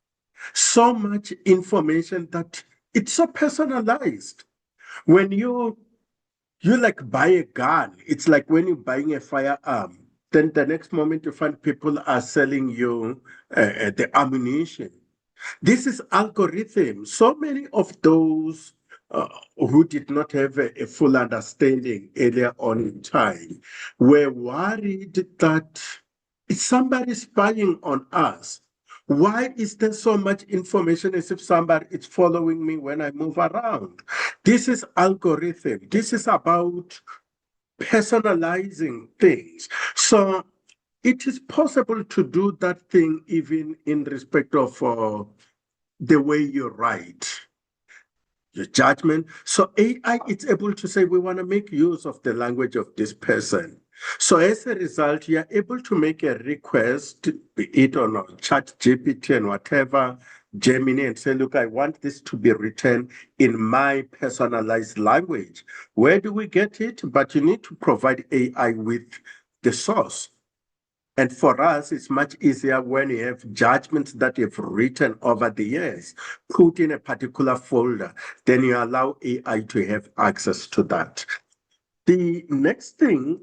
So much information that it's so personalized. When you like buy a gun, it's like when you're buying a firearm, then the next moment you find people are selling you the ammunition. This is algorithm. So many of those who did not have a full understanding earlier on in time were worried that is somebody spying on us. Why is there so much information as if somebody is following me when I move around? This is algorithm. This is about personalizing things. So it is possible to do that thing even in respect of the way you write, your judgment. So AI is able to say, we want to make use of the language of this person. So as a result, you're able to make a request, be it on ChatGPT and whatever, Gemini, and say, look, I want this to be written in my personalized language. Where do we get it? But you need to provide AI with the source. And for us, it's much easier when you have judgments that you've written over the years, put in a particular folder, then you allow AI to have access to that. The next thing,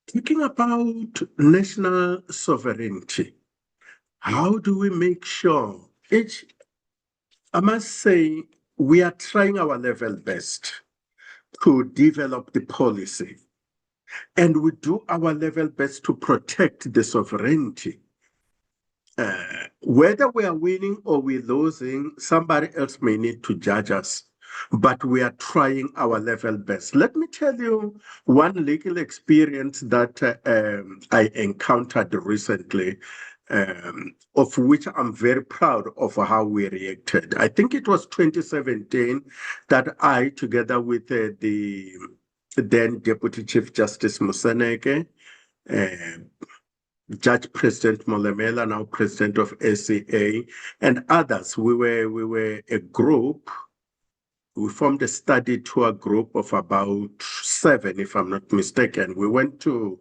thinking about national sovereignty, how do we make sure I must say, we are trying our level best to develop the policy. And we do our level best to protect the sovereignty. Whether we are winning or we're losing, somebody else may need to judge us, but we are trying our level best. Let me tell you one legal experience that I encountered recently, of which I'm very proud of how we reacted. I think it was 2017 that I, together with the then Deputy Chief Justice Moseneke, Judge President Molemela, now President of SCA, and others, we were a group. We formed a study tour group of about 7, if I'm not mistaken. We went to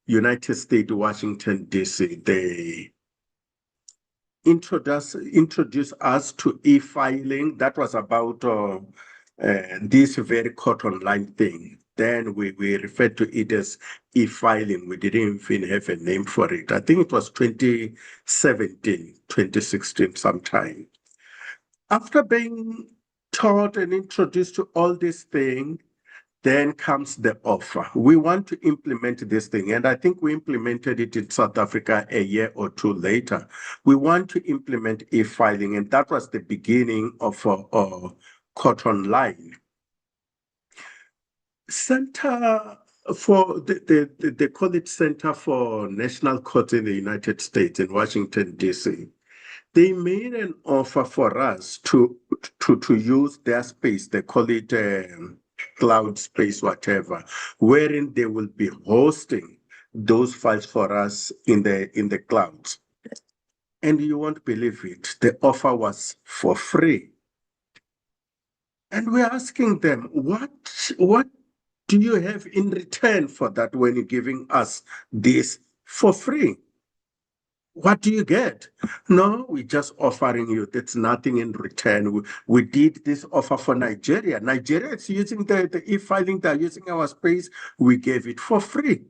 United States, Washington, D.C. They introduced us to e-filing. That was about this very court online thing. Then we referred to it as e-filing. We didn't even have a name for it. I think it was 2017, 2016 sometime. After being taught and introduced to all these things, then comes the offer. We want to implement this thing, and I think we implemented it in South Africa a year or 2 later. We want to implement e-filing, and that was the beginning of Court Online. Center for they call it Center for National Courts in the United States in Washington, D.C. They made an offer for us to use their space. They call it cloud space, whatever, wherein they will be hosting those files for us in the clouds. And you won't believe it, the offer was for free. And we're asking them, what do you have in return for that when you're giving us this for free? What do you get? No, we're just offering you. That's nothing in return. We did this offer for Nigeria. Nigeria is using the e-filing. They're using our space. We gave it for free.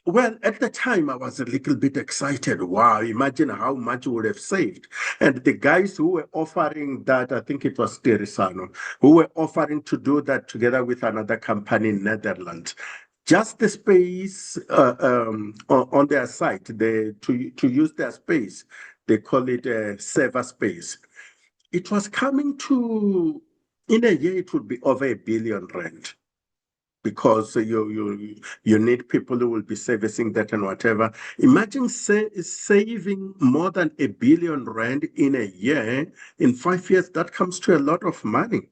Well, at the time, I was a little bit excited. Wow, imagine how much we would have saved. And the guys who were offering that, I think it was Terisano, who were offering to do that together with another company in Netherlands. Just the space on their site, to use their space, they call it a server space. It was coming to, in a year, it would be over R1 billion. Because you need people who will be servicing that and whatever. Imagine saving more than R1 billion in a year. In 5 years, that comes to a lot of money.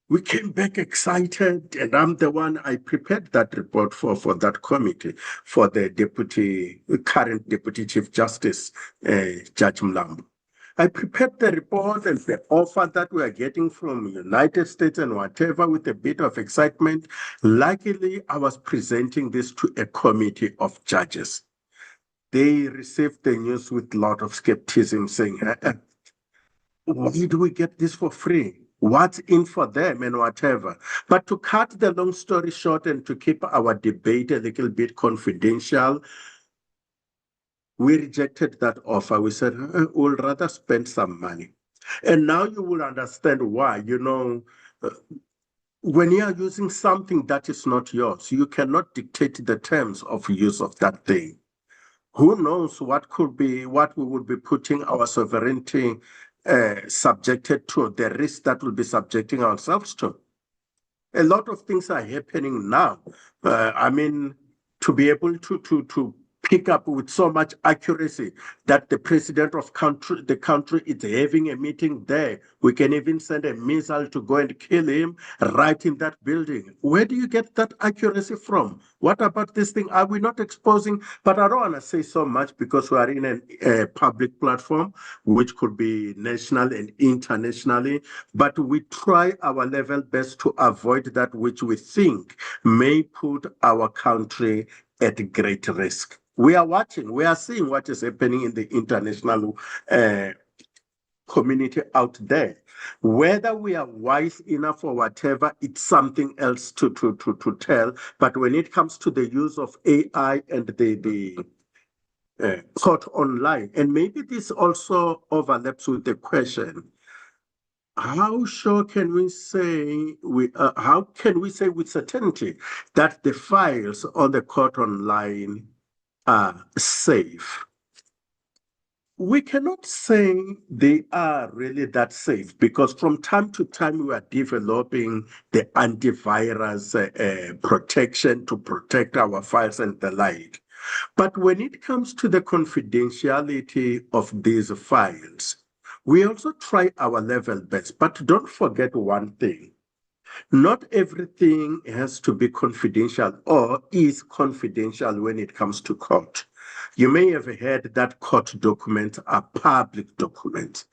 We came back excited, and I'm the one, I prepared that report for that committee, for the current Deputy Chief Justice, Judge Mlambo. I prepared the report and the offer that we are getting from United States and whatever with a bit of excitement. Luckily, I was presenting this to a committee of judges. They received the news with a lot of skepticism, saying, why do we get this for free? What's in for them and whatever? But to cut the long story short and to keep our debate a little bit confidential, we rejected that offer. We said, we'll rather spend some money. And now you will understand why. When you are using something that is not yours, you cannot dictate the terms of use of that thing. Who knows what we would be putting our sovereignty subjected to, the risk that we'll be subjecting ourselves to. A lot of things are happening now. To be able to pick up with so much accuracy that the president of the country is having a meeting there. We can even send a missile to go and kill him right in that building. Where do you get that accuracy from? What about this thing? Are we not exposing? But I don't want to say so much because we are in a public platform, which could be national and internationally. But we try our level best to avoid that which we think may put our country at great risk. We are watching, we are seeing what is happening in the international community out there. Whether we are wise enough or whatever, it's something else to tell. But when it comes to the use of AI and the court online, and maybe this also overlaps with the question, how sure can we say how can we say with certainty that the files on the court online are safe? We cannot say they are really that safe because from time to time we are developing the antivirus protection to protect our files and the like. But when it comes to the confidentiality of these files, we also try our level best. But don't forget one thing. Not everything has to be confidential or is confidential when it comes to court. You may have heard that court documents are public documents,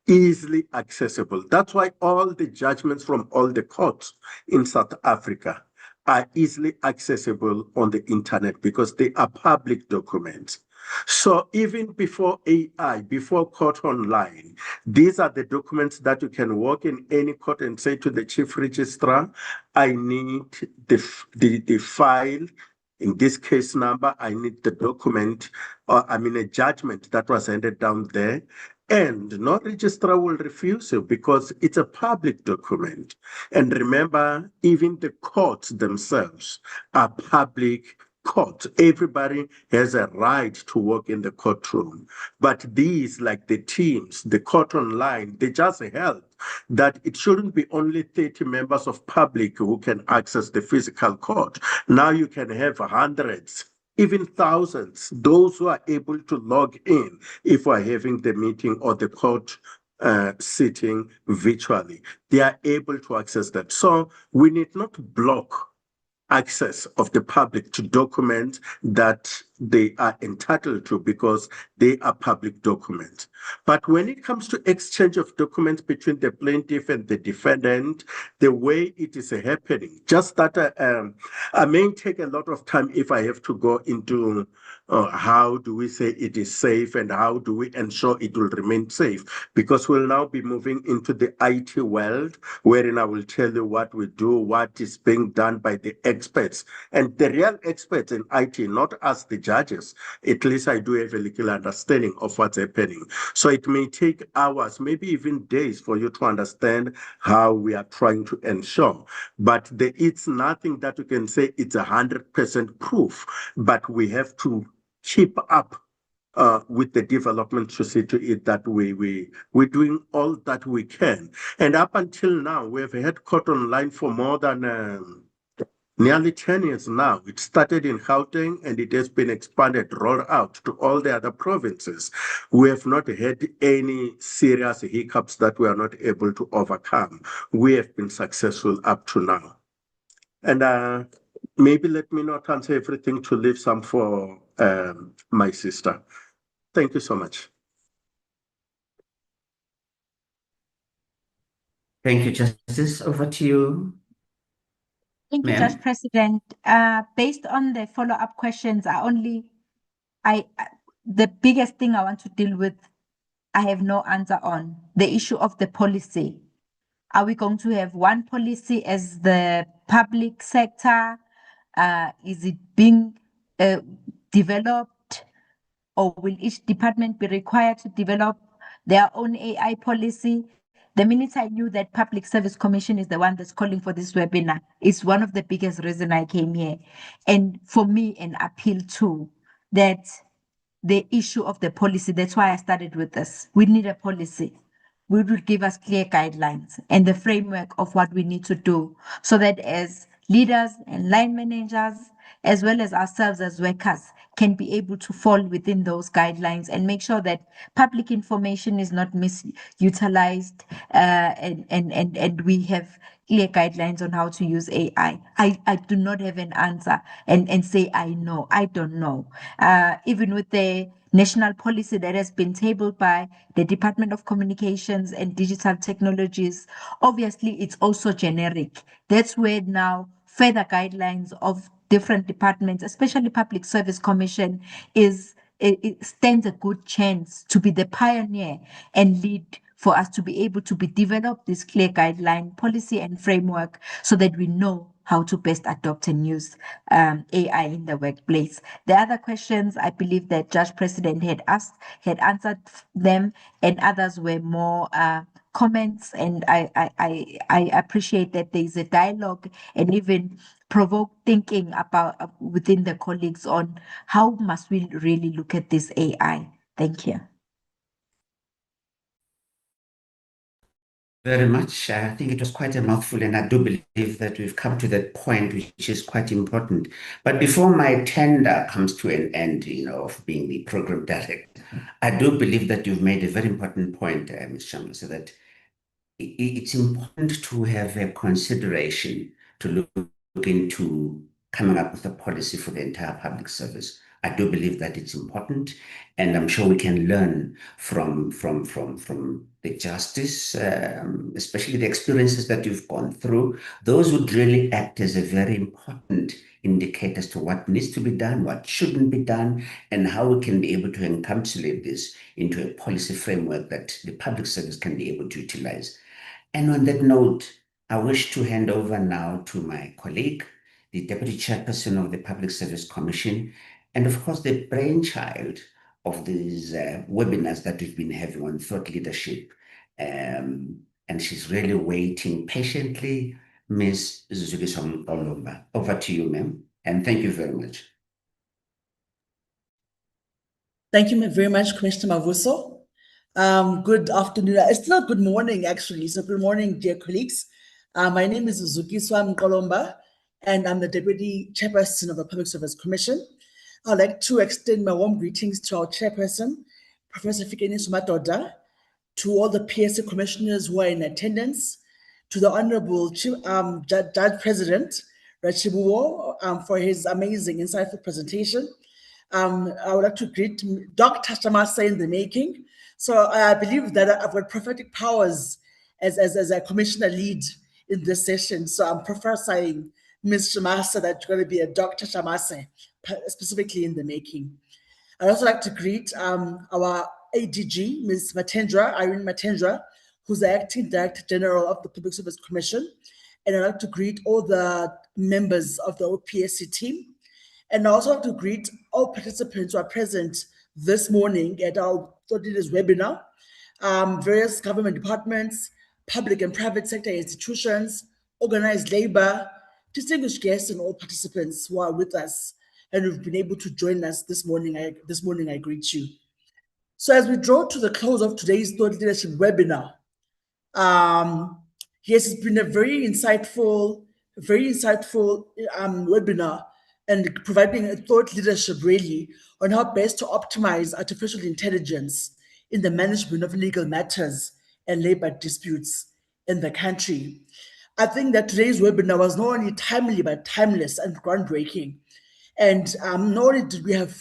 easily accessible. That's why all the judgments from all the courts in South Africa are easily accessible on the internet because they are public documents. So even before AI, before court online, these are the documents that you can walk in any court and say to the chief registrar, I need the file, in this case number, I need the document, a judgment that was handed down there. And no registrar will refuse you because it's a public document. And remember, even the courts themselves are public court. Everybody has a right to work in the courtroom. But these, like the teams, the court online, they just help that it shouldn't be only 30 members of public who can access the physical court. Now you can have hundreds, even thousands, those who are able to log in if we're having the meeting or the court sitting virtually. They are able to access that. So we need not block access of the public to documents that they are entitled to because they are public documents. But when it comes to exchange of documents between the plaintiff and the defendant, the way it is happening, just that I may take a lot of time if I have to go into how do we say it is safe and how do we ensure it will remain safe, because we'll now be moving into the IT world, wherein I will tell you what we do, what is being done by the experts, and the real experts in IT, not us, the judges. At least I do have a little understanding of what's happening. So it may take hours, maybe even days for you to understand how we are trying to ensure. But it's nothing that you can say it's 100% proof, but we have to keep up with the development to see to it that we're doing all that we can. And up until now, we have had court online for more than nearly 10 years now. It started in Gauteng and it has been expanded, rolled out to all the other provinces. We have not had any serious hiccups that we are not able to overcome. We have been successful up to now. And maybe let me not answer everything, to leave some for my sister. Thank you so much. Thank you, Justice. Over to you. Thank you, Ma'am. Judge President. Based on the follow-up questions, the biggest thing I want to deal with, I have no answer on the issue of the policy. Are we going to have one policy as the public sector? Is it being developed, or will each department be required to develop their own AI policy? The minute I knew that Public Service Commission is the one that's calling for this webinar, it's one of the biggest reasons I came here. And for me, an appeal too, that the issue of the policy, that's why I started with this. We need a policy. We will give us clear guidelines and the framework of what we need to do, so that as leaders and line managers, as well as ourselves as workers, can be able to fall within those guidelines and make sure that public information is not misutilized, and we have clear guidelines on how to use AI. I do not have an answer and say I know. I don't know. Even with the national policy that has been tabled by the Department of Communications and Digital Technologies, obviously it's also generic. That's where now further guidelines of different departments, especially Public Service Commission, it stands a good chance to be the pioneer and lead for us to be able to develop this clear guideline, policy and framework, so that we know how to best adopt and use AI in the workplace. The other questions, I believe that Judge President had answered them, and others were more comments, and I appreciate that there is a dialogue and even provoke thinking about within the colleagues on how must we really look at this AI. Thank you. Very much. I think it was quite a mouthful, and I do believe that we've come to that point, which is quite important. But before my tender comes to an end, of being the program director, I do believe that you've made a very important point, Ms. Shamla, so that it's important to have a consideration to look into coming up with a policy for the entire public service. I do believe that it's important, and I'm sure we can learn from the justice, especially the experiences that you've gone through. Those would really act as a very important indicator as to what needs to be done, what shouldn't be done, and how we can be able to encapsulate this into a policy framework that the public service can be able to utilize. And on that note, I wish to hand over now to my colleague, the Deputy Chairperson of the Public Service Commission, and of course, the brainchild of these webinars that we've been having on thought leadership. And she's really waiting patiently, Ms. Zukiswa Mqolomba. Over to you, ma'am. And thank you very much. Thank you very much, Commissioner Mavuso. Good afternoon. It's not good morning, actually. So good morning, dear colleagues. My name is Zukiswa Mqolomba, and I'm the Deputy Chairperson of the Public Service Commission. I'd like to extend my warm greetings to our Chairperson, Professor Fikeni Sumadoda, to all the PSC commissioners who are in attendance, to the Honorable Judge President Rachibuwo for his amazing, insightful presentation, I would like to greet Dr. Shamasa in the making. So I believe that I've got prophetic powers as a commissioner lead in this session. So I'm prophesying Ms. Shamasa that you're going to be a Dr. Shamasa, specifically in the making. I'd also like to greet our ADG, Ms. Matendra, Irene Matendra, who's the Acting Director General of the Public Service Commission. And I'd like to greet all the members of the OPSC team. And I also like to greet all participants who are present this morning at our thought leaders webinar, various government departments, public and private sector institutions, organized labor, distinguished guests, and all participants who are with us and who've been able to join us this morning. I greet you. So as we draw to the close of today's thought leadership webinar, yes, it's been a very insightful webinar, and providing a thought leadership really on how best to optimize artificial intelligence in the management of legal matters and labor disputes in the country. I think that today's webinar was not only timely, but timeless and groundbreaking. And not only did we have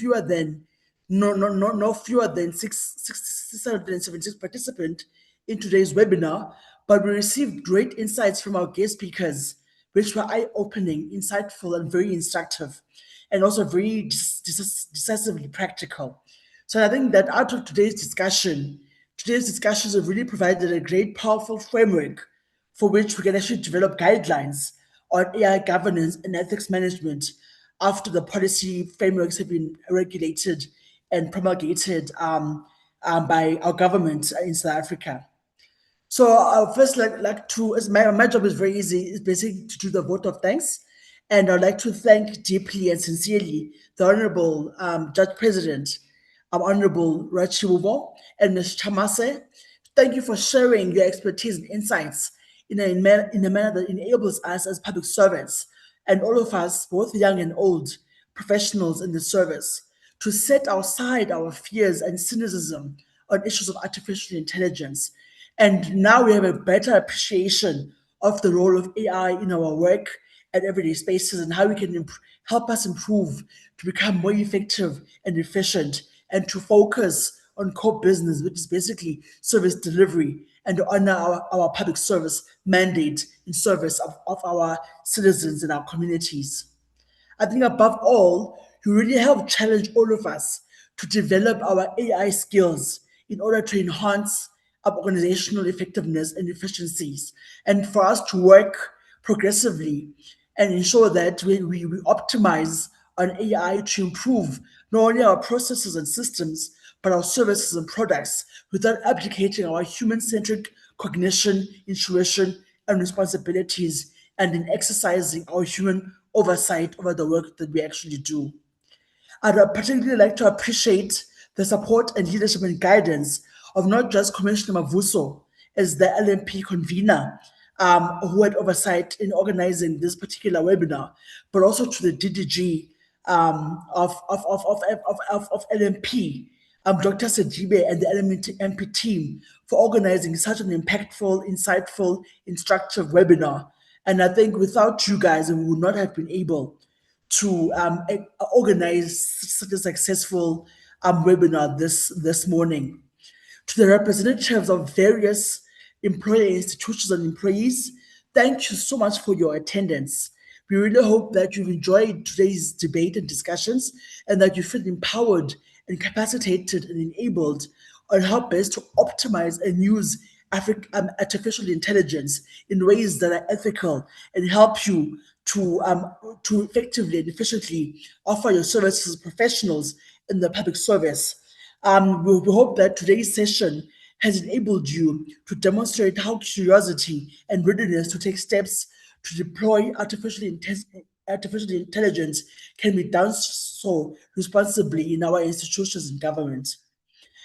no fewer than 676 participants in today's webinar, but we received great insights from our guest speakers, which were eye-opening, insightful, and very instructive, and also very decisively practical. So I think that out of today's discussions have really provided a great, powerful framework for which we can actually develop guidelines on AI governance and ethics management after the policy frameworks have been regulated and promulgated by our government in South Africa. So I'll first like to, as my job is very easy, is basically to do the vote of thanks. And I'd like to thank deeply and sincerely the Honorable Judge President, Honorable Rachibuvo and Ms. Chamase. Thank you for sharing your expertise and insights in a manner that enables us as public servants and all of us, both young and old, professionals in the service, to set aside our fears and cynicism on issues of artificial intelligence. And now we have a better appreciation of the role of AI in our work and everyday spaces and how we can help us improve to become more effective and efficient and to focus on core business, which is basically service delivery, and to honor our public service mandate in service of our citizens and our communities. I think above all, you really have challenged all of us to develop our AI skills in order to enhance our organizational effectiveness and efficiencies, and for us to work progressively and ensure that we optimize on AI to improve not only our processes and systems, but our services and products without abdicating our human-centric cognition, intuition, and responsibilities, and in exercising our human oversight over the work that we actually do. I'd particularly like to appreciate the support and leadership and guidance of not just Commissioner Mavuso as the LMP convener, who had oversight in organizing this particular webinar, but also to the DDG of LMP, Dr. Sejibe and the LMP team for organizing such an impactful, insightful, instructive webinar. And I think without you guys, we would not have been able to organize such a successful webinar this morning. To the representatives of various employer institutions and employees, thank you so much for your attendance. We really hope that you've enjoyed today's debate and discussions and that you feel empowered and capacitated and enabled on how best to optimize and use artificial intelligence in ways that are ethical and help you to effectively and efficiently offer your services as professionals in the public service. We hope that today's session has enabled you to demonstrate how curiosity and readiness to take steps to deploy artificial intelligence can be done so responsibly in our institutions and government.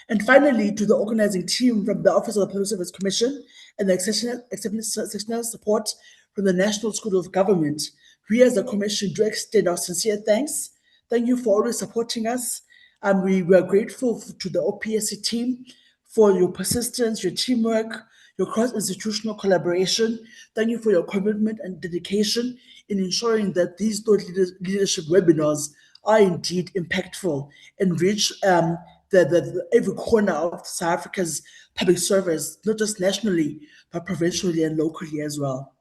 And finally, to the organizing team from the Office of the Public Service Commission and the exceptional support from the National School of Government, we as the Commission do extend our sincere thanks. Thank you for always supporting us. And we are grateful to the OPSC team for your persistence, your teamwork, your cross-institutional collaboration. Thank you for your commitment and dedication in ensuring that these thought leadership webinars are indeed impactful and reach every corner of South Africa's public service, not just nationally, but provincially and locally as well.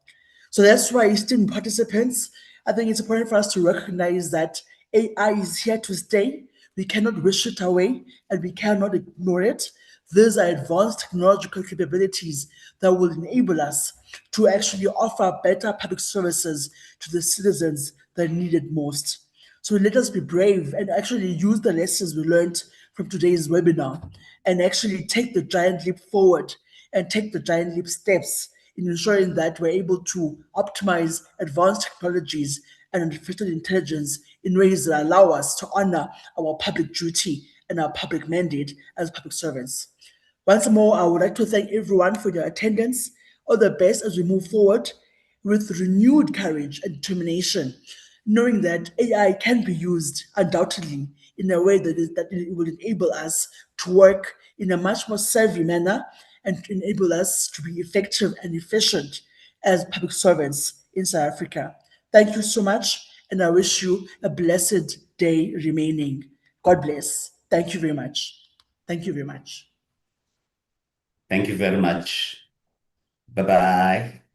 So that's why, esteemed participants, I think it's important for us to recognize that AI is here to stay. We cannot wish it away and we cannot ignore it. These are advanced technological capabilities that will enable us to actually offer better public services to the citizens that need it most. So let us be brave and actually use the lessons we learned from today's webinar and actually take the giant leap forward and take the giant leap steps in ensuring that we're able to optimize advanced technologies and artificial intelligence in ways that allow us to honor our public duty and our public mandate as public servants. Once more, I would like to thank everyone for their attendance. All the best as we move forward with renewed courage and determination, knowing that AI can be used undoubtedly in a way that it will enable us to work in a much more savvy manner and to enable us to be effective and efficient as public servants in South Africa. Thank you so much, and I wish you a blessed day remaining. God bless. Thank you very much. Thank you very much. Thank you very much. Bye-bye.